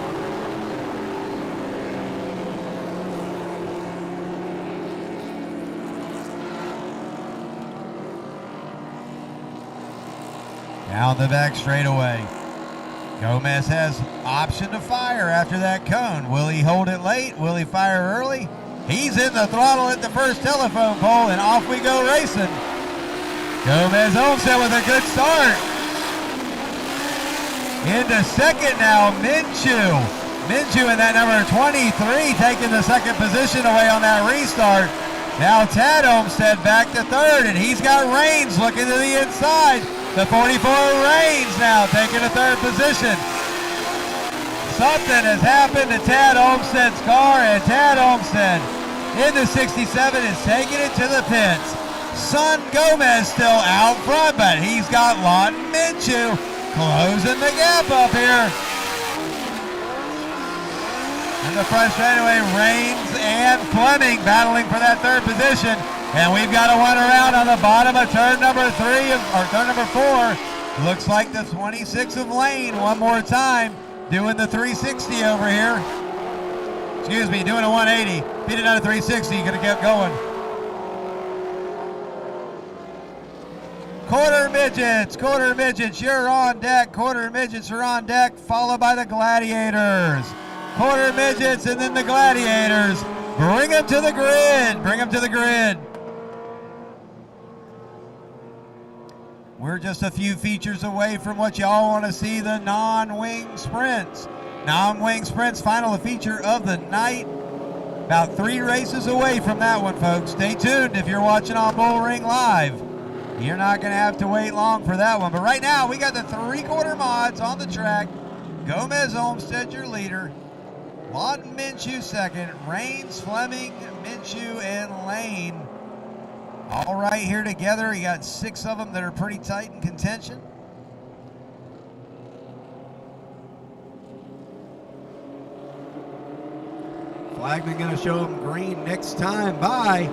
Down the back straightaway. Gomez has option to fire after that cone. Will he hold it late? Will he fire early? He's in the throttle at the first telephone pole, and off we go racing. Gomez Olmsted with a good start. Into second now, Minshew. Minshew in that number 23 taking the second position away on that restart. Now Tad Olmsted back to third, and he's got Reigns looking to the inside. The 44 Reigns now taking the third position. Something has happened to Tad Olmsted's car, and Tad Olmsted in the 67 is taking it to the pits. Son Gomez still out front, but he's got Lawton Minshew closing the gap up here. In the front straightaway, Reigns and Fleming battling for that third position. And we've got a one around on the bottom of turn number 4. Looks like the 26 of Lane one more time, doing the 360 over here. Excuse me, doing a 180. Beat it on a 360, could have kept going. Quarter midgets, you're on deck. Quarter midgets are on deck, followed by the gladiators. Quarter midgets and then the gladiators. Bring them to the grid. We're just a few features away from what y'all want to see, the non-wing sprints. Non-wing sprints, final feature of the night. About 3 races away from that one, folks. Stay tuned if you're watching on Bullring Live. You're not going to have to wait long for that one. But right now, we got the three-quarter mods on the track. Gomez Olmsted, your leader. Lawton Minshew second. Rains, Fleming, Minshew, and Lane. All right here together. You got 6 of them that are pretty tight in contention. Flagman going to show him green next time by.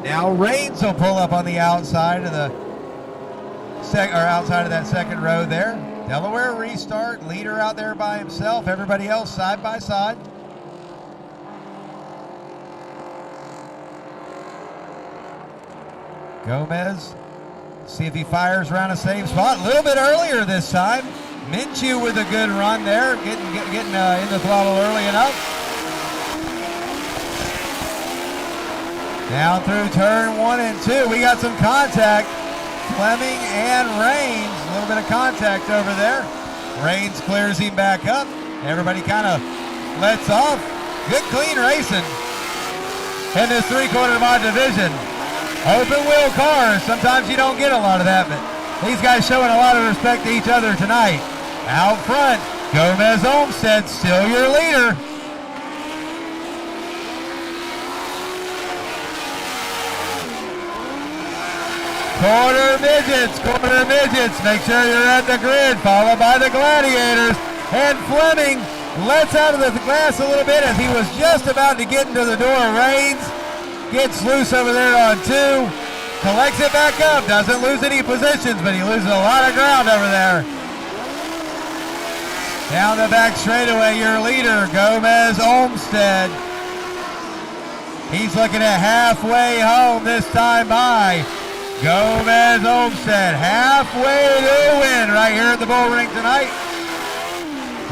Now Rains will pull up on the outside of the outside of that second row there. Delaware restart, leader out there by himself. Everybody else side by side. Gomez, see if he fires around a safe spot. A little bit earlier this time. Minshew with a good run there, getting in the throttle early enough. Down through turn 1 and 2, we got some contact. Fleming and Rains, a little bit of contact over there. Rains clears him back up. Everybody kind of lets off. Good clean racing in this three-quarter mod division. Open wheel cars, sometimes you don't get a lot of that, but these guys showing a lot of respect to each other tonight. Out front, Gomez Olmsted, still your leader. Quarter midgets, make sure you're at the grid, followed by the Gladiators. And Fleming lets out of the glass a little bit as he was just about to get into the door. Rains gets loose over there on 2, collects it back up, doesn't lose any positions, but he loses a lot of ground over there. Down the back straightaway, your leader, Gomez Olmsted. He's looking at halfway home this time by. Gomez Olmsted halfway to win right here at the Bullring tonight.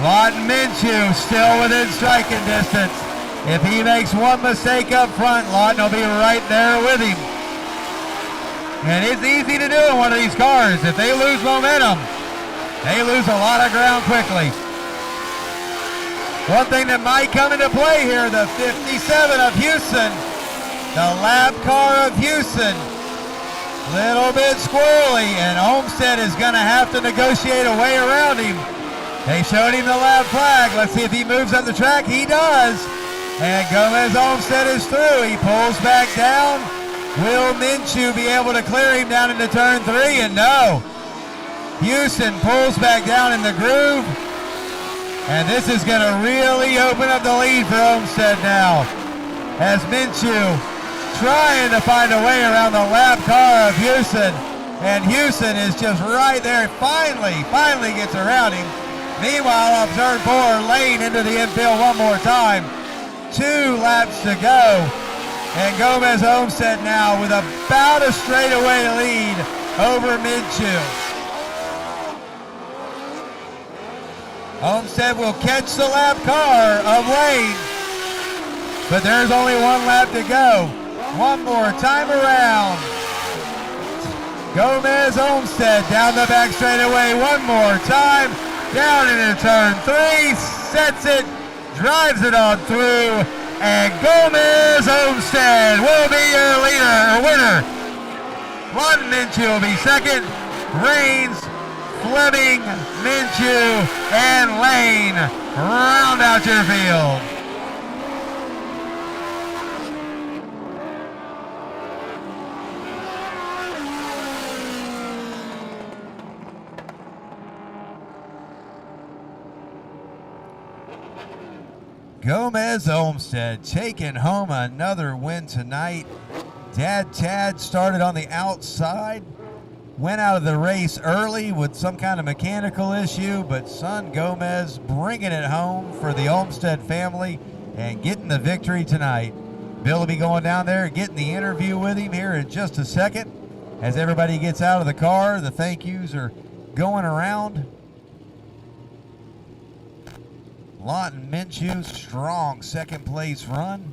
Lawton Minshew still within striking distance. If he makes one mistake up front, Lawton will be right there with him. And it's easy to do in one of these cars. If they lose momentum, they lose a lot of ground quickly. One thing that might come into play here, the 57 of Houston, the lap car of Houston. Little bit squirrely, and Olmsted is going to have to negotiate a way around him. They showed him the lap flag. Let's see if he moves up the track. He does. And Gomez Olmsted is through. He pulls back down. Will Minshew be able to clear him down into turn 3? And no. Houston pulls back down in the groove. And this is going to really open up the lead for Olmsted now. As Minshew trying to find a way around the lap car of Houston. And Houston is just right there. Finally gets around him. Meanwhile, on turn 4, Lane into the infield one more time. 2 laps to go. And Gomez Olmsted now with about a straightaway lead over Minshew. Olmsted will catch the lap car of Lane. But there's only 1 lap to go. One more time around. Gomez Olmsted down the back straightaway one more time. Down into turn 3, sets it, drives it on through, and Gomez Olmsted will be your winner. Lawton Minshew will be second. Rains, Fleming, Minshew, and Lane round out your field. Gomez Olmsted taking home another win tonight. Dad Tad started on the outside, went out of the race early with some kind of mechanical issue, but son Gomez bringing it home for the Olmsted family and getting the victory tonight. Bill will be going down there and getting the interview with him here in just a second. As everybody gets out of the car, the thank yous are going around. Lawton Minshew, strong second place run.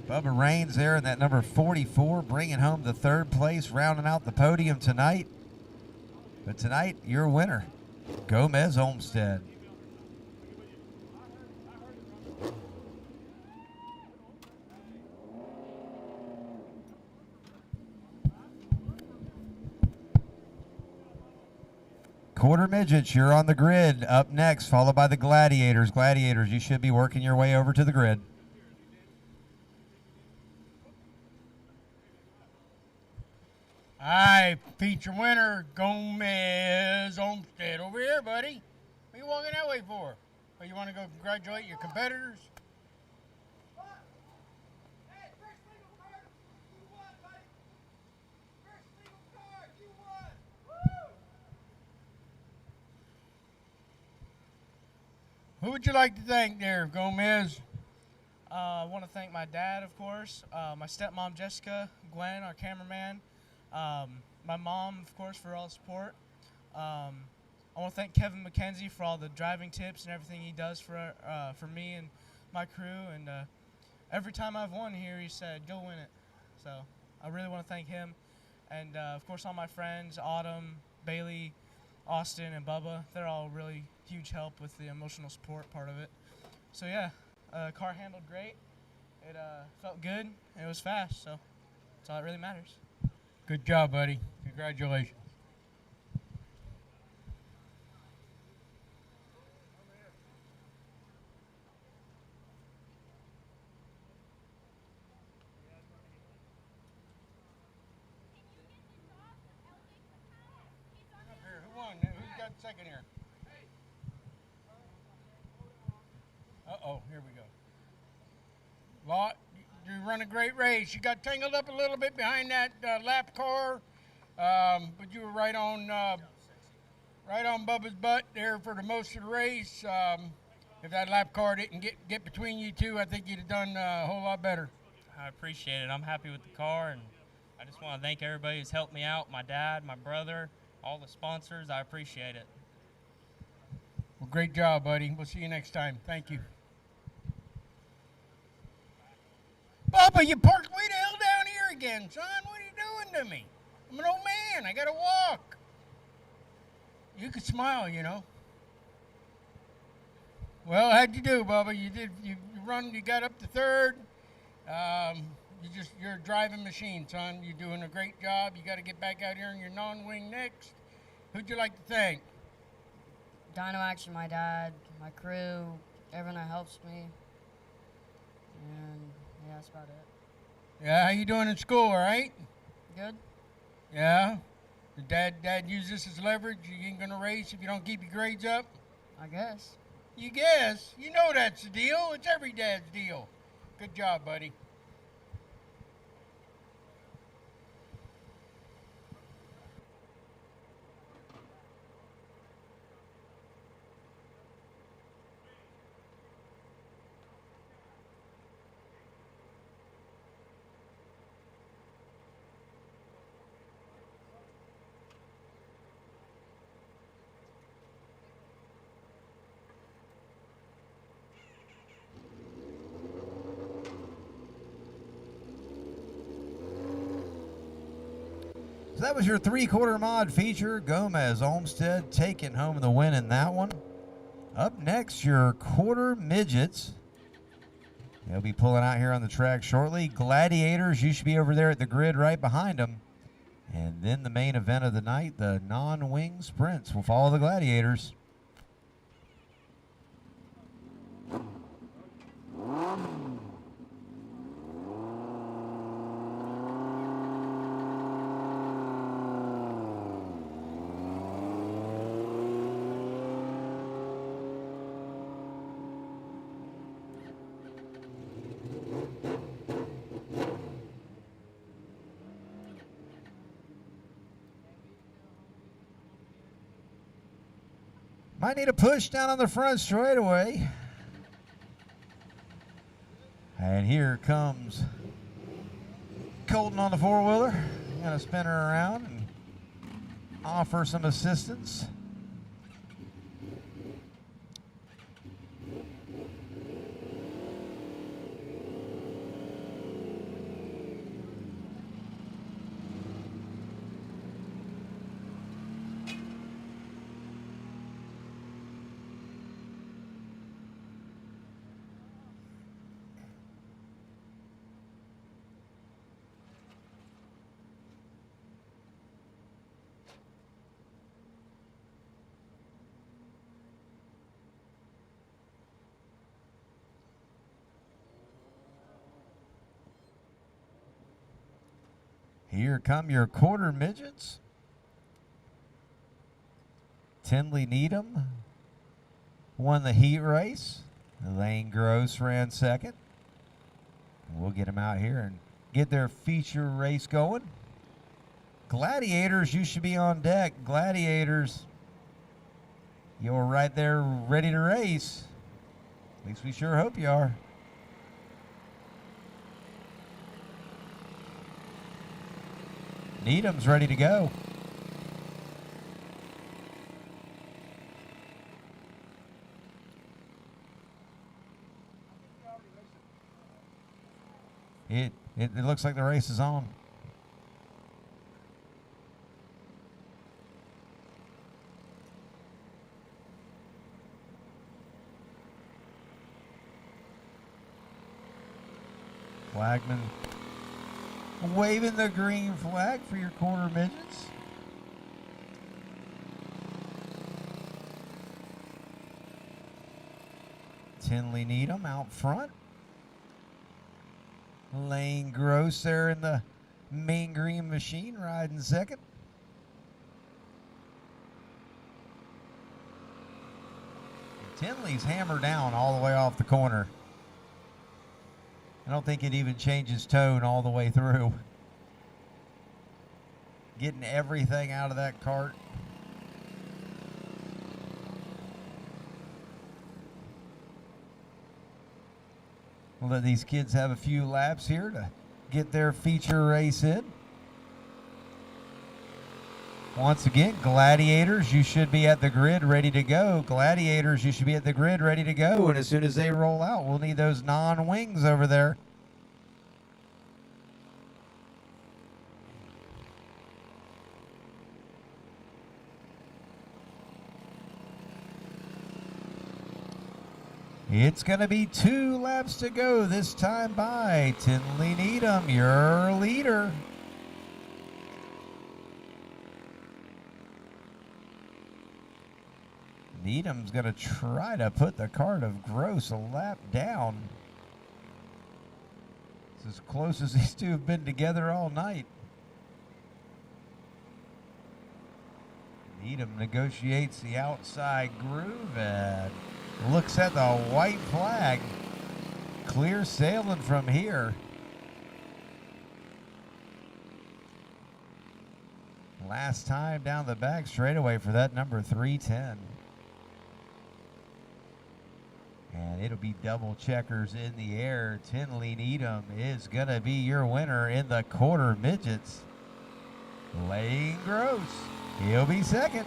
Bubba Rains there in that number 44, bringing home the 3rd place, rounding out the podium tonight. But tonight, your winner, Gomez Olmsted. Quarter midgets, you're on the grid. Up next, followed by the gladiators. Gladiators, you should be working your way over to the grid. All right, feature winner, Gomez Olmsted. Over here, buddy. What are you walking that way for? Oh, you want to go congratulate your competitors? Who would you like to thank there, Gomez? I want to thank my dad, of course, my stepmom, Jessica, Gwen, our cameraman, my mom, of course, for all the support. I want to thank Kevin McKenzie for all the driving tips and everything he does for me and my crew. And every time I've won here, he said, go win it. So I really want to thank him. And, of course, all my friends, Autumn, Bailey, Austin, and Bubba. They're all really huge help with the emotional support part of it. So, yeah, car handled great. It felt good. It was fast, so that's all that really matters. Good job, buddy. Congratulations. Who won? Who's got second here? Uh-oh, here we go. Lot, you run a great race. You got tangled up a little bit behind that lap car, but you were right on Bubba's butt there for the most of the race. If that lap car didn't get between you two, I think you'd have done a whole lot better. I appreciate it. I'm happy with the car, and I just want to thank everybody who's helped me out, my dad, my brother, all the sponsors. I appreciate it. Well, great job, buddy. We'll see you next time. Thank you. Bubba, you parked way the hell down here again, son. What are you doing to me? I'm an old man. I gotta walk. You could smile, you know. Well, how'd you do, Bubba? You run. You got up to third. You're a driving machine, son. You're doing a great job. You got to get back out here in your non-wing next. Who'd you like to thank? Dino Action, my dad, my crew, everyone that helps me. And yeah, that's about it. Yeah, how you doing in school, all right? Good? Yeah? Did Dad use this as leverage? You ain't gonna race if you don't keep your grades up? I guess. You guess? You know that's the deal. It's every dad's deal. Good job, buddy. So that was your three-quarter mod feature. Gomez Olmsted taking home the win in that one. Up next, your quarter midgets. They'll be pulling out here on the track shortly. Gladiators, you should be over there at the grid right behind them. And then the main event of the night, the non-wing sprints will follow the gladiators. Might need a push down on the front straightaway. And here comes Colton on the four-wheeler. Gonna spin her around and offer some assistance. Here come your quarter midgets. Tinley Needham won the heat race. Lane Gross ran second. We'll get them out here and get their feature race going. Gladiators, you should be on deck. Gladiators, you're right there ready to race. At least we sure hope you are. Needham's ready to go. It looks like the race is on. Flagman waving the green flag for your quarter midgets. Tinley Needham out front. Lane Gross there in the main green machine riding second. Tinley's hammered down all the way off the corner. I don't think it even changes tone all the way through. Getting everything out of that cart. We'll let these kids have a few laps here to get their feature race in. Once again, Gladiators, you should be at the grid ready to go. Gladiators, you should be at the grid ready to go. And as soon as they roll out, we'll need those non-wings over there. It's going to be 2 laps to go this time by Tinley Needham, your leader. Needham's going to try to put the cart of Gross a lap down. It's as close as these two have been together all night. Needham negotiates the outside groove and looks at the white flag. Clear sailing from here. Last time down the back straightaway for that number 310. And it'll be double checkers in the air. Tinley Needham is going to be your winner in the quarter midgets. Lane Gross, he'll be second.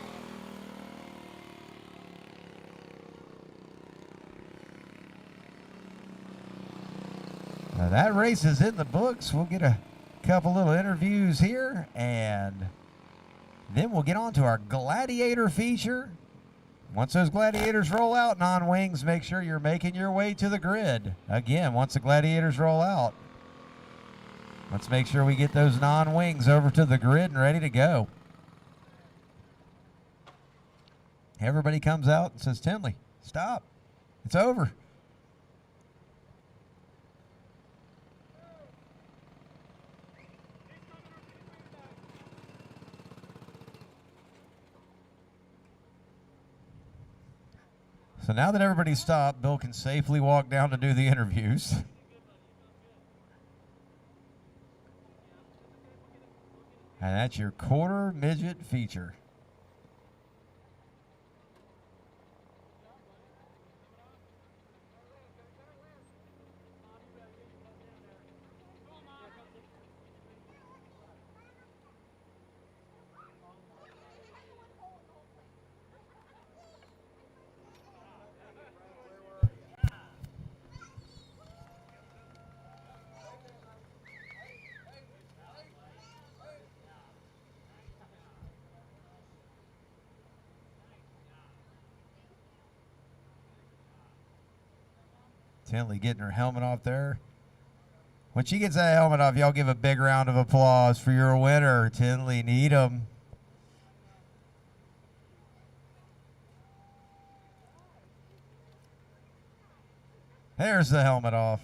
Now that race is in the books. We'll get a couple little interviews here, and then we'll get on to our Gladiator feature. Once those Gladiators roll out, non-wings, make sure you're making your way to the grid. Again, once the Gladiators roll out, let's make sure we get those non-wings over to the grid and ready to go. Everybody comes out and says, Tinley, stop. It's over. So now that everybody's stopped, Bill can safely walk down to do the interviews. And that's your quarter midget feature. Tinley getting her helmet off there. When she gets that helmet off, y'all give a big round of applause for your winner, Tinley Needham. There's the helmet off.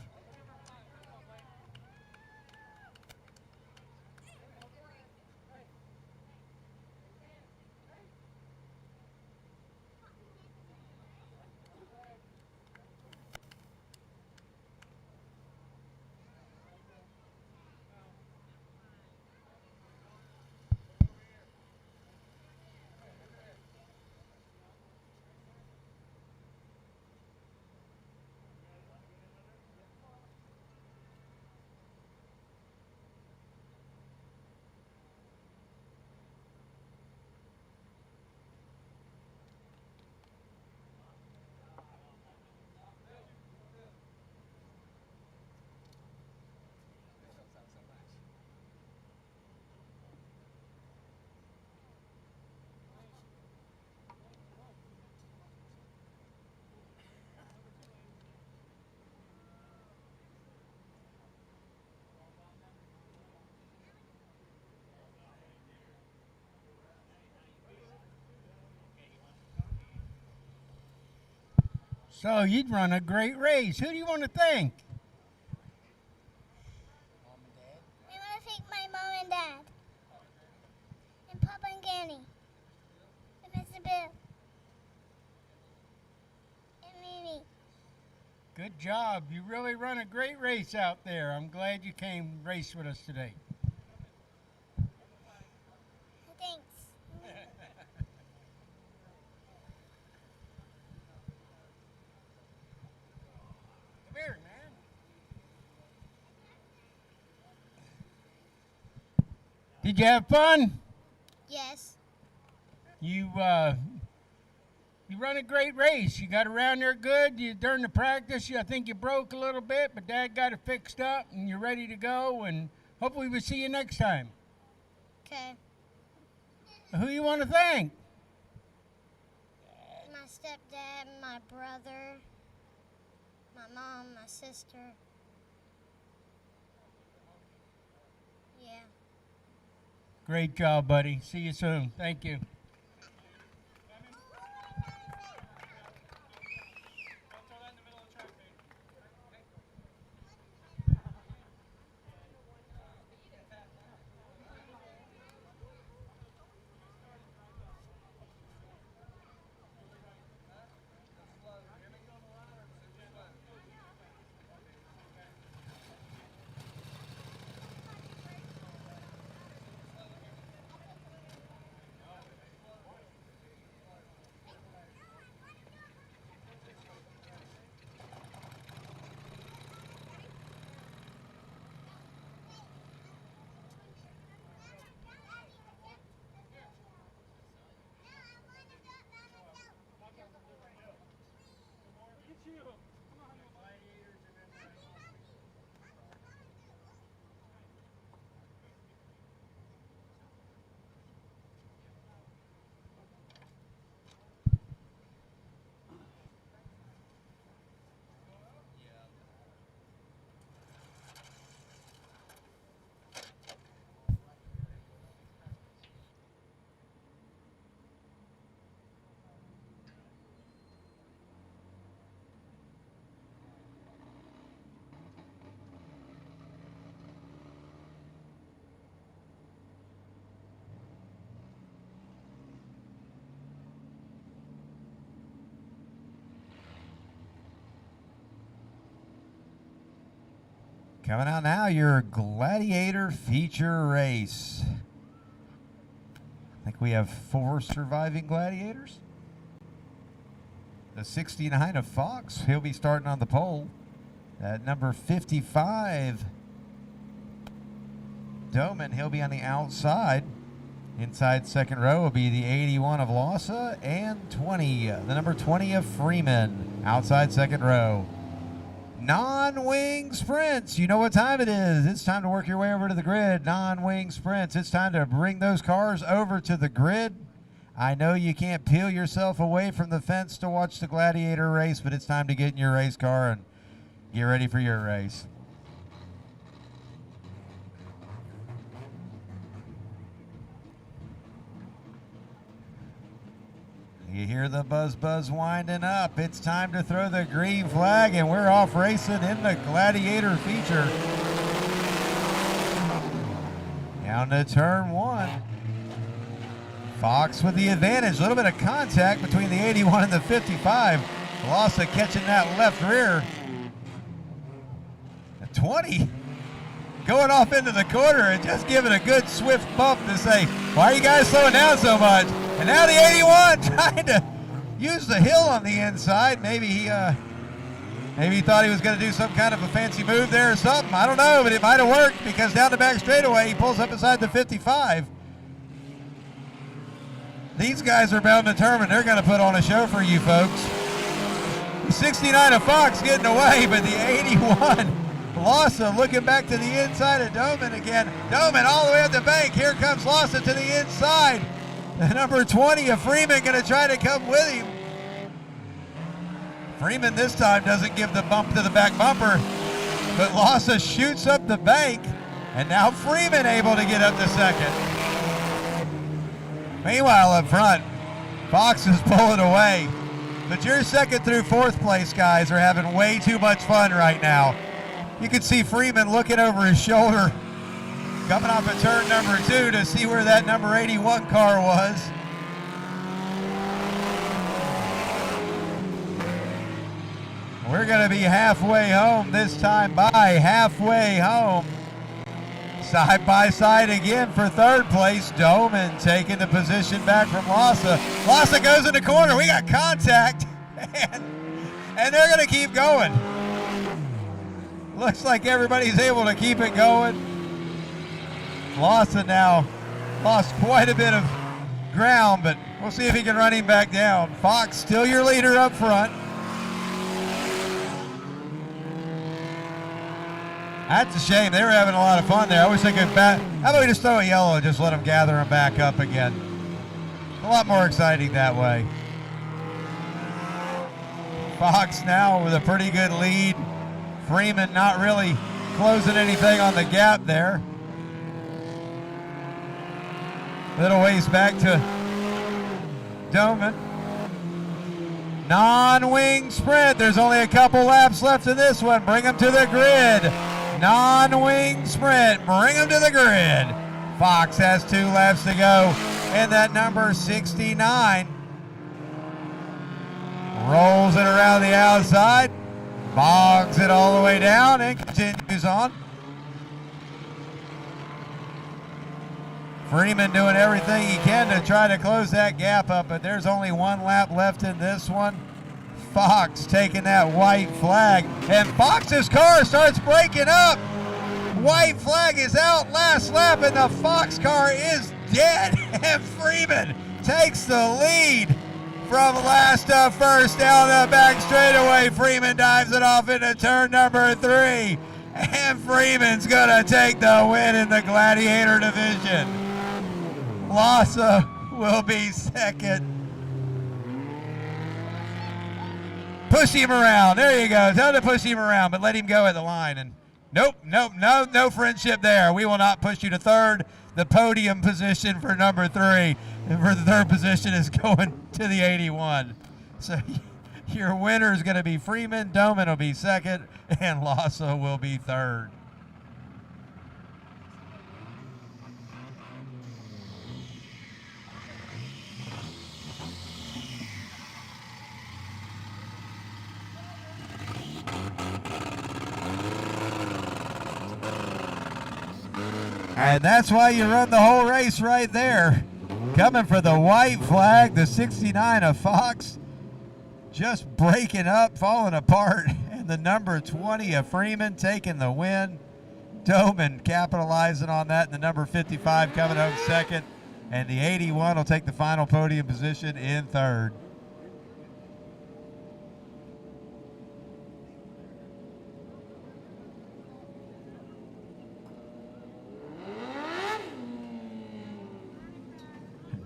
So you'd run a great race. Who do you want to thank? I want to thank my mom and dad, and Papa and Granny, and Mr. Bill, and Mimi. Good job. You really run a great race out there. I'm glad you came race with us today. Thanks. Come here, man. Did you have fun? Yes. You run a great race. You got around there good. During the practice, I think you broke a little bit, but Dad got it fixed up, and you're ready to go. And hopefully we'll see you next time. Okay. Who you want to thank? My stepdad, my brother, my mom, my sister. Yeah. Great job, buddy. See you soon. Thank you. Coming out now, your Gladiator feature race. I think we have 4 surviving Gladiators. The 69 of Fox, he'll be starting on the pole. At number 55, Doman, he'll be on the outside. Inside second row will be the 81 of Lassa and 20, the number 20 of Freeman. Outside second row. Non-wing sprints. You know what time it is. It's time to work your way over to the grid. Non-wing sprints. It's time to bring those cars over to the grid. I know you can't peel yourself away from the fence to watch the Gladiator race, but it's time to get in your race car and get ready for your race. You hear the buzz winding up. It's time to throw the green flag, and we're off racing in the Gladiator feature. Down to turn 1. Fox with the advantage. A little bit of contact between the 81 and the 55. Lassa catching that left rear. The 20 going off into the corner and just giving a good swift bump to say, why are you guys slowing down so much? And now the 81 trying to use the hill on the inside. Maybe he thought he was going to do some kind of a fancy move there or something. I don't know, but it might have worked because down the back straightaway, he pulls up inside the 55. These guys are bound and determined. They're going to put on a show for you folks. The 69 of Fox getting away, but the 81 Lassa looking back to the inside of Doman again. Doman all the way up the bank. Here comes Lassa to the inside. The number 20 of Freeman going to try to come with him. Freeman this time doesn't give the bump to the back bumper, but Lassa shoots up the bank, and now Freeman able to get up to second. Meanwhile up front, Fox is pulling away. But your second through fourth place guys are having way too much fun right now. You can see Freeman looking over his shoulder, coming off of turn number 2 to see where that number 81 car was. We're going to be halfway home this time by halfway home. Side by side again for third place. Doman taking the position back from Lassa. Lassa goes in the corner. We got contact. And they're going to keep going. Looks like everybody's able to keep it going. Lassa now lost quite a bit of ground, but we'll see if he can run him back down. Fox still your leader up front. That's a shame. They were having a lot of fun there. I wish they could how about we just throw a yellow and just let them gather them back up again? A lot more exciting that way. Fox now with a pretty good lead. Freeman not really closing anything on the gap there. Little ways back to Doman. Non-wing sprint. There's only a couple laps left in this one. Bring them to the grid. Non-wing sprint. Bring them to the grid. Fox has 2 laps to go. And that number 69 rolls it around the outside. Bogs it all the way down and continues on. Freeman doing everything he can to try to close that gap up, but there's only 1 lap left in this one. Fox taking that white flag, and Fox's car starts breaking up. White flag is out last lap, and the Fox car is dead, and Freeman takes the lead from last to first down the back straightaway. Freeman dives it off into turn number 3, and Freeman's gonna take the win in the Gladiator division. Lassa will be second. Push him around. There you go. Tell him to push him around, but let him go at the line. And nope, no friendship there. We will not push you to third. The podium position for number 3 and for the third position is going to the 81. So your winner is going to be Freeman. Doman will be second, and Lassa will be third. And that's why you run the whole race right there. Coming for the white flag, the 69 of Fox. Just breaking up, falling apart. And the number 20 of Freeman taking the win. Doman capitalizing on that. And the number 55 coming home second. And the 81 will take the final podium position in third.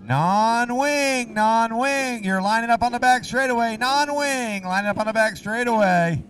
Non-wing, non-wing. You're lining up on the back straightaway. Non-wing, lining up on the back straightaway.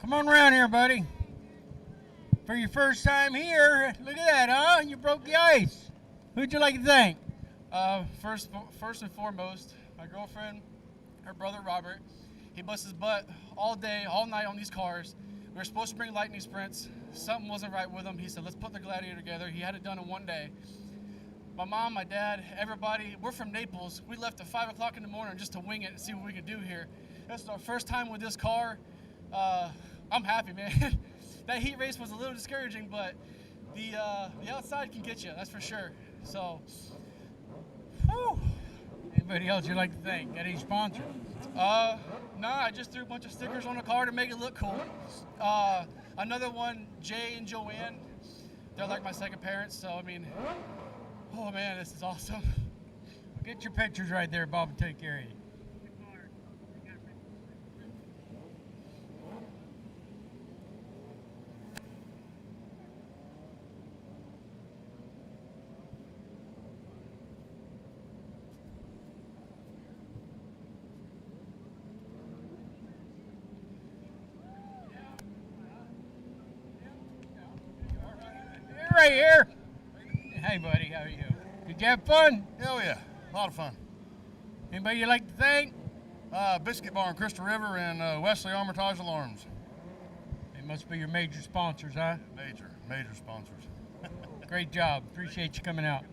Come on around here, buddy. For your first time here, look at that, huh? You broke the ice. Who'd you like to thank? First and foremost, my girlfriend, her brother Robert. He busts his butt all day, all night on these cars. We were supposed to bring lightning sprints. Something wasn't right with him. He said, let's put the Gladiator together. He had it done in one day. My mom, my dad, everybody, we're from Naples. We left at 5 o'clock in the morning just to wing it and see what we could do here. This is our first time with this car. I'm happy, man. That heat race was a little discouraging, but the outside can get you, that's for sure. So, whew, Anybody else you'd like to thank? Got any sponsors? No, I just threw a bunch of stickers on the car to make it look cool. Another one, Jay and Joanne. They're like my second parents, so I mean, oh man, this is awesome. Get your pictures right there, Bob, and take care of you. Right here. Hey, buddy, how are you? Did you have fun? Hell yeah, a lot of fun. Anybody you'd like to thank? Biscuit Bar in Crystal River and Wesley Armitage Alarms. They must be your major sponsors, huh? Major sponsors. Great job. Appreciate you coming out.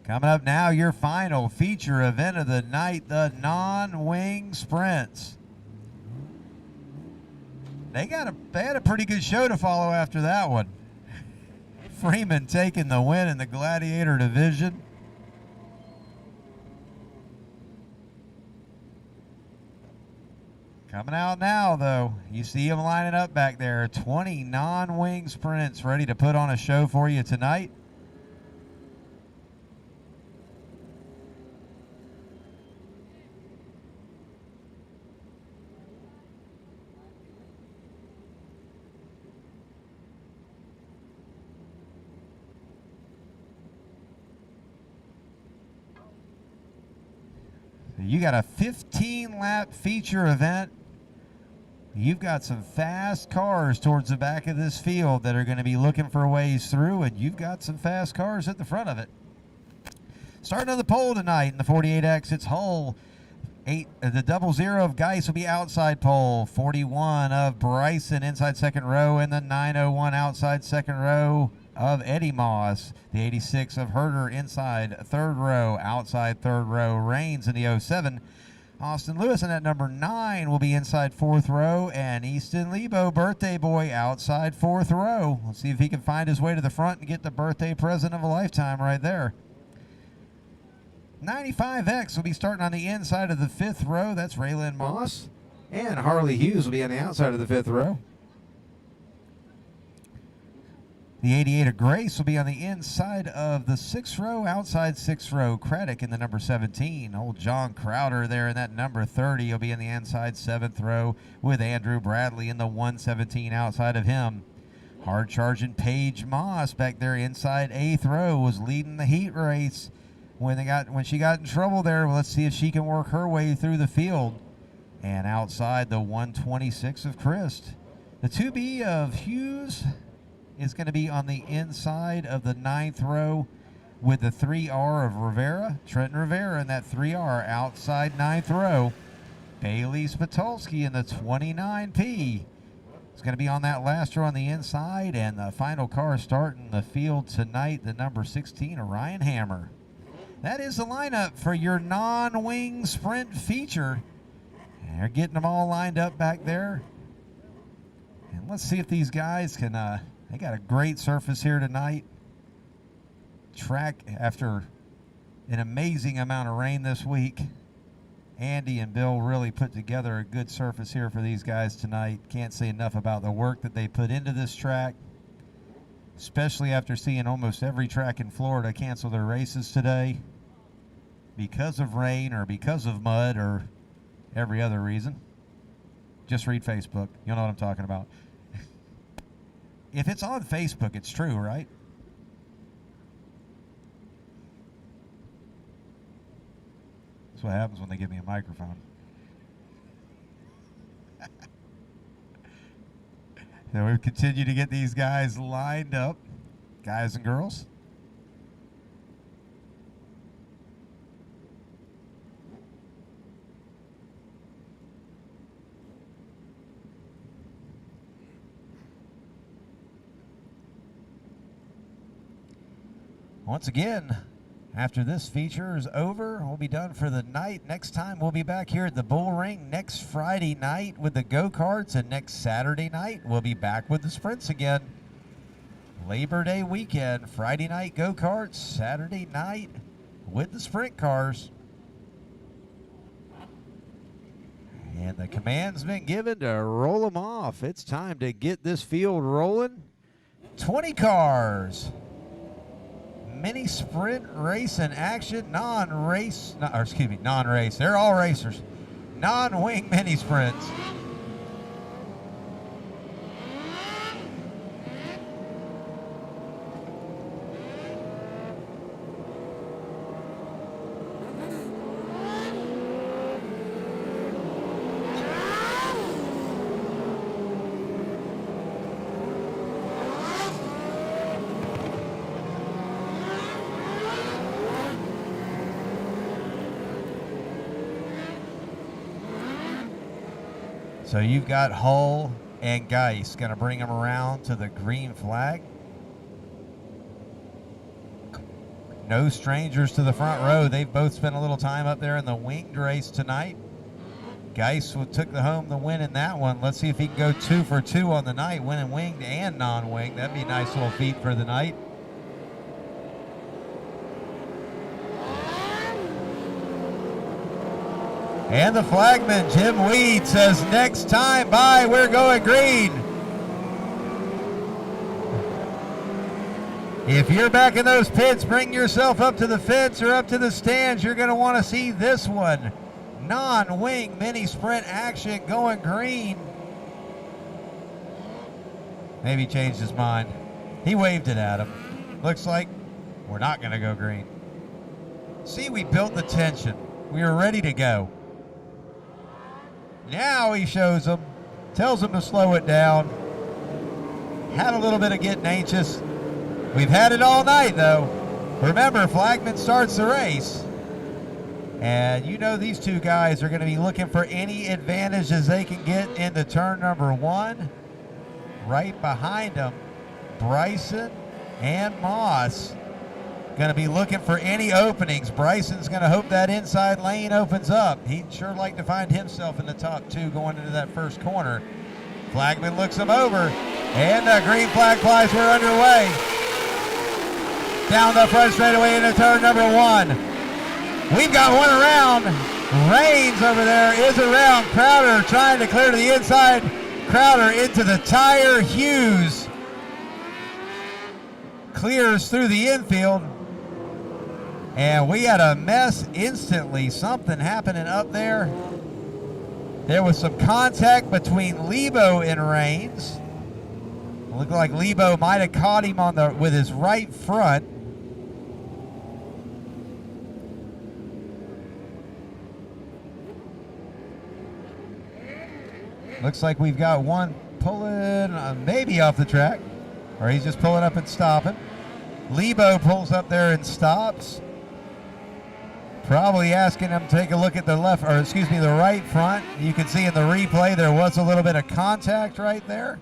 Coming up now, your final feature event of the night, the non-wing sprints. They had a pretty good show to follow after that one. Freeman taking the win in the Gladiator division. Coming out now, though. You see them lining up back there. 20 non-wing sprints ready to put on a show for you tonight. You got a 15-lap feature event. You've got some fast cars towards the back of this field that are going to be looking for ways through, and you've got some fast cars at the front of it. Starting on the pole tonight in the 48X, it's Hull. The 00 of Geis will be outside pole. 41 of Bryson inside second row, and the 901 outside second row of Eddie Moss. The 86 of Herder inside third row, outside third row. Reigns in the 07. Austin Lewis in that number 9 will be inside fourth row, and Easton Lebo, birthday boy, outside fourth row. Let's see if he can find his way to the front and get the birthday present of a lifetime right there. 95X will be starting on the inside of the fifth row. That's Raylan Moss. And Harley Hughes will be on the outside of the fifth row. The 88 of Grace will be on the inside of the sixth row, outside sixth row. Craddock in the number 17. Old John Crowder there in that number 30. He'll be in the inside seventh row with Andrew Bradley in the 117 outside of him. Hard charging Paige Moss back there inside eighth row was leading the heat race. When she got in trouble there, let's see if she can work her way through the field. And outside the 126 of Christ. The 2B of Hughes is going to be on the inside of the ninth row with the 3R of Rivera. Trenton Rivera in that 3R outside ninth row. Bailey Spatulski in the 29P is going to be on that last row on the inside. And the final car starting the field tonight, the number 16, Orion Hammer. That is the lineup for your non-wing sprint feature. And they're getting them all lined up back there. And let's see if these guys can, they got a great surface here tonight. Track after an amazing amount of rain this week. Andy and Bill really put together a good surface here for these guys tonight. Can't say enough about the work that they put into this track, especially after seeing almost every track in Florida cancel their races today because of rain or because of mud or every other reason. Just read Facebook. You'll know what I'm talking about. If it's on Facebook, it's true, right? That's what happens when they give me a microphone. So we continue to get these guys lined up, guys and girls. Once again, after this feature is over, we'll be done for the night. Next time, we'll be back here at the Bullring next Friday night with the go-karts, and next Saturday night, we'll be back with the sprints again. Labor Day weekend, Friday night go-karts, Saturday night with the sprint cars. And the command's been given to roll them off. It's time to get this field rolling. 20 cars. Mini sprint race in action, non-race. They're all racers. Non-wing mini sprints. So you've got Hull and Geis going to bring them around to the green flag. No strangers to the front row. They've both spent a little time up there in the winged race tonight. Geis took the win in that one. Let's see if he can go 2 for 2 on the night, winning winged and non-winged. That'd be a nice little feat for the night. And the flagman, Jim Weed, says, next time, bye, we're going green. If you're back in those pits, bring yourself up to the fence or up to the stands. You're going to want to see this one. Non-wing mini sprint action going green. Maybe he changed his mind. He waved it at him. Looks like we're not going to go green. See, we built the tension. We were ready to go. Now he shows them, tells them to slow it down. Had a little bit of getting anxious. We've had it all night, though. Remember, flagman starts the race. And you know these two guys are going to be looking for any advantages they can get into turn number 1. Right behind them, Bryson and Moss going to be looking for any openings. Bryson's going to hope that inside lane opens up. He'd sure like to find himself in the top 2 going into that first corner. Flagman looks him over, and the green flag flies. We're underway. Down the front straightaway into turn number 1. We've got one around. Rains over there is around. Crowder trying to clear to the inside. Crowder into the tire. Hughes clears through the infield. And we had a mess instantly. Something happening up there. There was some contact between Lebo and Rains. Looked like Lebo might have caught him with his right front. Looks like we've got one pulling maybe off the track, or he's just pulling up and stopping. Lebo pulls up there and stops. Probably asking him to take a look at the the right front. You can see in the replay there was a little bit of contact right there.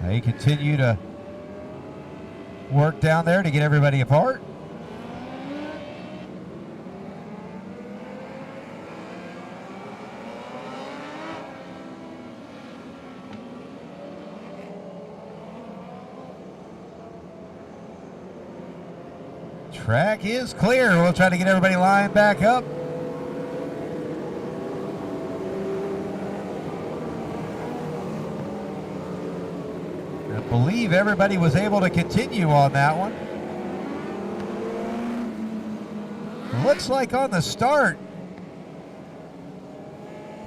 They continue to work down there to get everybody apart. Track is clear. We'll try to get everybody lined back up. I believe everybody was able to continue on that one. Looks like on the start,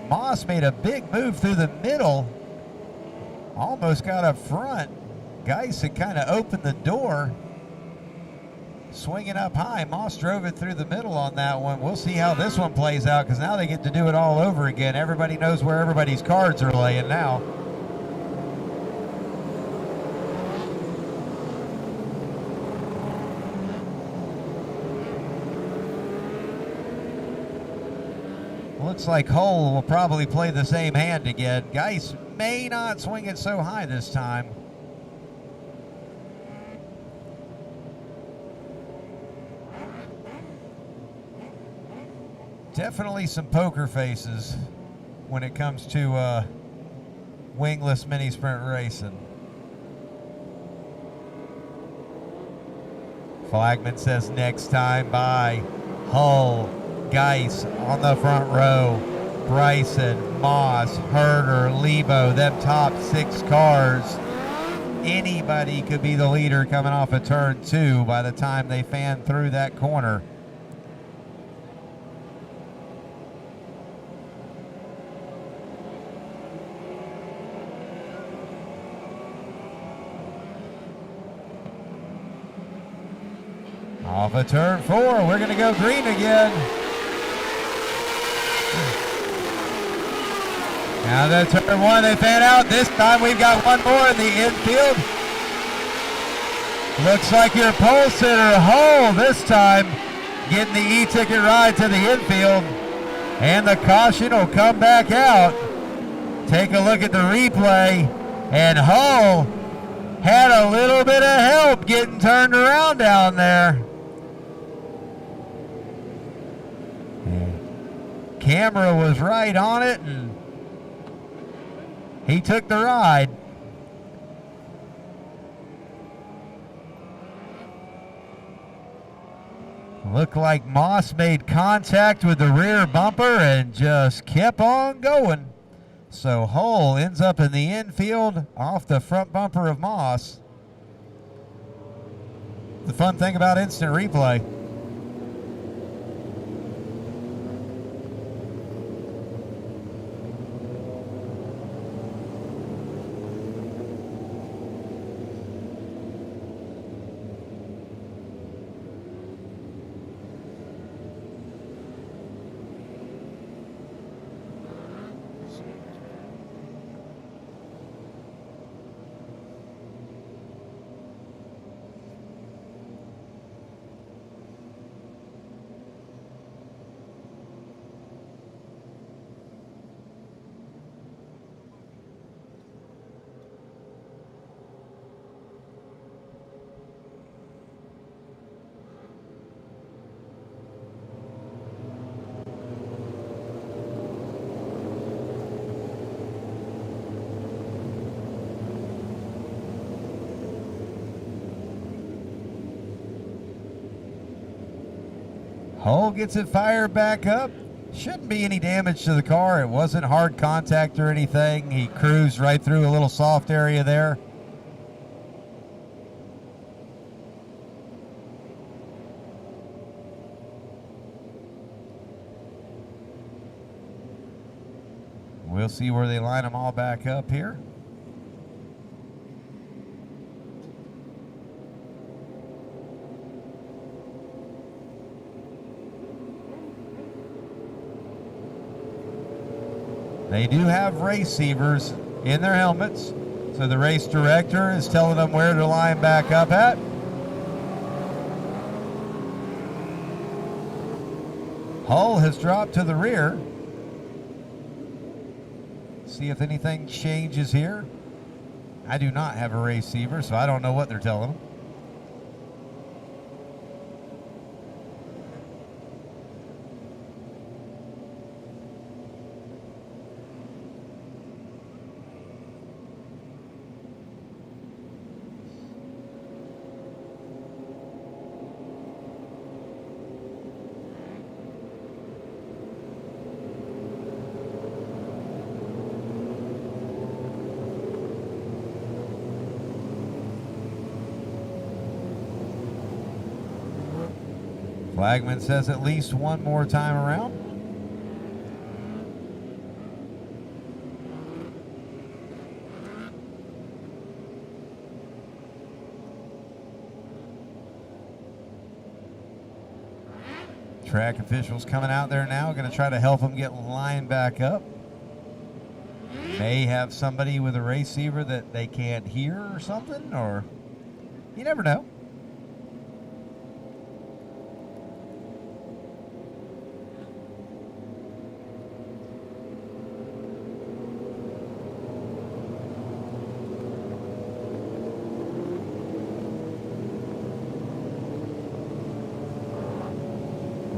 Moss made a big move through the middle. Almost got up front. Geis had kind of opened the door. Swinging up high, Moss drove it through the middle on that one. We'll see how this one plays out, because now they get to do it all over again. Everybody knows where everybody's cards are laying now. Looks like Hull will probably play the same hand again. Geis may not swing it so high this time. Definitely some poker faces when it comes to wingless mini sprint racing. Flagman says next time by Hull, Geis on the front row, Bryson, Moss, Herder, Lebo, them top 6 cars. Anybody could be the leader coming off of turn 2 by the time they fan through that corner. Off of turn 4, we're going to go green again. Now that turn 1, they fan out. This time we've got one more in the infield. Looks like your pole sitter, Hull, this time getting the e-ticket ride to the infield. And the caution will come back out. Take a look at the replay. And Hull had a little bit of help getting turned around down there. Camera was right on it, and he took the ride. Looked like Moss made contact with the rear bumper and just kept on going. So Hull ends up in the infield off the front bumper of Moss. The fun thing about instant replay. Hull gets it fired back up. Shouldn't be any damage to the car. It wasn't hard contact or anything. He cruised right through a little soft area there. We'll see where they line them all back up here. They do have receivers in their helmets, so the race director is telling them where to line back up at. Hull has dropped to the rear. See if anything changes here. I do not have a receiver, so I don't know what they're telling them. Flagman says at least one more time around. Track officials coming out there now, going to try to help them get lined back up. May have somebody with a receiver that they can't hear or something, or you never know.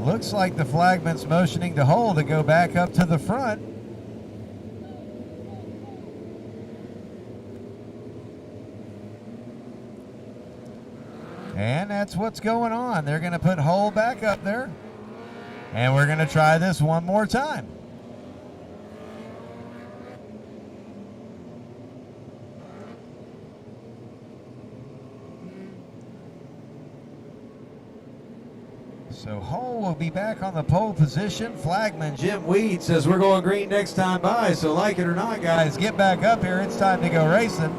Looks like the flagman's motioning to Hull to go back up to the front. And that's what's going on. They're going to put Hull back up there. And we're going to try this one more time. So Hull will be back on the pole position. Flagman Jim Weed says we're going green next time by. So like it or not, guys, get back up here. It's time to go racing.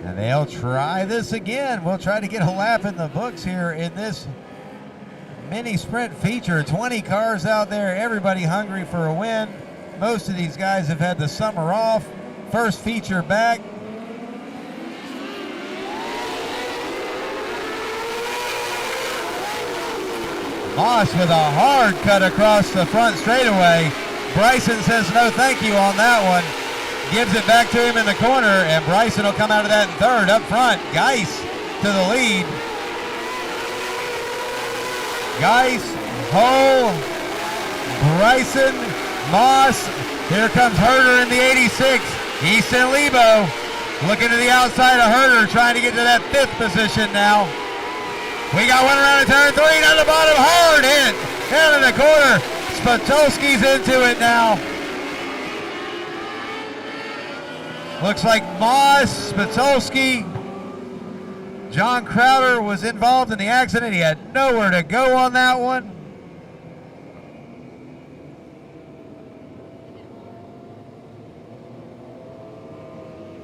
And they'll try this again. We'll try to get a lap in the books here in this mini sprint feature. 20 cars out there, everybody hungry for a win. Most of these guys have had the summer off. First feature back. Moss with a hard cut across the front straightaway. Bryson says no thank you on that one. Gives it back to him in the corner, and Bryson will come out of that in third. Up front, Geis to the lead. Geis, Hull, Bryson, Moss. Here comes Herder in the 86. Easton Lebo looking to the outside of Herder, trying to get to that 5th position now. We got one around in turn 3, down the bottom, hard hit. Down in the corner. Spatulski's into it now. Looks like Moss, Spatulski, John Crowder was involved in the accident. He had nowhere to go on that one.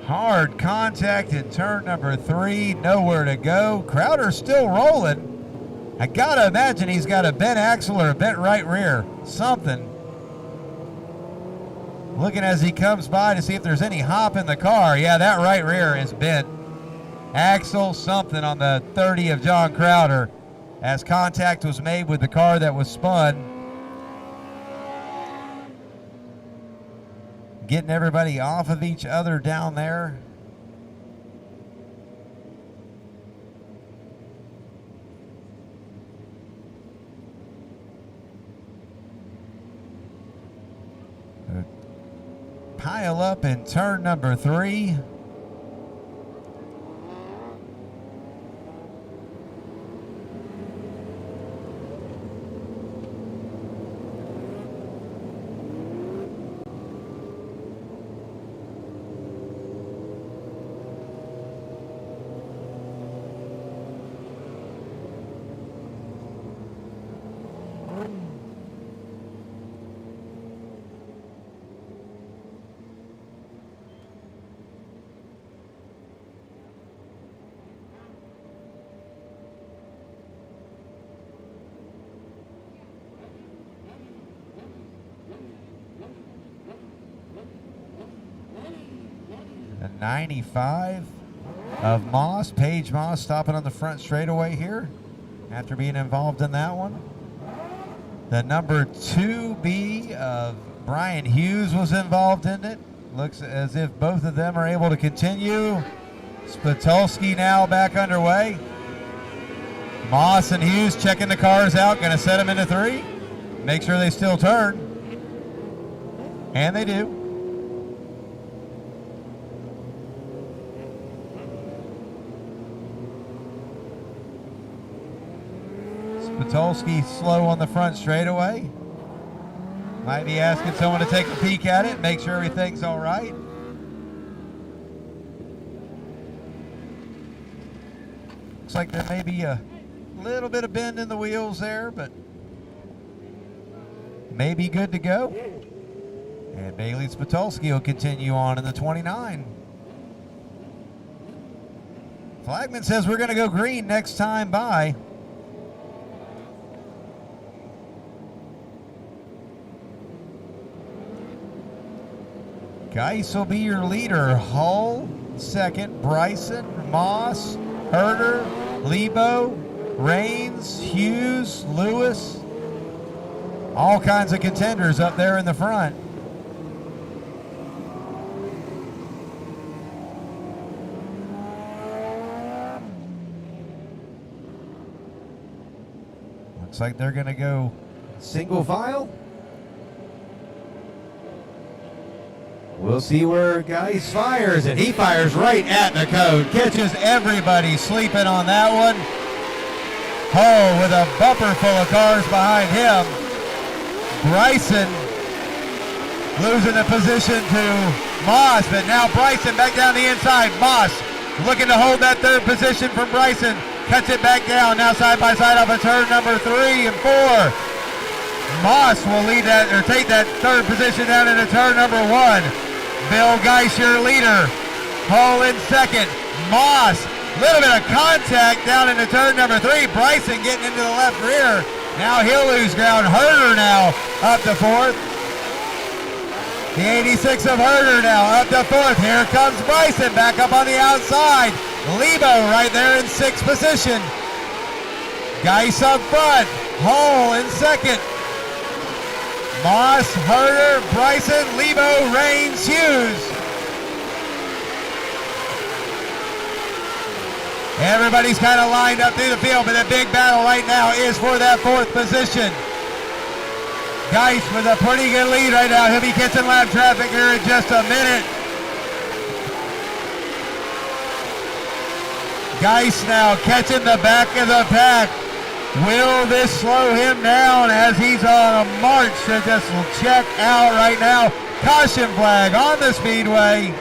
Hard contact in turn number 3, nowhere to go. Crowder's still rolling. I gotta imagine he's got a bent axle or a bent right rear, something. Looking as he comes by to see if there's any hop in the car. Yeah, that right rear is bent. Axle, something on the 30 of John Crowder as contact was made with the car that was spun. Getting everybody off of each other down there. Pile up in turn number 3. The 95 of Moss, Paige Moss stopping on the front straightaway here. after being involved in that one. The number 2B of Brian Hughes was involved in it. Looks as if both of them are able to continue. Spitulski now back underway. Moss and Hughes checking the cars out, going to set them into 3. Make sure they still turn. And they do. Spitulski slow on the front straightaway. Might be asking someone to take a peek at it, make sure everything's all right. Looks like there may be a little bit of bend in the wheels there, but may be good to go. And Bailey Spitulski will continue on in the 29. Flagman says we're going to go green next time by. Geis will be your leader. Hull, second. Bryson, Moss, Herder, Lebo, Rains, Hughes, Lewis. All kinds of contenders up there in the front. Looks like they're going to go single file. We'll see where Geis fires, and he fires right at the code. Catches everybody sleeping on that one. Hull with a bumper full of cars behind him. Bryson losing the position to Moss, but now Bryson back down the inside. Moss looking to hold that third position from Bryson. Cuts it back down, now side by side off of turn number 3 and 4. Moss will lead that, or take that third position down into turn number 1. Bill Geis, your leader. Hull in second. Moss, little bit of contact down into turn number 3. Bryson getting into the left rear. Now he'll lose ground. Herder now up to 4th. The 86 of Herder now up to 4th. Here comes Bryson back up on the outside. Lebo right there in 6th position. Geis up front. Hull in second. Moss, Herder, Bryson, Lebo, Rains, Hughes. Everybody's kind of lined up through the field, but the big battle right now is for that 4th position. Geis with a pretty good lead right now. He'll be catching lap traffic here in just a minute. Geis now catching the back of the pack. Will this slow him down as he's on a march to just check out right now? Caution flag on the speedway.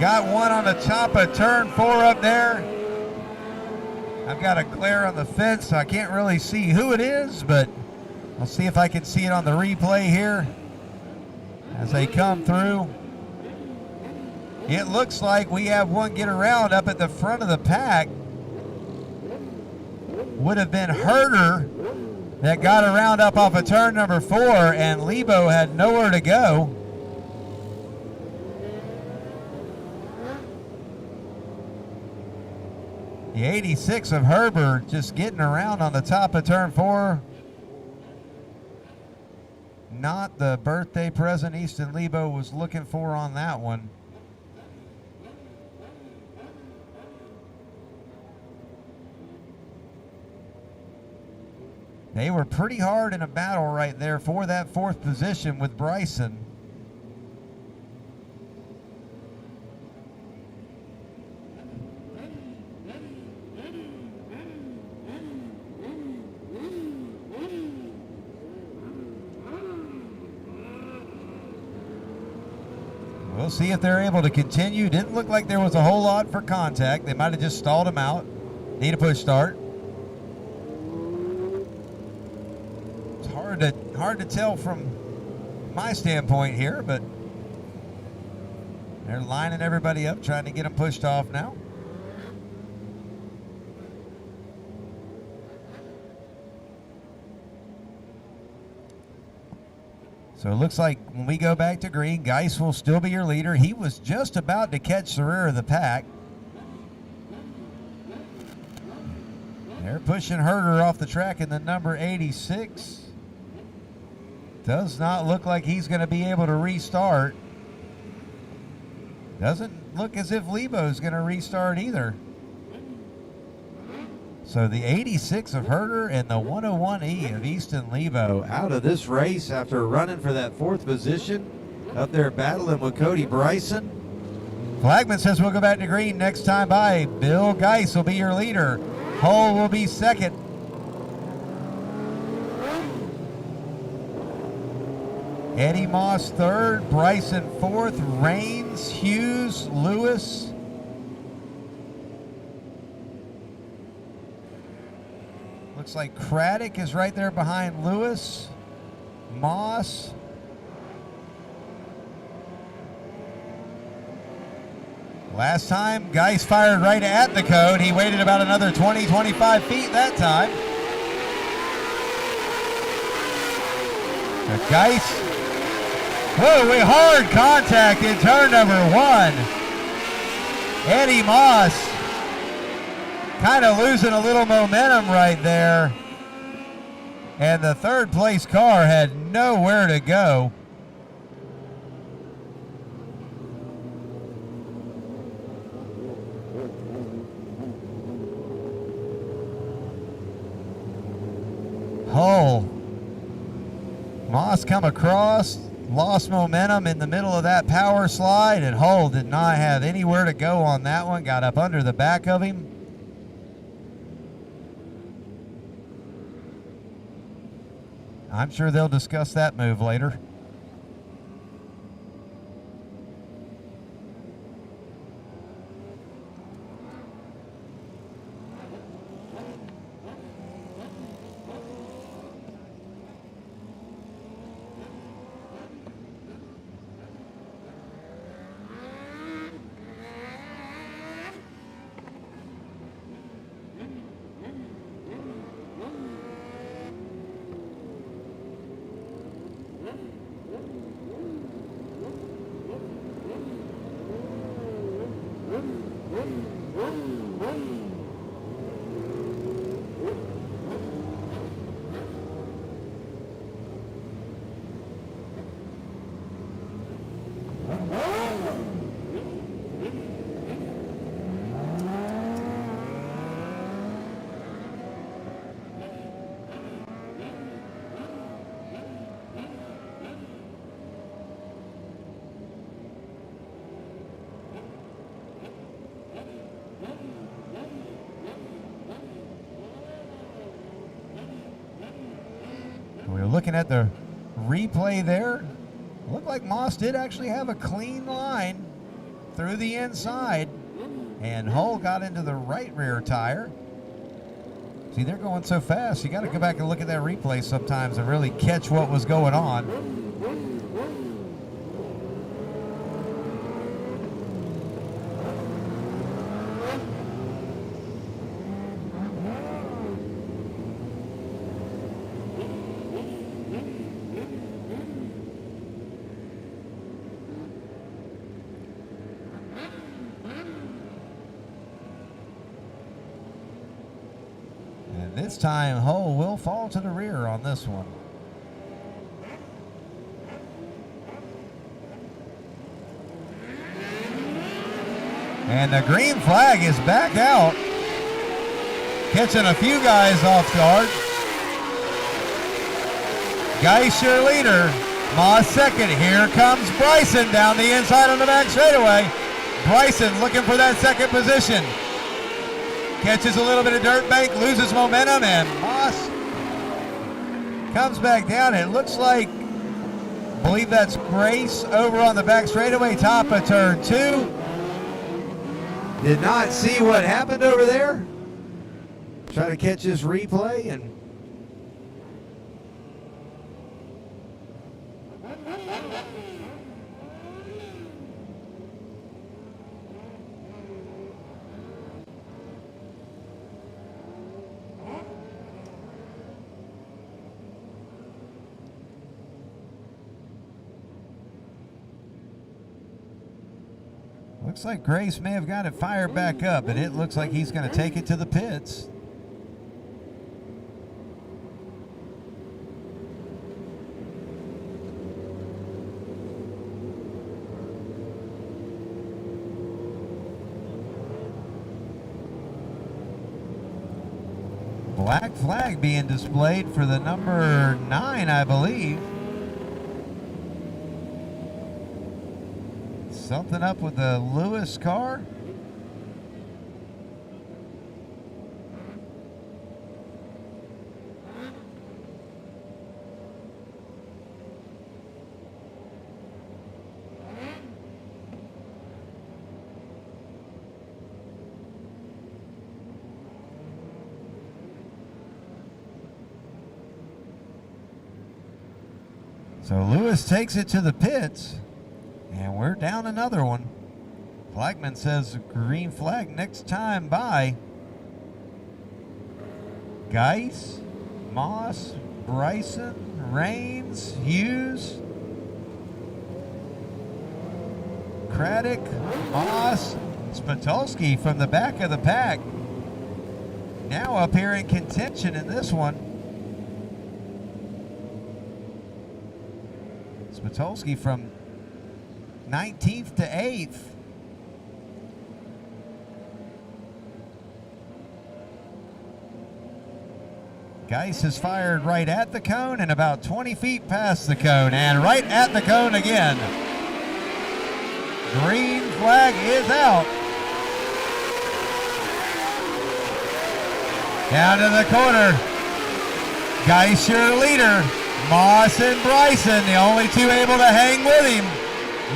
Got one on the top of turn 4 up there. I've got a glare on the fence, so I can't really see who it is, but I'll see if I can see it on the replay here as they come through. It looks like we have one get around up at the front of the pack. Would have been Herder that got around up off of turn number 4, and Lebo had nowhere to go. The 86 of Herbert just getting around on the top of turn 4. Not the birthday present Easton Lebo was looking for on that one. They were pretty hard in a battle right there for that 4th position with Bryson. We'll see if they're able to continue. Didn't look like there was a whole lot for contact. They might have just stalled him out. Need a push start. Hard to tell from my standpoint here, but they're lining everybody up, trying to get them pushed off now. So it looks like when we go back to green, Geis will still be your leader. He was just about to catch the rear of the pack. They're pushing Herder off the track in the number 86. Does not look like he's going to be able to restart. Doesn't look as if Lebo's going to restart either. So the 86 of Herder and the 101E of Easton Lebo out of this race after running for that 4th position. Up there battling with Cody Bryson. Flagman says we'll go back to green next time by. Bill Geis will be your leader. Hull will be second. Eddie Moss 3rd, Bryson 4th, Rains, Hughes, Lewis. Looks like Craddock is right there behind Lewis, Moss. Last time, Geis fired right at the cone. He waited about another 20, 25 feet that time. So Geis, whoa, with hard contact in turn number 1. Eddie Moss kind of losing a little momentum right there. And the 3rd place car had nowhere to go. Hull. Moss come across, lost momentum in the middle of that power slide, and Hull did not have anywhere to go on that one. Got up under the back of him. I'm sure they'll discuss that move later. We're looking at the replay there. Looked like Moss did actually have a clean line through the inside, and Hull got into the right rear tire. See, they're going so fast, you got to go back and look at that replay sometimes and really catch what was going on. This time, Hull will fall to the rear on this one. And the green flag is back out, catching a few guys off guard. Geis your leader, Moss second. Here comes Bryson down the inside on the back straightaway. Bryson looking for that second position. Catches a little bit of dirt bank, loses momentum, and Moss comes back down. It looks like, I believe that's Grace over on the back straightaway, top of turn 2. Did not see what happened over there. Try to catch this replay, and Looks like Grace may have got it fired back up, but it looks like he's going to take it to the pits. Black flag being displayed for the number 9, I believe. Something up with the Lewis car. So Lewis takes it to the pits, and we're down another one. Flagman says green flag next time by. Geis, Moss, Bryson, Rains, Hughes, Craddock, Moss, Spatulski from the back of the pack. Now up here in contention in this one. Spatulski from 19th to 8th. Geis is fired right at the cone and about 20 feet past the cone, and right at the cone again. Green flag is out. Down to the corner. Geis, your leader. Moss and Bryson, the only two able to hang with him.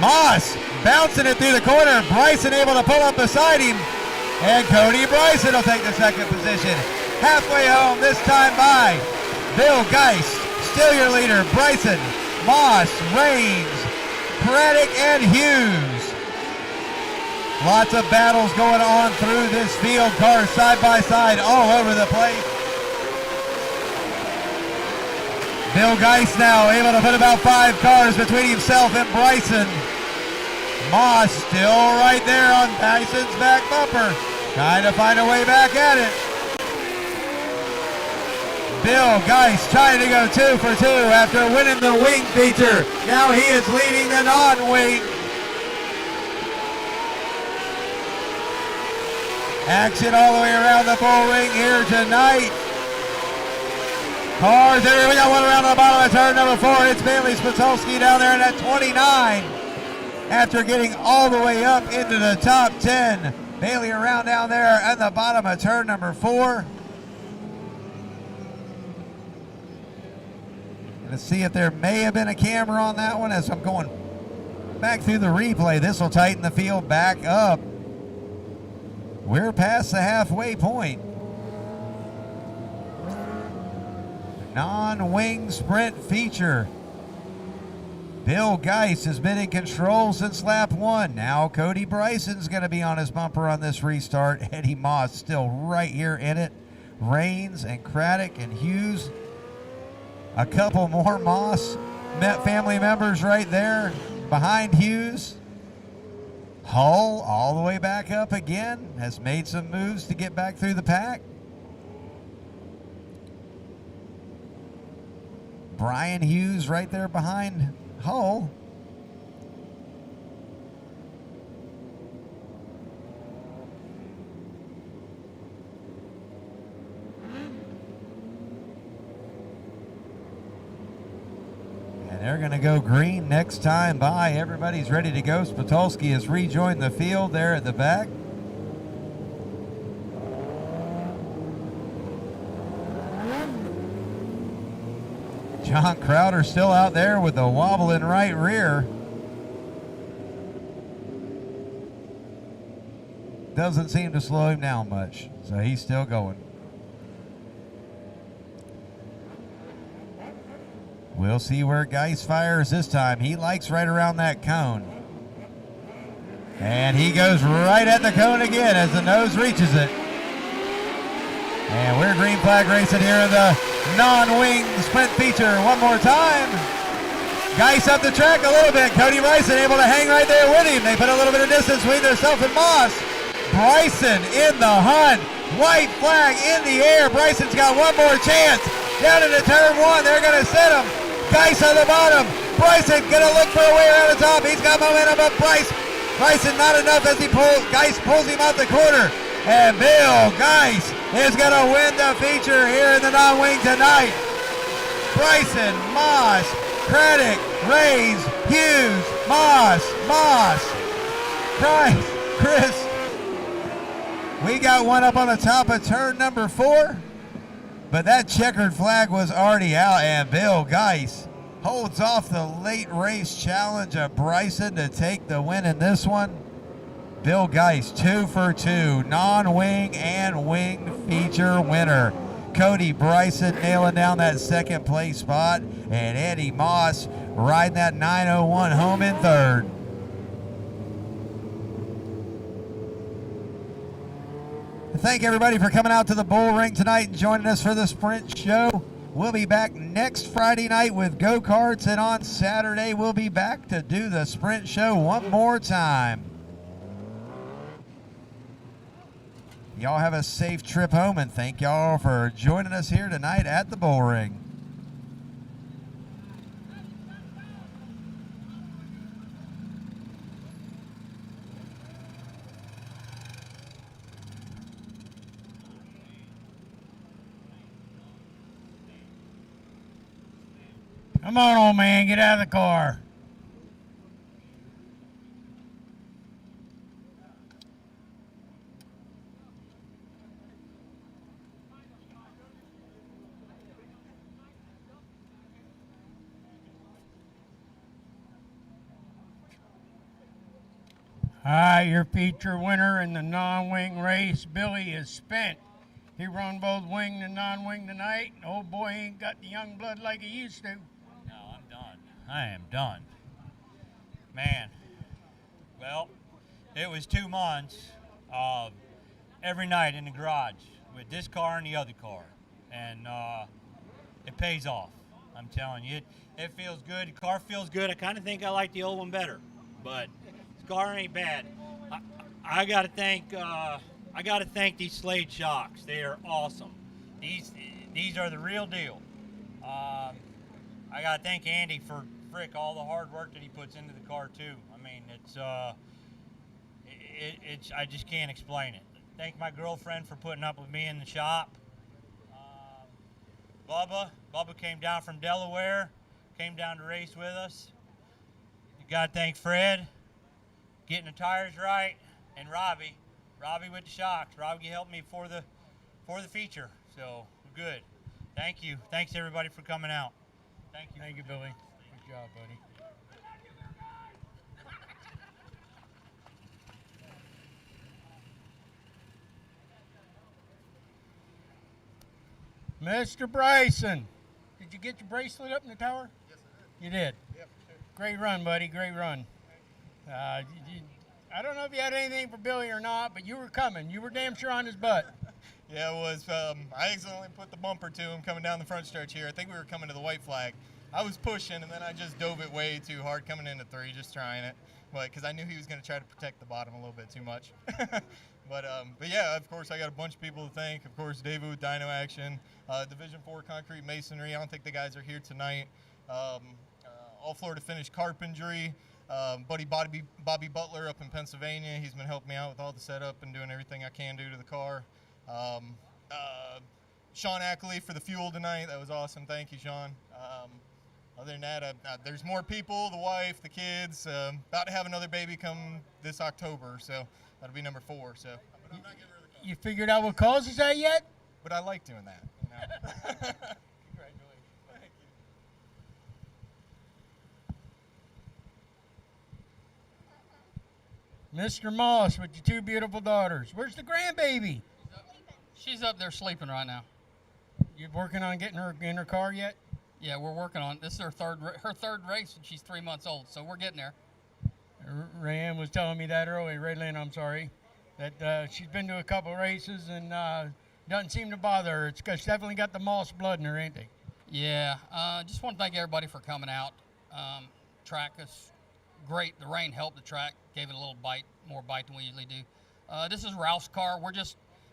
Moss bouncing it through the corner. Bryson able to pull up beside him. And Cody Bryson will take the second position. Halfway home this time by Bill Geis, still your leader. Bryson, Moss, Rains, Craddock, and Hughes. Lots of battles going on through this field. Cars side by side all over the place. Bill Geis now able to put about 5 cars between himself and Bryson. Moss still right there on Tyson's back bumper, trying to find a way back at it. Bill Geis trying to go 2 for 2 after winning the wing feature. Now he is leading the non-wing. Action all the way around the Bullring here tonight. Cars there, we got one around the bottom of turn number 4. It's Bailey Spatulski down there at 29. After getting all the way up into the top 10. Bailey around down there at the bottom of turn number 4. Let's see if there may have been a camera on that one as I'm going back through the replay. This will tighten the field back up. We're past the halfway point. Non-wing sprint feature. Bill Geis has been in control since lap 1. Now Cody Bryson's going to be on his bumper on this restart. Eddie Moss still right here in it. Rains and Craddock and Hughes. A couple more Moss family members right there behind Hughes. Hull all the way back up again. Has made some moves to get back through the pack. Brian Hughes right there behind Hull. And they're going to go green next time by. Everybody's ready to go. Spatulski has rejoined the field there at the back. John Crowder still out there with the wobbling right rear. Doesn't seem to slow him down much, so he's still going. We'll see where Geis fires this time. He likes right around that cone. And he goes right at the cone again as the nose reaches it. And we're green flag racing here in the non-wing sprint feature one more time. Geis up the track a little bit. Cody Bryson able to hang right there with him. They put a little bit of distance between themselves and Moss. Bryson in the hunt. White flag in the air. Bryson's got one more chance. Down into turn one. They're going to set him. Geis on the bottom. Bryson going to look for a way around the top. He's got momentum up. Bryson not enough as he pulls. Geis pulls him out the corner. And Bill Geis is going to win the feature here in the non-wing tonight. Bryson, Moss, Craddock, Rays, Hughes, Moss, Chris. We got one up on the top of turn number 4, but that checkered flag was already out, and Bill Geis holds off the late race challenge of Bryson to take the win in this one. Bill Geis, 2 for 2, non-wing and wing feature winner. Cody Bryson nailing down that second place spot, and Eddie Moss riding that 901 home in third. Thank everybody for coming out to the Bullring tonight and joining us for the Sprint Show. We'll be back next Friday night with go-karts, and on Saturday we'll be back to do the Sprint Show one more time. Y'all have a safe trip home, and thank y'all for joining us here tonight at the Bullring. Come on, old man, get out of the car. All right, your feature winner in the non-wing race, Billy, is spent. He run both wing and non-wing tonight. Oh boy, he ain't got the young blood like he used to. No, I'm done. I am done. Man, well, it was 2 months of every night in the garage with this car and the other car. And it pays off. I'm telling you, it feels good. The car feels good. I kind of think I like the old one better, but this car ain't bad. I got to thank these Slade shocks. They are awesome. These are the real deal. I got to thank Andy for all the hard work that he puts into the car too. I mean, it's I just can't explain it. Thank my girlfriend for putting up with me in the shop. Bubba came down from Delaware, came down to race with us. You got to thank Fred, getting the tires right, and Robbie with the shocks. Robbie helped me for the feature, so we're good. Thank you. Thanks everybody for coming out. Thank you. Thank you, Billy. Good job, buddy. Mr. Bryson, did you get your bracelet up in the tower? Yes, I did. You did? Yep, sure. Great run, buddy. Great run. I don't know if you had anything for Billy or not, but you were coming. You were damn sure on his butt. Yeah, it was. I accidentally put the bumper to him coming down the front stretch here. I think we were coming to the white flag. I was pushing, and then I just dove it way too hard coming into 3, just trying it. But because I knew he was going to try to protect the bottom a little bit too much. But yeah, of course, I got a bunch of people to thank. Of course, David with Dyno Action, Division 4 Concrete Masonry. I don't think the guys are here tonight. All Florida Finish Carpentry. Buddy Bobby Butler up in Pennsylvania. He's been helping me out with all the setup and doing everything I can do to the car. Sean Ackley for the fuel tonight. That was awesome. Thank you, Sean. Other than that, there's more people, the wife, the kids. About to have another baby come this October, so that'll be number 4. So, but I'm not getting rid of the car. You figured out what causes that yet? But I like doing that. You know? Congratulations. Thank you. Mr. Moss with your 2 beautiful daughters. Where's the grandbaby? She's up there sleeping right now. You working on getting her in her car yet? Yeah, we're working on it. This is her third race, and she's 3 months old, so we're getting there. Rayanne was telling me that earlier, Redland, I'm sorry, that she's been to a couple races and doesn't seem to bother her. She's definitely got the Moss blood in her, ain't they? Yeah, just want to thank everybody for coming out. Track is great. The rain helped the track, gave it a little bite, more bite than we usually do. This is Ralph's car.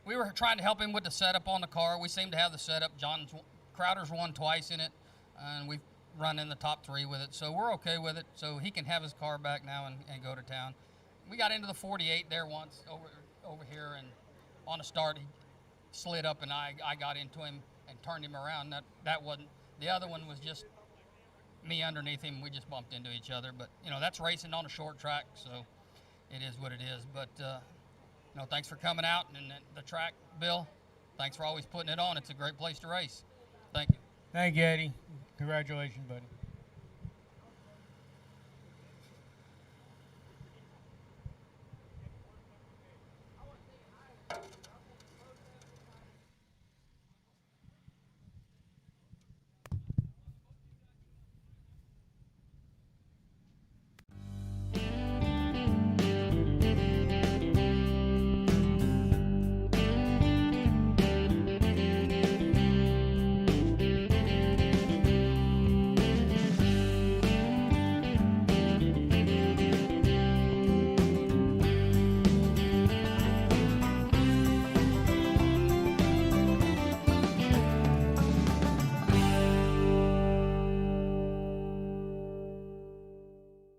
We were trying to help him with the setup on the car. We seem to have the setup. Crowder's won twice in it, and we've run in the top 3 with it, so we're okay with it. So he can have his car back now and go to town. We got into the 48 there once over here, and on the start he slid up, and I got into him and turned him around. That wasn't, the other one was just me underneath him. We just bumped into each other, but you know, that's racing on a short track, so it is what it is. But you know, thanks for coming out, and the track, Bill, thanks for always putting it on. It's a great place to race. Thank you. Thank you, Eddie. Congratulations, buddy.